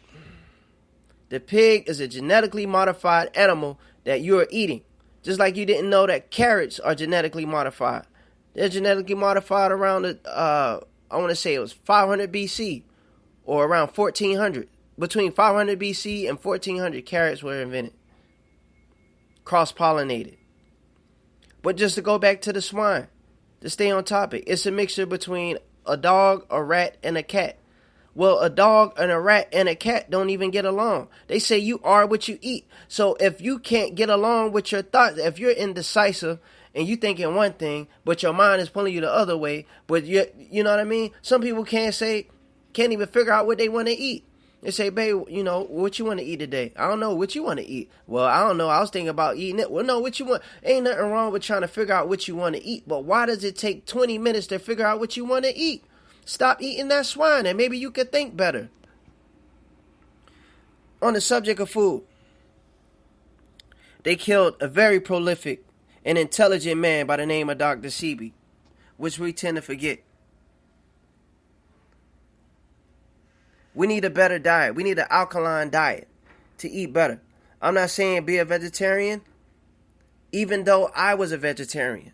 The pig is a genetically modified animal that you are eating. Just like you didn't know that carrots are genetically modified. They're genetically modified around I want to say it was 500 BC or around 1400. Between 500 BC and 1400, carrots were invented. Cross-pollinated. But just to go back to the swine, to stay on topic, it's a mixture between a dog, a rat, and a cat. Well, a dog and a rat and a cat don't even get along. They say you are what you eat. So if you can't get along with your thoughts, if you're indecisive and you thinking one thing, but your mind is pulling you the other way, but you know what I mean? Some people can't even figure out what they want to eat. They say, babe, you know, what you want to eat today? I don't know what you want to eat. Well, I don't know. I was thinking about eating it. Well, no, what you want? Ain't nothing wrong with trying to figure out what you want to eat. But why does it take 20 minutes to figure out what you want to eat? Stop eating that swine and maybe you could think better. On the subject of food, they killed a very prolific and intelligent man by the name of Dr. Sebi, which we tend to forget. We need a better diet. We need an alkaline diet to eat better. I'm not saying be a vegetarian, even though I was a vegetarian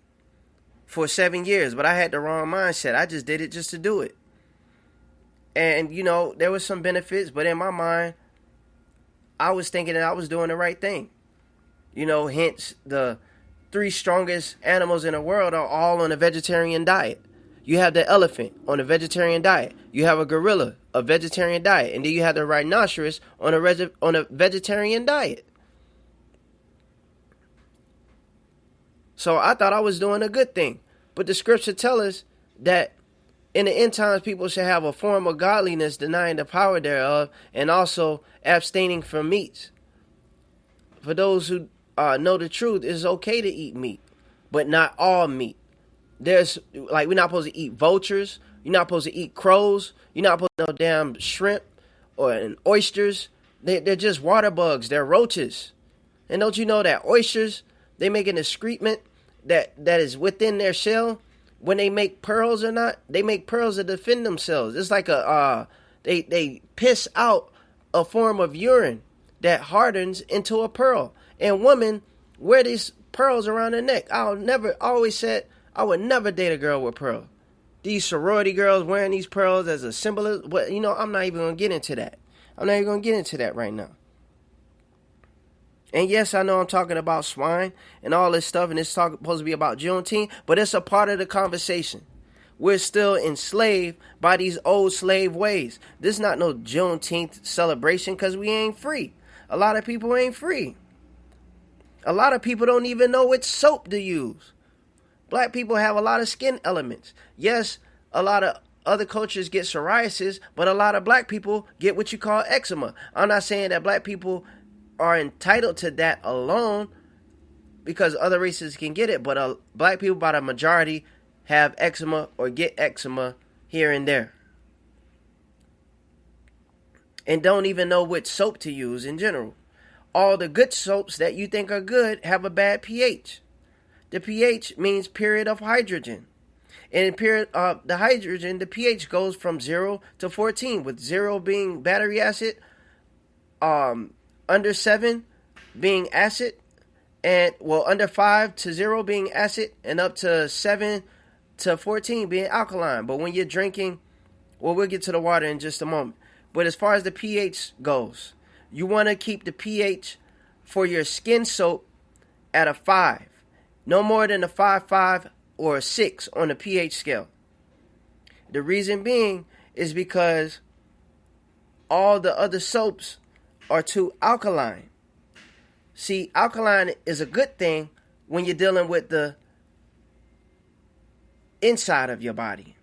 for 7 years, but I had the wrong mindset. I just did it just to do it. And, you know, there was some benefits, but in my mind, I was thinking that I was doing the right thing. You know, hence the 3 strongest animals in the world are all on a vegetarian diet. You have the elephant on a vegetarian diet. You have a gorilla, a vegetarian diet. And then you have the rhinoceros on a vegetarian diet. So I thought I was doing a good thing. But the scripture tells us that in the end times, people should have a form of godliness, denying the power thereof, and also abstaining from meats. For those who know the truth, it's okay to eat meat, but not all meat. We're not supposed to eat vultures. You're not supposed to eat crows. You're not supposed to eat no damn shrimp or oysters. They're just water bugs. They're roaches. And don't you know that oysters, they make an excrement that is within their shell. When they make pearls or not, they make pearls to defend themselves. It's like they piss out a form of urine that hardens into a pearl. And women wear these pearls around their neck. I always said I would never date a girl with pearls. These sorority girls wearing these pearls as a symbol of, well, you know, I'm not even going to get into that. I'm not even going to get into that right now. And yes, I know I'm talking about swine and all this stuff, and it's supposed to be about Juneteenth, but it's a part of the conversation. We're still enslaved by these old slave ways. This is not no Juneteenth celebration because we ain't free. A lot of people ain't free. A lot of people don't even know which soap to use. Black people have a lot of skin elements. Yes, a lot of other cultures get psoriasis, but a lot of black people get what you call eczema. I'm not saying that black people are entitled to that alone because other races can get it, but black people by the majority have eczema or get eczema here and there. And don't even know which soap to use in general. All the good soaps that you think are good have a bad pH. The pH means period of hydrogen. And in period of the hydrogen, the pH goes from 0 to 14, with 0 being battery acid, under 7 being acid, and under 5 to 0 being acid, and up to 7 to 14 being alkaline. But when you're drinking, we'll get to the water in just a moment. But as far as the pH goes, you want to keep the pH for your skin soap at a 5. No more than a 5.5 or a 6 on the pH scale. The reason being is because all the other soaps are too alkaline. See, alkaline is a good thing when you're dealing with the inside of your body.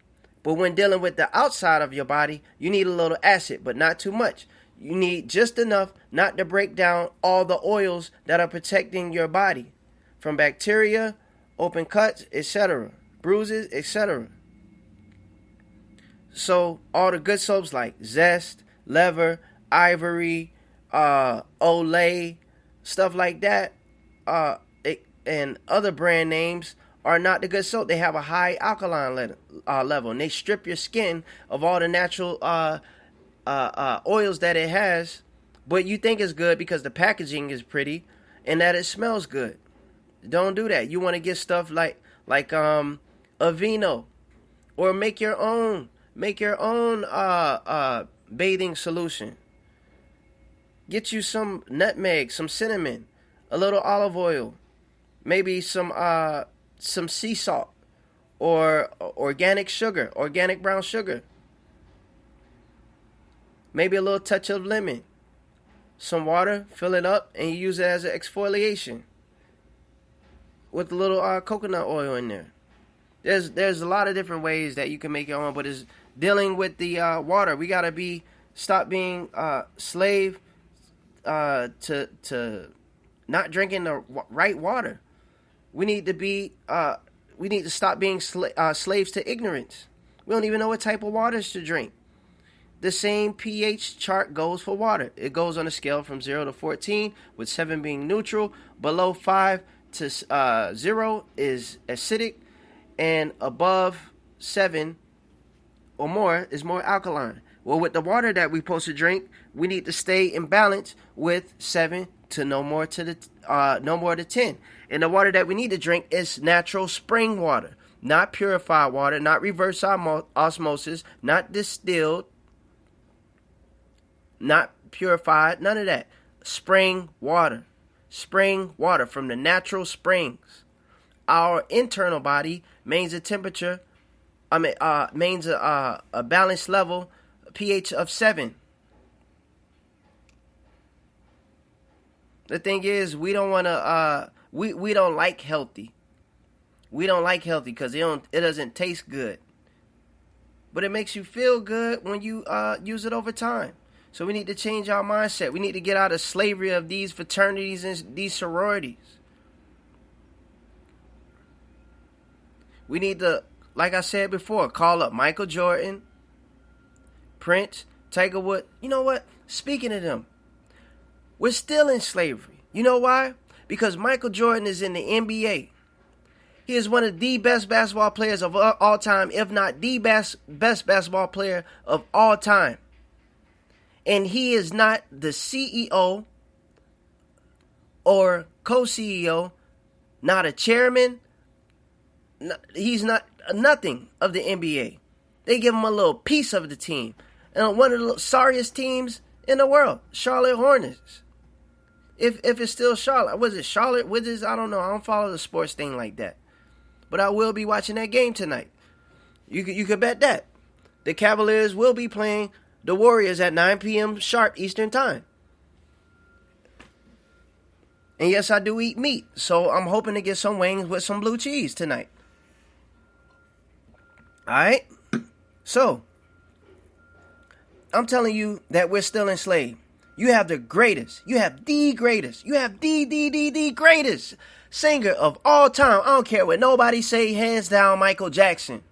But when dealing with the outside of your body, you need a little acid, but not too much. You need just enough not to break down all the oils that are protecting your body from bacteria, open cuts, etc., bruises, etc. So all the good soaps like Zest, Lever, Ivory, Olay, stuff like that, and other brand names are not the good soap. They have a high alkaline level, and they strip your skin of all the natural oils that it has, but you think it's good because the packaging is pretty and that it smells good. Don't do that. You want to get stuff like Aveeno, or make your own bathing solution. Get you some nutmeg, some cinnamon, a little olive oil, maybe some sea salt, or organic sugar, organic brown sugar. Maybe a little touch of lemon, some water, fill it up, and you use it as an exfoliation with a little coconut oil in there. There's a lot of different ways that you can make your own, but it's dealing with the water. We gotta stop being slave to not drinking the right water. We need to stop being slaves to ignorance. We don't even know what type of waters to drink. The same pH chart goes for water. It goes on a scale from 0 to 14, with 7 being neutral. Below 5 to 0 is acidic, and above 7 or more is more alkaline. Well, with the water that we're supposed to drink, we need to stay in balance with 7 to no more to 10. And the water that we need to drink is natural spring water, not purified water, not reverse osmosis, not distilled, not purified, none of that. Spring water from the natural springs. Our internal body maintains a temperature, maintains a balanced level, pH of 7. The thing is, we don't want to. We don't like healthy. We don't like healthy because it doesn't taste good. But it makes you feel good when you use it over time. So we need to change our mindset. We need to get out of slavery of these fraternities and these sororities. We need to, like I said before, call up Michael Jordan, Prince, Tiger Woods. You know what? Speaking of them, we're still in slavery. You know why? Because Michael Jordan is in the NBA. He is one of the best basketball players of all time, if not the best basketball player of all time. And he is not the CEO or co-CEO, not a chairman. He's not nothing of the NBA. They give him a little piece of the team. And one of the sorriest teams in the world, Charlotte Hornets. If it's still Charlotte. Was it Charlotte Wizards? I don't know. I don't follow the sports thing like that. But I will be watching that game tonight. You could bet that. The Cavaliers will be playing the Warriors at 9 p.m. sharp Eastern Time. And yes, I do eat meat. So I'm hoping to get some wings with some blue cheese tonight. Alright? So, I'm telling you that we're still enslaved. You have the greatest. You have the greatest. You have the greatest singer of all time. I don't care what nobody say, hands down, Michael Jackson.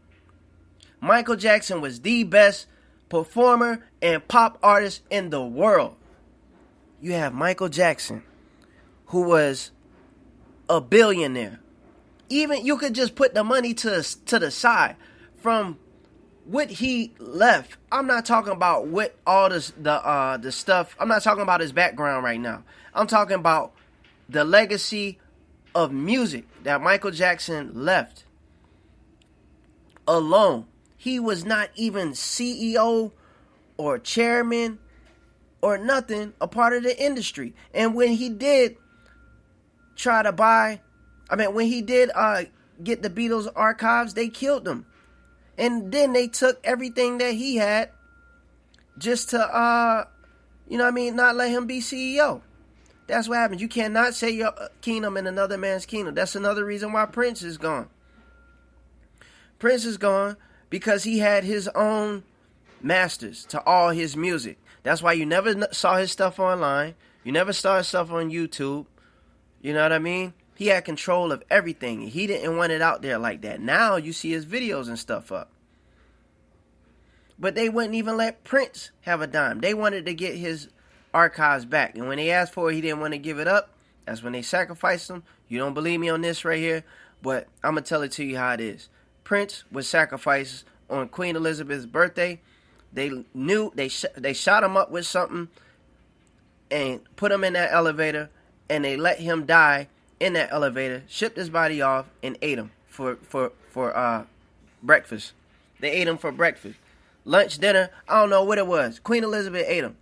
Michael Jackson was the best performer and pop artist in the world. you have Michael Jackson, who was a billionaire. Even you could just put the money to the side from what he left. I'm not talking about what all the stuff. I'm not talking about his background right now. I'm talking about the legacy of music that Michael Jackson left alone. He was not even CEO or chairman or nothing, a part of the industry. And when he did try to when he did get the Beatles archives, they killed him. And then they took everything that he had just to, not let him be CEO. That's what happens. You cannot say your kingdom in another man's kingdom. That's another reason why Prince is gone. Prince is gone because he had his own masters to all his music. That's why you never saw his stuff online. You never saw his stuff on YouTube. You know what I mean? He had control of everything. He didn't want it out there like that. Now you see his videos and stuff up. But they wouldn't even let Prince have a dime. They wanted to get his archives back. And when they asked for it, he didn't want to give it up. That's when they sacrificed him. You don't believe me on this right here, but I'm going to tell it to you how it is. Prince was sacrificed on Queen Elizabeth's birthday. They knew they shot him up with something and put him in that elevator, and they let him die in that elevator, shipped his body off, and ate him for breakfast. They ate him for breakfast. Lunch, dinner, I don't know what it was. Queen Elizabeth ate him.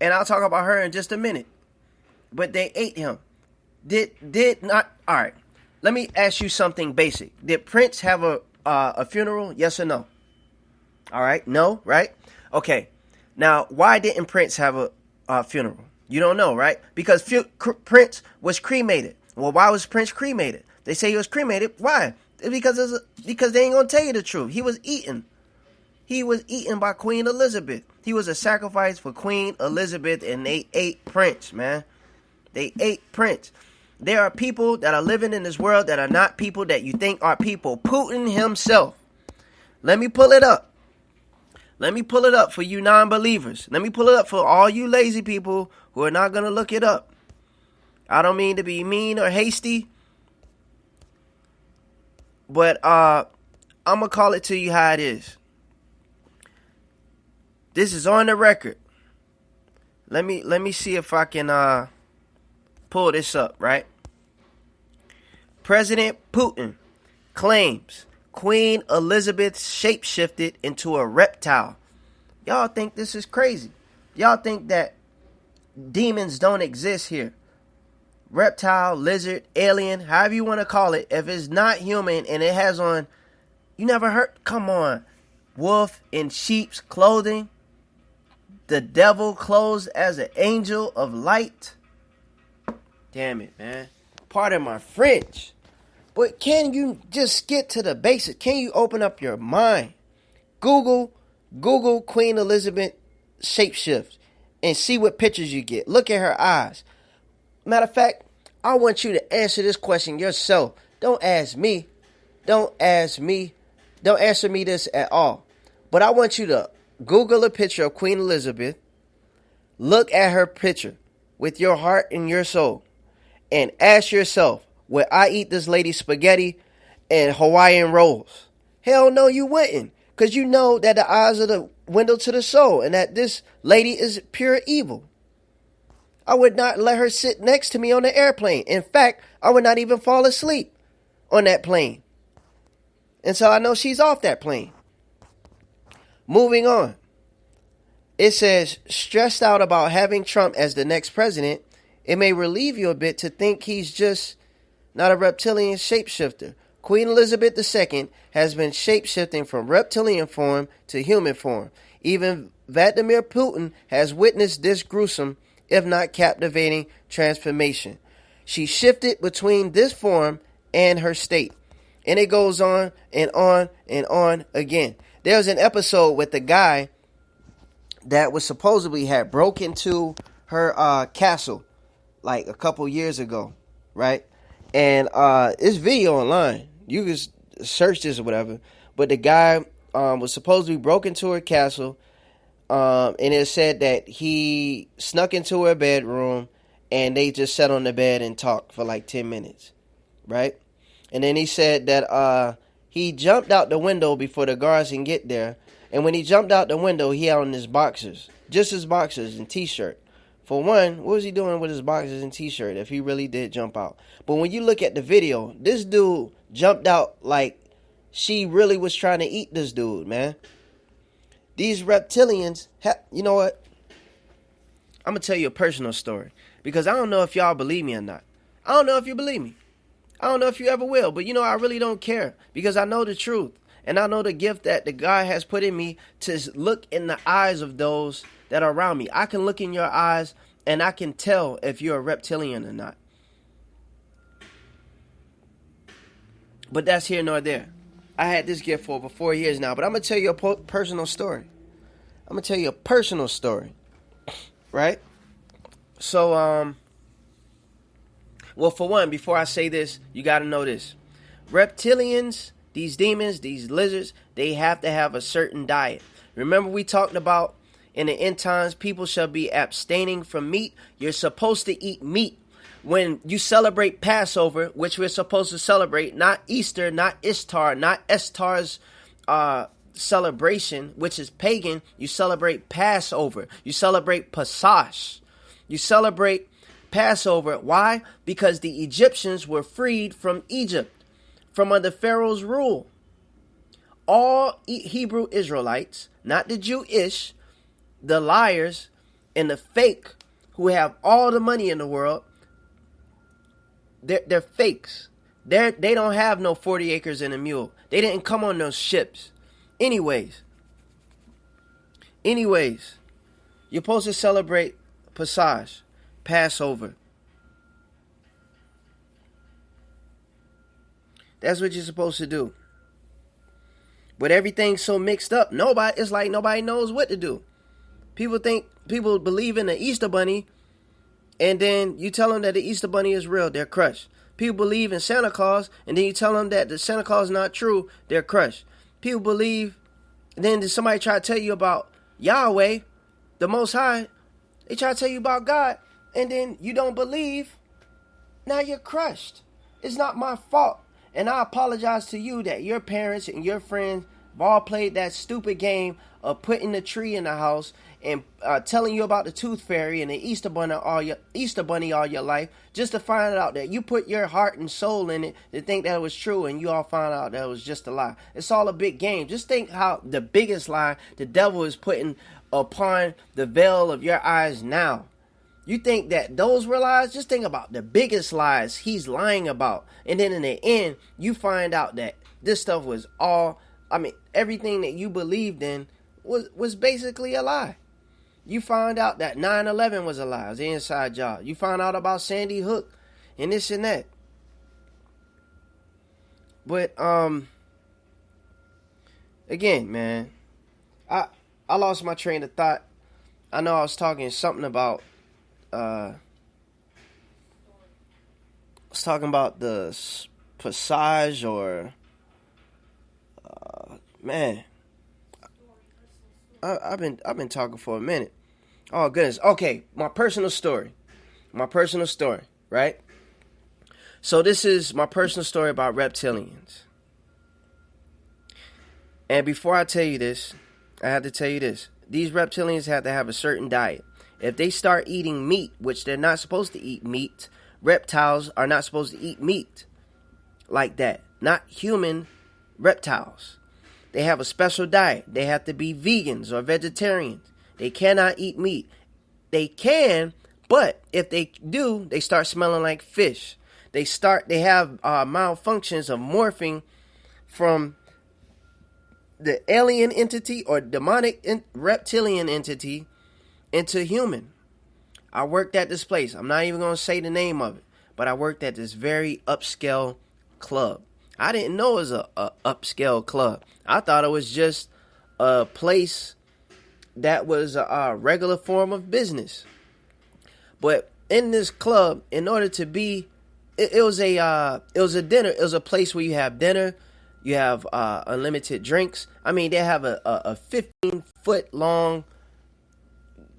And I'll talk about her in just a minute. But they ate him. Did not. All right. Let me ask you something basic. Did Prince have a funeral? Yes or no? All right. No, right? Okay. Now, why didn't Prince have a funeral? You don't know, right? Because Prince was cremated. Well, why was Prince cremated? They say he was cremated. Why? Because they ain't going to tell you the truth. He was eaten. He was eaten by Queen Elizabeth. He was a sacrifice for Queen Elizabeth, and they ate Prince, man. They ate Prince. There are people that are living in this world that are not people that you think are people. Putin himself. Let me pull it up. Let me pull it up for you non-believers. Let me pull it up for all you lazy people who are not going to look it up. I don't mean to be mean or hasty, but I'm going to call it to you how it is. This is on the record. Let me see if I can pull this up, right? President Putin claims Queen Elizabeth shapeshifted into a reptile. Y'all think this is crazy. Y'all think that demons don't exist here. Reptile, lizard, alien, however you want to call it. If it's not human and it has on, you never heard, come on, wolf in sheep's clothing. The devil clothed as an angel of light. Damn it, man. Pardon my French. But can you just get to the basics? Can you open up your mind? Google Queen Elizabeth shapeshift and see what pictures you get. Look at her eyes. Matter of fact, I want you to answer this question yourself. Don't ask me. Don't answer me this at all. But I want you to Google a picture of Queen Elizabeth. Look at her picture with your heart and your soul. And ask yourself, would I eat this lady's spaghetti and Hawaiian rolls? Hell no, you wouldn't. Because you know that the eyes are the window to the soul. And that this lady is pure evil. I would not let her sit next to me on the airplane. In fact, I would not even fall asleep on that plane. And so I know she's off that plane. Moving on. It says, stressed out about having Trump as the next president, it may relieve you a bit to think he's just not a reptilian shapeshifter. Queen Elizabeth II has been shapeshifting from reptilian form to human form. Even Vladimir Putin has witnessed this gruesome, if not captivating, transformation. She shifted between this form and her state. And it goes on and on and on again. There was an episode with the guy that was supposedly had broke into her castle like a couple years ago, right? And it's video online. You can search this or whatever. But the guy was supposedly broke into her castle, And it said that he snuck into her bedroom and they just sat on the bed and talked for like 10 minutes, right? And then he said that he jumped out the window before the guards can get there. And when he jumped out the window, he had on his boxers, just his boxers and t-shirt. For one, what was he doing with his boxers and t-shirt if he really did jump out? But when you look at the video, this dude jumped out like she really was trying to eat this dude, man. These reptilians, you know what? I'm going to tell you a personal story. Because I don't know if y'all believe me or not. I don't know if you believe me. I don't know if you ever will. But you know, I really don't care. Because I know the truth. And I know the gift that the God has put in me to look in the eyes of those that are around me. I can look in your eyes and I can tell if you're a reptilian or not. But that's here nor there. I had this gift for over 4 years now. But I'm going to tell you a personal story. I'm going to tell you a personal story. Right? So, well, for one, before I say this, you got to know this. Reptilians, these demons, these lizards, they have to have a certain diet. Remember we talked about in the end times, people shall be abstaining from meat. You're supposed to eat meat. When you celebrate Passover, which we're supposed to celebrate, not Easter, not Ishtar, not Estar's celebration, which is pagan, you celebrate Passover. You celebrate Pesach. You celebrate Passover. Why? Because the Egyptians were freed from Egypt, from under Pharaoh's rule. All Hebrew Israelites, not the Jewish, the liars and the fake who have all the money in the world, they're fakes. They don't have no 40 acres and a mule. They didn't come on those ships. Anyways, you're supposed to celebrate Pesach, Passover. That's what you're supposed to do. But everything's so mixed up, it's like nobody knows what to do. People believe in the Easter Bunny, and then you tell them that the Easter Bunny is real, they're crushed. People believe in Santa Claus, and then you tell them that the Santa Claus is not true, they're crushed. People believe, then somebody try to tell you about Yahweh, the Most High. They try to tell you about God, and then you don't believe. Now you're crushed. It's not my fault. And I apologize to you that your parents and your friends have all played that stupid game of putting the tree in the house and telling you about the Tooth Fairy and the Easter Bunny all your life, just to find out that you put your heart and soul in it to think that it was true, and you all found out that it was just a lie. It's all a big game. Just think how the biggest lie the devil is putting upon the veil of your eyes now. You think that those were lies? Just think about the biggest lies he's lying about. And then in the end, you find out that this stuff was everything that you believed in was basically a lie. You found out that 9/11 was a lie. It was an inside job. You found out about Sandy Hook and this and that. But, again, man, I lost my train of thought. I know I was talking something about, I was talking about the passage or, man, I've been talking for a minute. Oh goodness. Okay, my personal story, right? So this is my personal story about reptilians. And before I tell you this, I have to tell you this. These reptilians have to have a certain diet. If they start eating meat, which they're not supposed to eat meat, reptiles are not supposed to eat meat like that. Not human reptiles. They have a special diet. They have to be vegans or vegetarians. They cannot eat meat. They can, but if they do, they start smelling like fish. They have malfunctions of morphing from the alien entity or demonic reptilian entity into human. I worked at this place. I'm not even going to say the name of it, but I worked at this very upscale club. I didn't know it was a upscale club. I thought it was just a place that was a regular form of business. But in this club, in order to be, it was a dinner. It was a place where you have dinner, you have unlimited drinks. I mean, they have a 15-foot long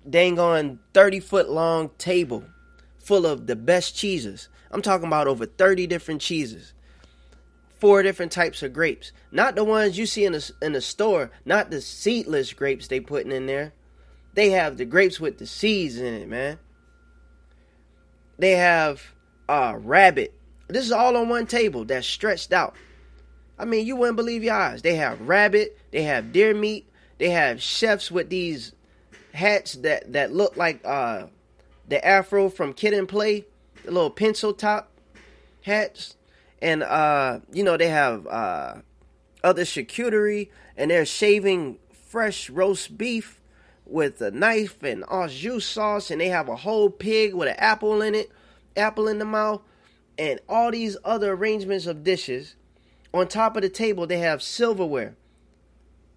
dang on 30-foot long table full of the best cheeses. I'm talking about over 30 different cheeses. 4 different types of grapes. Not the ones you see in the store. Not the seedless grapes they putting in there. They have the grapes with the seeds in it, man. They have rabbit. This is all on one table that's stretched out. I mean, you wouldn't believe your eyes. They have rabbit. They have deer meat. They have chefs with these hats that look like the afro from Kid and Play. The little pencil top hats. And, they have other charcuterie. And they're shaving fresh roast beef with a knife and au jus sauce. And they have a whole pig with an apple in it. Apple in the mouth. And all these other arrangements of dishes. On top of the table, they have silverware.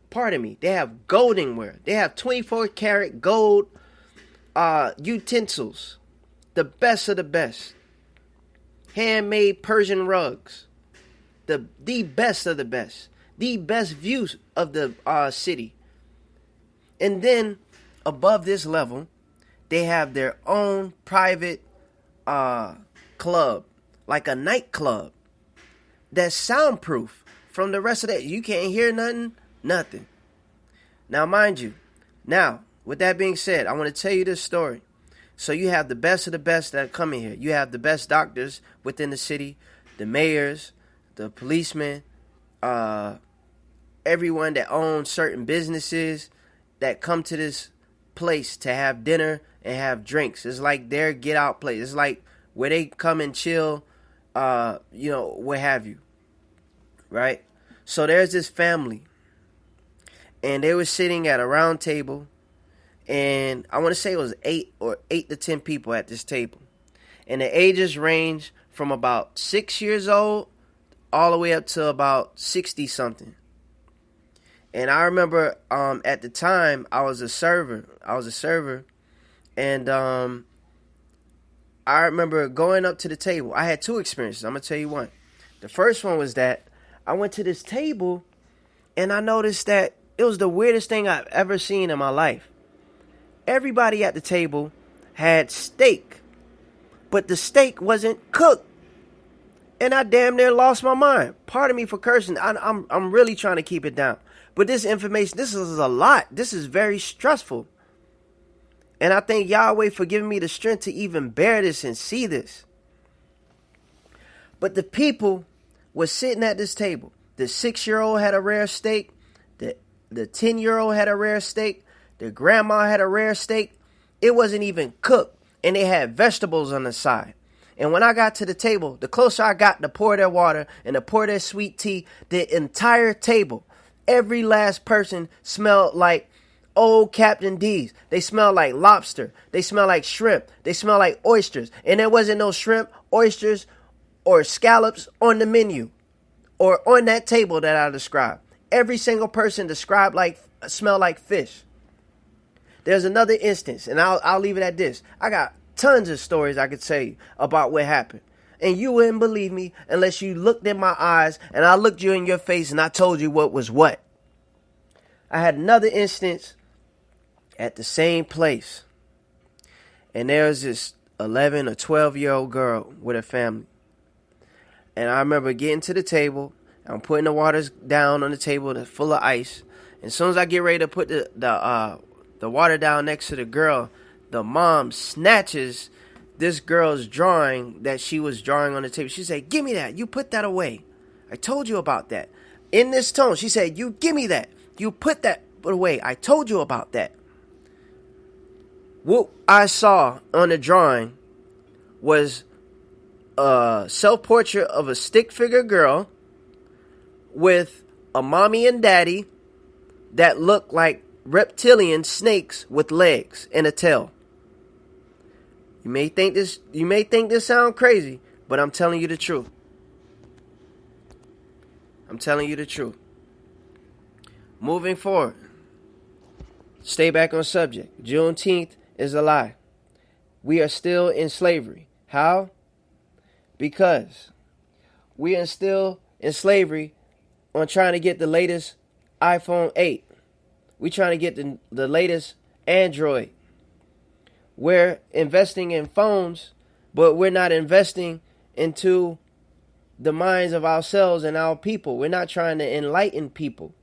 Pardon me. They have goldenware. They have 24 karat gold utensils. The best of the best. Handmade Persian rugs. The best of the best. The best views of the city. And then, above this level, they have their own private club. Like a nightclub. That's soundproof from the rest of that. You can't hear nothing. Now, mind you, with that being said, I want to tell you this story. So you have the best of the best that come in here. You have the best doctors within the city, the mayors, the policemen, everyone that owns certain businesses that come to this place to have dinner and have drinks. It's like their get out place. It's like where they come and chill, what have you. Right? So there's this family. And they were sitting at a round table. And I want to say it was 8 to 10 people at this table. And the ages range from about 6 years old all the way up to about 60 something. And I remember at the time I was a server. And I remember going up to the table. I had 2 experiences. I'm going to tell you one. The first one was that I went to this table and I noticed that it was the weirdest thing I've ever seen in my life. Everybody at the table had steak, but the steak wasn't cooked. And I damn near lost my mind. Pardon me for cursing. I'm really trying to keep it down. But this information, this is a lot. This is very stressful. And I thank Yahweh for giving me the strength to even bear this and see this. But the people were sitting at this table. The 6-year-old had a rare steak. The 10-year-old had a rare steak. The grandma had a rare steak. It wasn't even cooked. And they had vegetables on the side. And when I got to the table, the closer I got to pour their water and to pour their sweet tea, the entire table, every last person smelled like old Captain D's. They smelled like lobster. They smelled like shrimp. They smelled like oysters. And there wasn't no shrimp, oysters, or scallops on the menu or on that table that I described. Every single person smelled like fish. There's another instance, and I'll leave it at this. I got tons of stories I could tell you about what happened. And you wouldn't believe me unless you looked in my eyes and I looked you in your face and I told you what was what. I had another instance at the same place. And there was this 11 or 12-year-old girl with her family. And I remember getting to the table. I'm putting the waters down on the table that's full of ice. And as soon as I get ready to put the water down next to the girl, the mom snatches this girl's drawing that she was drawing on the table. She said, "Give me that. You put that away. I told you about that." In this tone, she said, "You give me that. You put that away. I told you about that." What I saw on the drawing was a self-portrait of a stick figure girl with a mommy and daddy that looked like reptilian snakes with legs and a tail. You may think this sound crazy, but I'm telling you the truth. I'm telling you the truth. Moving forward. Stay back on subject. Juneteenth is a lie. We are still in slavery. How? Because we are still in slavery on trying to get the latest iPhone 8. We trying to get the latest Android. We're investing in phones, but we're not investing into the minds of ourselves and our people. We're not trying to enlighten people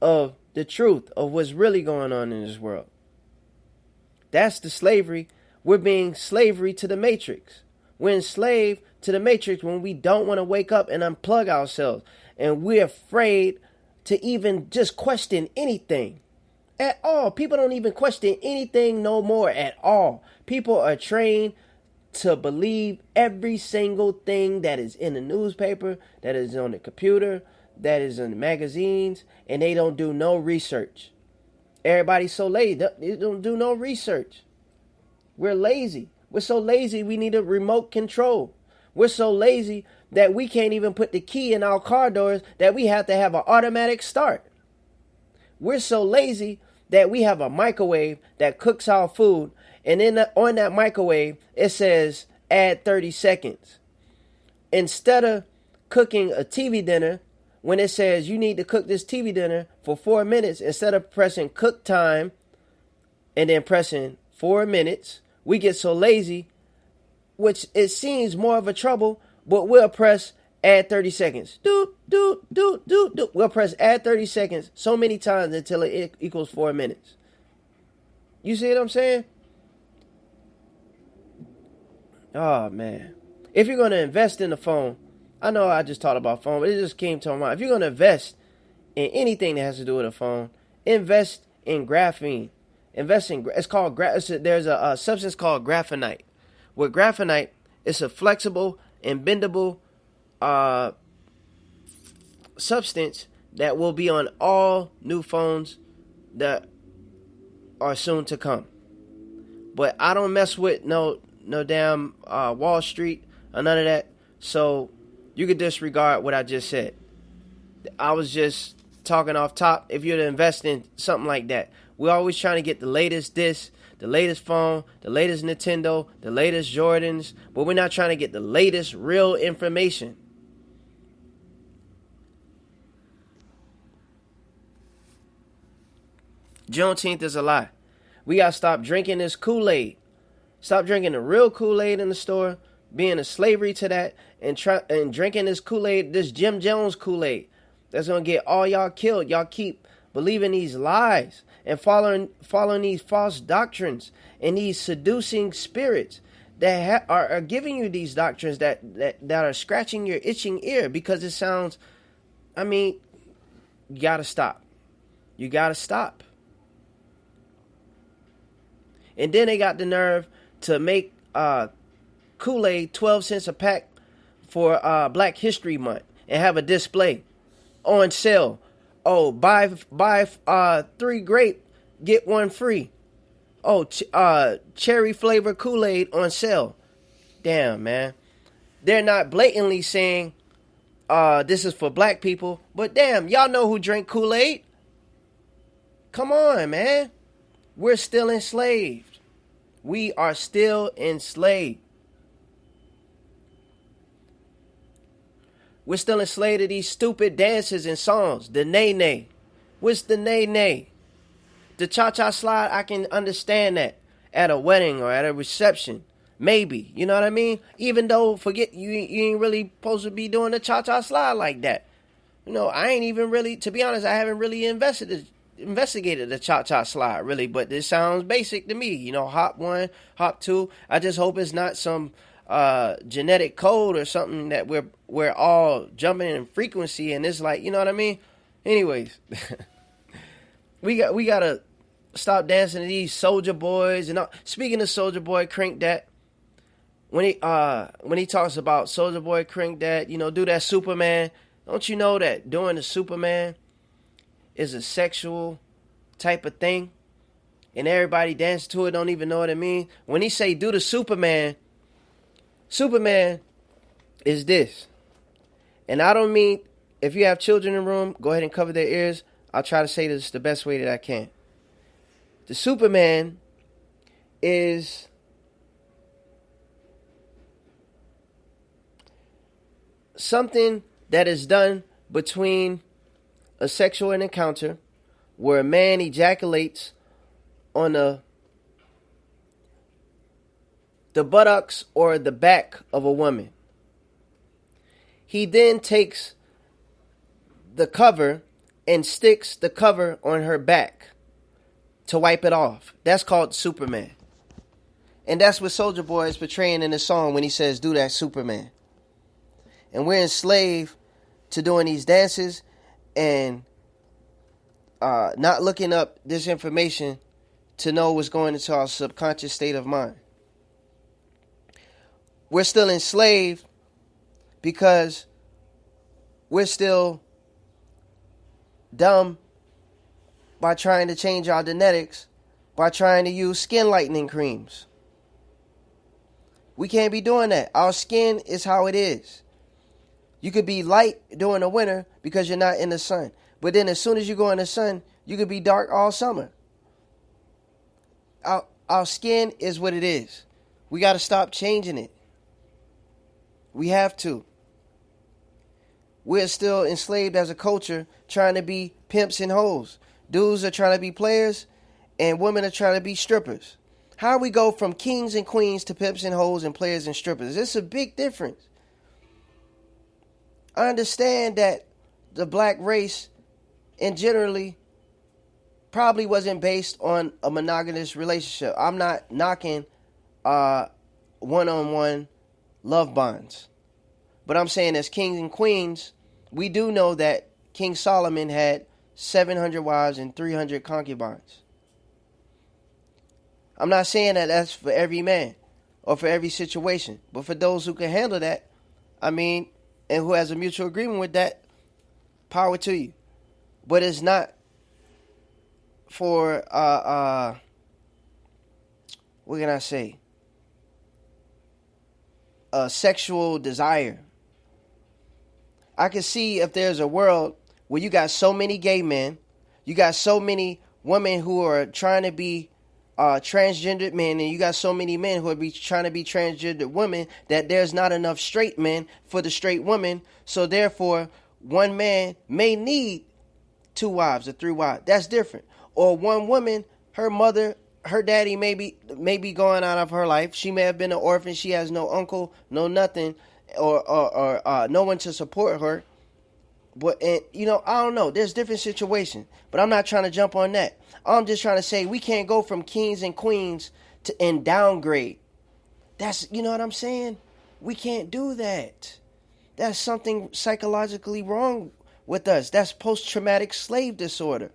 of the truth of what's really going on in this world. That's the slavery. We're being slavery to the matrix. We're enslaved to the matrix when we don't want to wake up and unplug ourselves. And we're afraid to even just question anything at all. People don't even question anything no more at all. People are trained to believe every single thing that is in the newspaper, that is on the computer, that is in the magazines, and they don't do no research. Everybody's so lazy. They don't do no research. We're lazy. We're so lazy we need a remote control. We're so lazy that we can't even put the key in our car doors, that we have to have an automatic start. We're so lazy that we have a microwave that cooks our food, and on that microwave it says add 30 seconds. Instead of cooking a TV dinner, when it says you need to cook this TV dinner for 4 minutes, instead of pressing cook time and then pressing 4 minutes, we get so lazy, which it seems more of a trouble, but we'll press add 30 seconds. We'll press add 30 seconds so many times until it equals 4 minutes. You see what I'm saying? Oh, man. If you're going to invest in the phone, I know I just talked about phone, but it just came to my mind. If you're going to invest in anything that has to do with a phone, invest in graphene. There's a substance called graphenite. With graphenite, it's a flexible and bendable substance that will be on all new phones that are soon to come. But I don't mess with no damn Wall Street or none of that. So you could disregard what I just said. I was just talking off top. If you're to invest in something like that, we're always trying to get the latest this, the latest phone, the latest Nintendo, the latest Jordans, but we're not trying to get the latest real information. Juneteenth is a lie. We got to stop drinking this Kool-Aid. Stop drinking the real Kool-Aid in the store, being a slavery to that, and drinking this Kool-Aid, this Jim Jones Kool-Aid. That's going to get all y'all killed. Y'all keep believing these lies and following these false doctrines and these seducing spirits that are giving you these doctrines that are scratching your itching ear because it sounds, you got to stop. You got to stop. And then they got the nerve to make Kool-Aid 12 cents a pack for Black History Month and have a display on sale. Oh, buy 3 grape, get 1 free. Oh, cherry flavor Kool-Aid on sale. Damn, man. They're not blatantly saying this is for black people, but damn, y'all know who drink Kool-Aid. Come on, man. We're still enslaved. We are still enslaved. We're still enslaved to these stupid dances and songs. The nay-nay. What's the nay-nay? The cha-cha slide, I can understand that at a wedding or at a reception. Maybe. You know what I mean? Even though, forget, you ain't really supposed to be doing the cha-cha slide like that. You know, I ain't even really, to be honest, I haven't really investigated the cha-cha slide, really. But this sounds basic to me. You know, hop 1, hop 2. I just hope it's not some genetic code or something that we're all jumping in frequency, and it's like, you know what I mean? Anyways, we gotta stop dancing to these Soldier Boys and all. Speaking of Soldier Boy, crank that. When he talks about Soldier Boy, crank that, you know, do that Superman. Don't you know that doing the Superman is a sexual type of thing, and everybody dance to it, don't even know what it means? When he say do the Superman is this. And I don't mean, if you have children in the room, go ahead and cover their ears. I'll try to say this the best way that I can. The Superman is something that is done between a sexual encounter where a man ejaculates on a the buttocks or the back of a woman. He then takes the cover and sticks the cover on her back to wipe it off. That's called Superman. And that's what Soulja Boy is portraying in the song when he says, do that, Superman. And we're enslaved to doing these dances and not looking up this information to know what's going into our subconscious state of mind. We're still enslaved because we're still dumb by trying to change our genetics, by trying to use skin lightening creams. We can't be doing that. Our skin is how it is. You could be light during the winter because you're not in the sun. But then as soon as you go in the sun, you could be dark all summer. Our skin is what it is. We got to stop changing it. We have to. We're still enslaved as a culture trying to be pimps and hoes. Dudes are trying to be players and women are trying to be strippers. How we go from kings and queens to pimps and hoes and players and strippers? It's a big difference. I understand that the black race and generally probably wasn't based on a monogamous relationship. I'm not knocking one-on-one love bonds. But I'm saying as kings and queens, we do know that King Solomon had 700 wives and 300 concubines. I'm not saying that that's for every man or for every situation. But for those who can handle that, and who has a mutual agreement with that, power to you. But it's not for, what can I say? A sexual desire. I can see if there's a world where you got so many gay men, you got so many women who are trying to be transgendered men, and you got so many men who are trying to be transgendered women, that there's not enough straight men for the straight women. So therefore, one man may need 2 wives or 3 wives. That's different. Or one woman, her mother, her daddy may be going out of her life. She may have been an orphan. She has no uncle, no nothing, or no one to support her. But I don't know. There's different situations, but I'm not trying to jump on that. I'm just trying to say we can't go from kings and queens and downgrade. That's, you know what I'm saying? We can't do that. That's something psychologically wrong with us. That's post-traumatic slave disorder.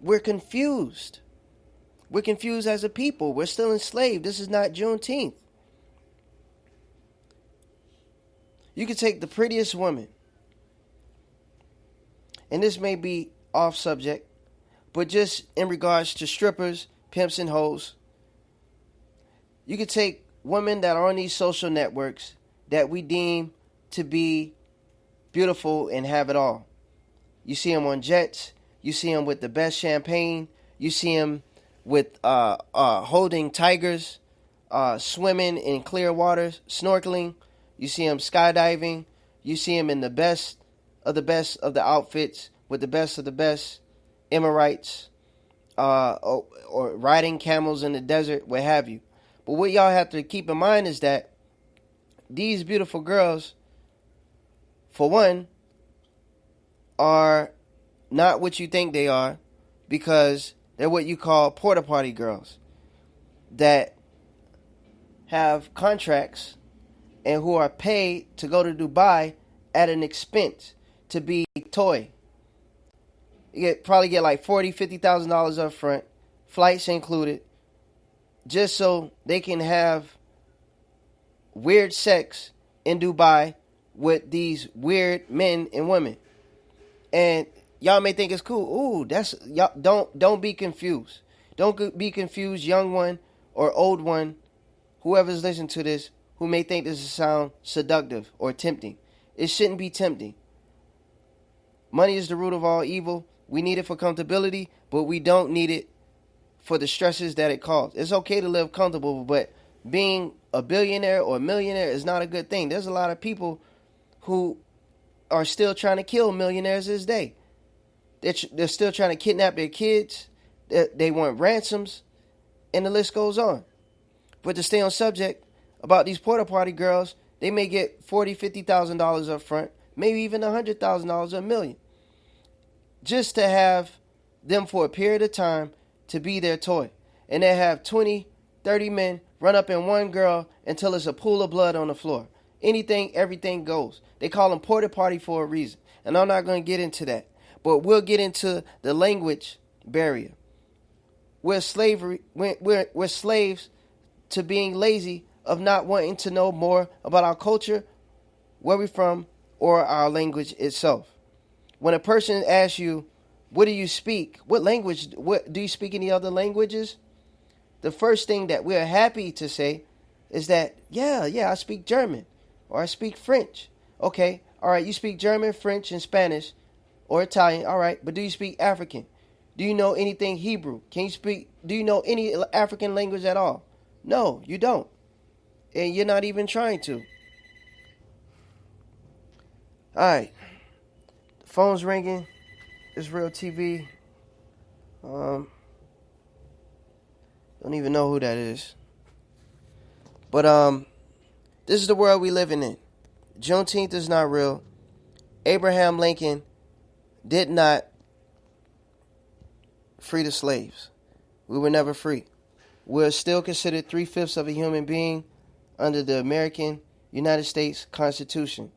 We're confused. We're confused as a people. We're still enslaved. This is not Juneteenth. You can take the prettiest woman, and this may be off subject, but just in regards to strippers, pimps, and hoes, you could take women that are on these social networks that we deem to be beautiful and have it all. You see them on jets. You see them with the best champagne. You see them with holding tigers, swimming in clear waters, snorkeling. You see them skydiving. You see them in the best of the outfits with the best of the best Emirates, or riding camels in the desert, what have you. But what y'all have to keep in mind is that these beautiful girls, for one, are not what you think they are, because they're what you call porta potty girls that have contracts and who are paid to go to Dubai at an expense to be toy. You probably get like $40,000, $50,000 up front, flights included, just so they can have weird sex in Dubai with these weird men and women. And y'all may think it's cool. Ooh, that's y'all. Don't be confused. Don't be confused, young one or old one, whoever's listening to this, who may think this sound seductive or tempting. It shouldn't be tempting. Money is the root of all evil. We need it for comfortability, but we don't need it for the stresses that it causes. It's okay to live comfortable, but being a billionaire or a millionaire is not a good thing. There's a lot of people who are still trying to kill millionaires this day. They're still trying to kidnap their kids. They want ransoms, and the list goes on. But to stay on subject about these porta potty girls, they may get $40,000, $50,000 up front, maybe even $100,000, $1 million, just to have them for a period of time to be their toy. And they have 20, 30 men run up in one girl until it's a pool of blood on the floor. Anything, everything goes. They call them porta potty for a reason. And I'm not going to get into that. But we'll get into the language barrier. We're slaves to being lazy, of not wanting to know more about our culture, where we're from, or our language itself. When a person asks you, what do you speak? What language? Do you speak any other languages? The first thing that we're happy to say is that, yeah, I speak German, or I speak French. Okay, all right, you speak German, French, and Spanish, or Italian. All right, but do you speak African? Do you know anything Hebrew? Do you know any African language at all? No, you don't. And you're not even trying to. All right. The phone's ringing. It's Real TV. Don't even know who that is. But this is the world we living in. Juneteenth is not real. Abraham Lincoln did not free the slaves. We were never free. We're still considered 3/5 of a human being under the American United States Constitution.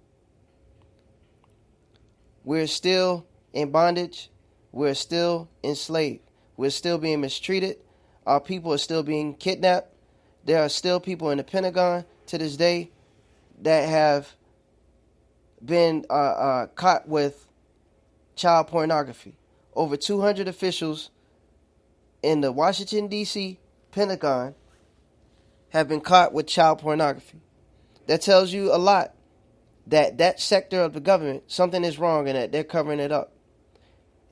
We're still in bondage. We're still enslaved. We're still being mistreated. Our people are still being kidnapped. There are still people in the Pentagon to this day that have been caught with child pornography. Over 200 officials in the Washington, D.C. Pentagon have been caught with child pornography. That tells you a lot, that sector of the government, something is wrong and that they're covering it up.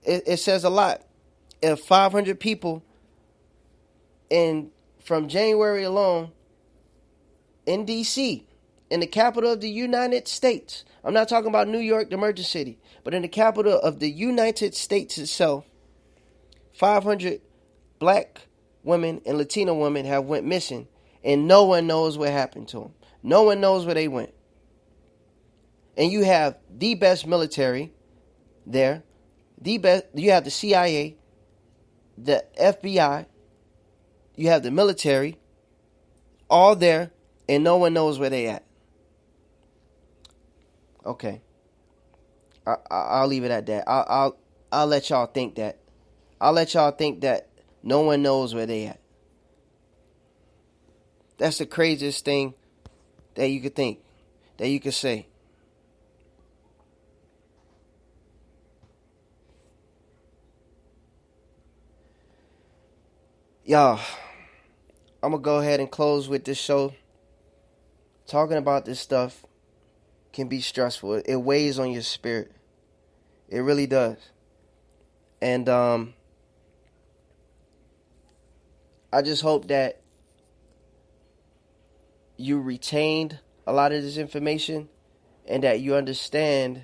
It says a lot. If 500 people from January alone in D.C., in the capital of the United States, I'm not talking about New York, the merging city, but in the capital of the United States itself, 500 black women and Latino women have went missing, and no one knows what happened to them. No one knows where they went. And you have the best military there. You have the CIA, the FBI, you have the military, all there, and no one knows where they at. Okay, I'll leave it at that. I'll let y'all think that. I'll let y'all think that no one knows where they at. That's the craziest thing that you could think, that you could say. Y'all, I'm going to go ahead and close with this show. Talking about this stuff can be stressful. It weighs on your spirit. It really does. And I just hope that you retained a lot of this information and that you understand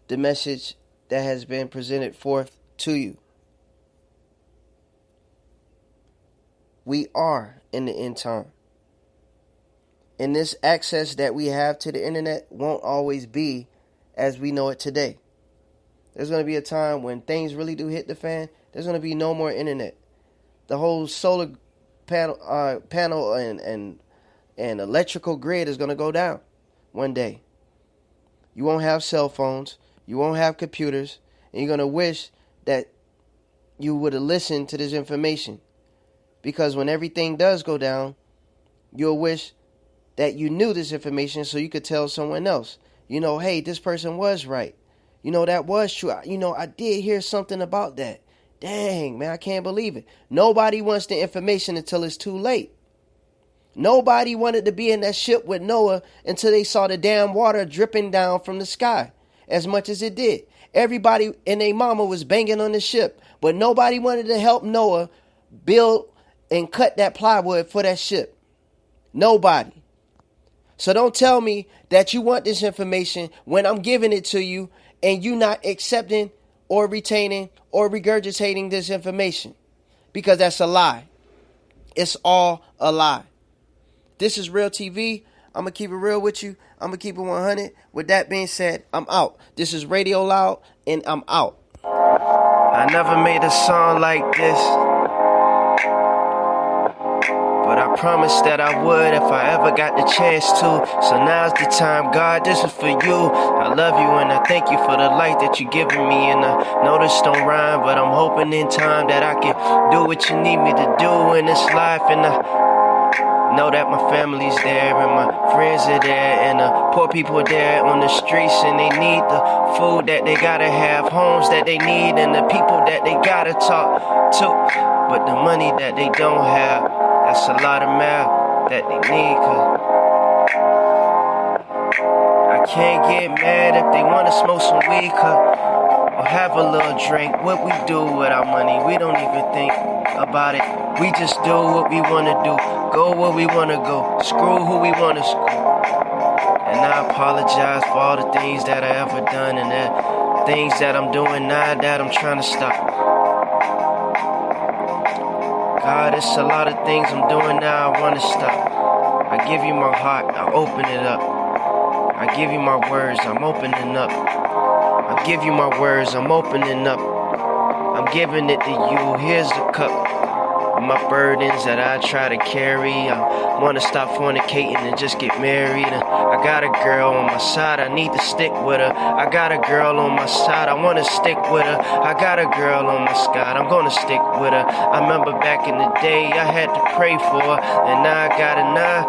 the message that has been presented forth to you. We are in the end time. And this access that we have to the internet won't always be as we know it today. There's going to be a time when things really do hit the fan. There's going to be no more internet. The whole solar panel and electrical grid is going to go down one day. You won't have cell phones. You won't have computers. And you're going to wish that you would have listened to this information. Because when everything does go down, you'll wish that you knew this information so you could tell someone else. You know, hey, this person was right. You know, that was true. I did hear something about that. Dang, man, I can't believe it. Nobody wants the information until it's too late. Nobody wanted to be in that ship with Noah until they saw the damn water dripping down from the sky as much as it did. Everybody and their mama was banging on the ship, but nobody wanted to help Noah build and cut that plywood for that ship. Nobody. So don't tell me that you want this information when I'm giving it to you and you not accepting or retaining or regurgitating this information, because that's a lie. It's all a lie. This is Real TV. I'm going to keep it real with you. I'm going to keep it 100. With that being said, I'm out. This is Radio Loud, and I'm out. I never made a song like this, but I promised that I would if I ever got the chance to. So now's the time, God, this is for you. I love you and I thank you for the light that you're giving me. And I know this don't rhyme, but I'm hoping in time that I can do what you need me to do in this life. And I know that my family's there and my friends are there and the poor people are there on the streets, and they need the food that they gotta have, homes that they need, and the people that they gotta talk to. But the money that they don't have, that's a lot of math that they need, 'cause I can't get mad if they wanna smoke some weed, or have a little drink. What we do with our money, we don't even think about it. We just do what we wanna do, go where we wanna go, screw who we wanna screw. And I apologize for all the things that I ever done and the things that I'm doing now that I'm trying to stop. God, it's a lot of things I'm doing now I wanna stop. I give you my heart, I open it up. I give you my words, I'm opening up. I give you my words, I'm opening up. I'm giving it to you, here's the cup. My burdens that I try to carry. I wanna stop fornicating and just get married. I got a girl on my side, I need to stick with her. I got a girl on my side, I wanna stick with her. I got a girl on my side, I'm gonna stick with her. I remember back in the day I had to pray for her, and now I got her now.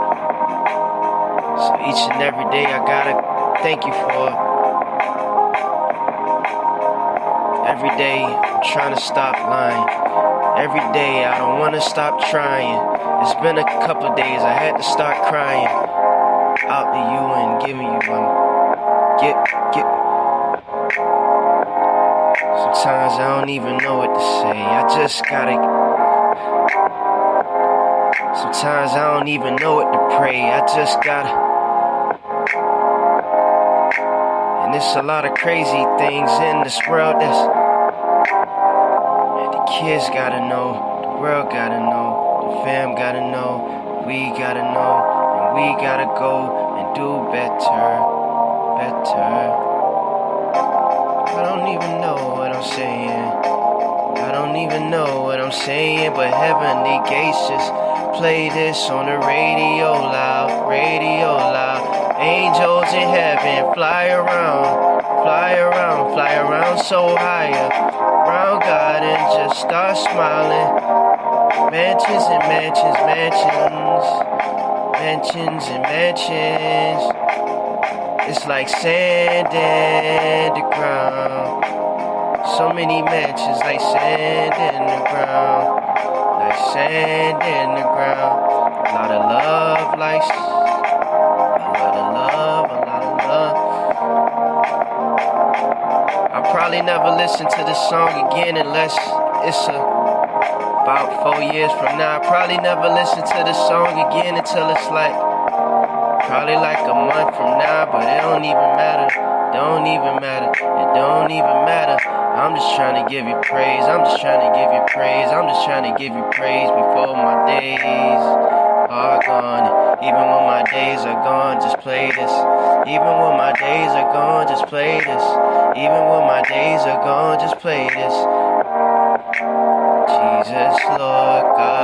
So each and every day I gotta thank you for her. Every day I'm trying to stop lying. Every day I don't wanna stop trying. It's been a couple days I had to start crying out to you and giving you one. Get. Sometimes I don't even know what to say. I just gotta. Sometimes I don't even know what to pray. I just gotta. And there's a lot of crazy things in this world that's. Kids gotta know, the world gotta know, the fam gotta know, we gotta know, and we gotta go and do better. I don't even know what I'm saying. I don't even know what I'm saying, but heavenly gates just play this on the radio loud. Angels in heaven fly around so high around God and just start smiling. Mansions and mansions. It's like sand in the ground. So many mansions like sand in the ground. A lot of love, like a lot of love. I'll probably never listen to this song again unless it's about 4 years from now. I'll probably never listen to this song again until it's probably like a month from now, but it don't even matter. It don't even matter. I'm just trying to give you praise. I'm just trying to give you praise before my days are gone. Even when my days are gone, just play this. Even when my days are gone, just play this. Even when my days are gone, just play this. Jesus, Lord God.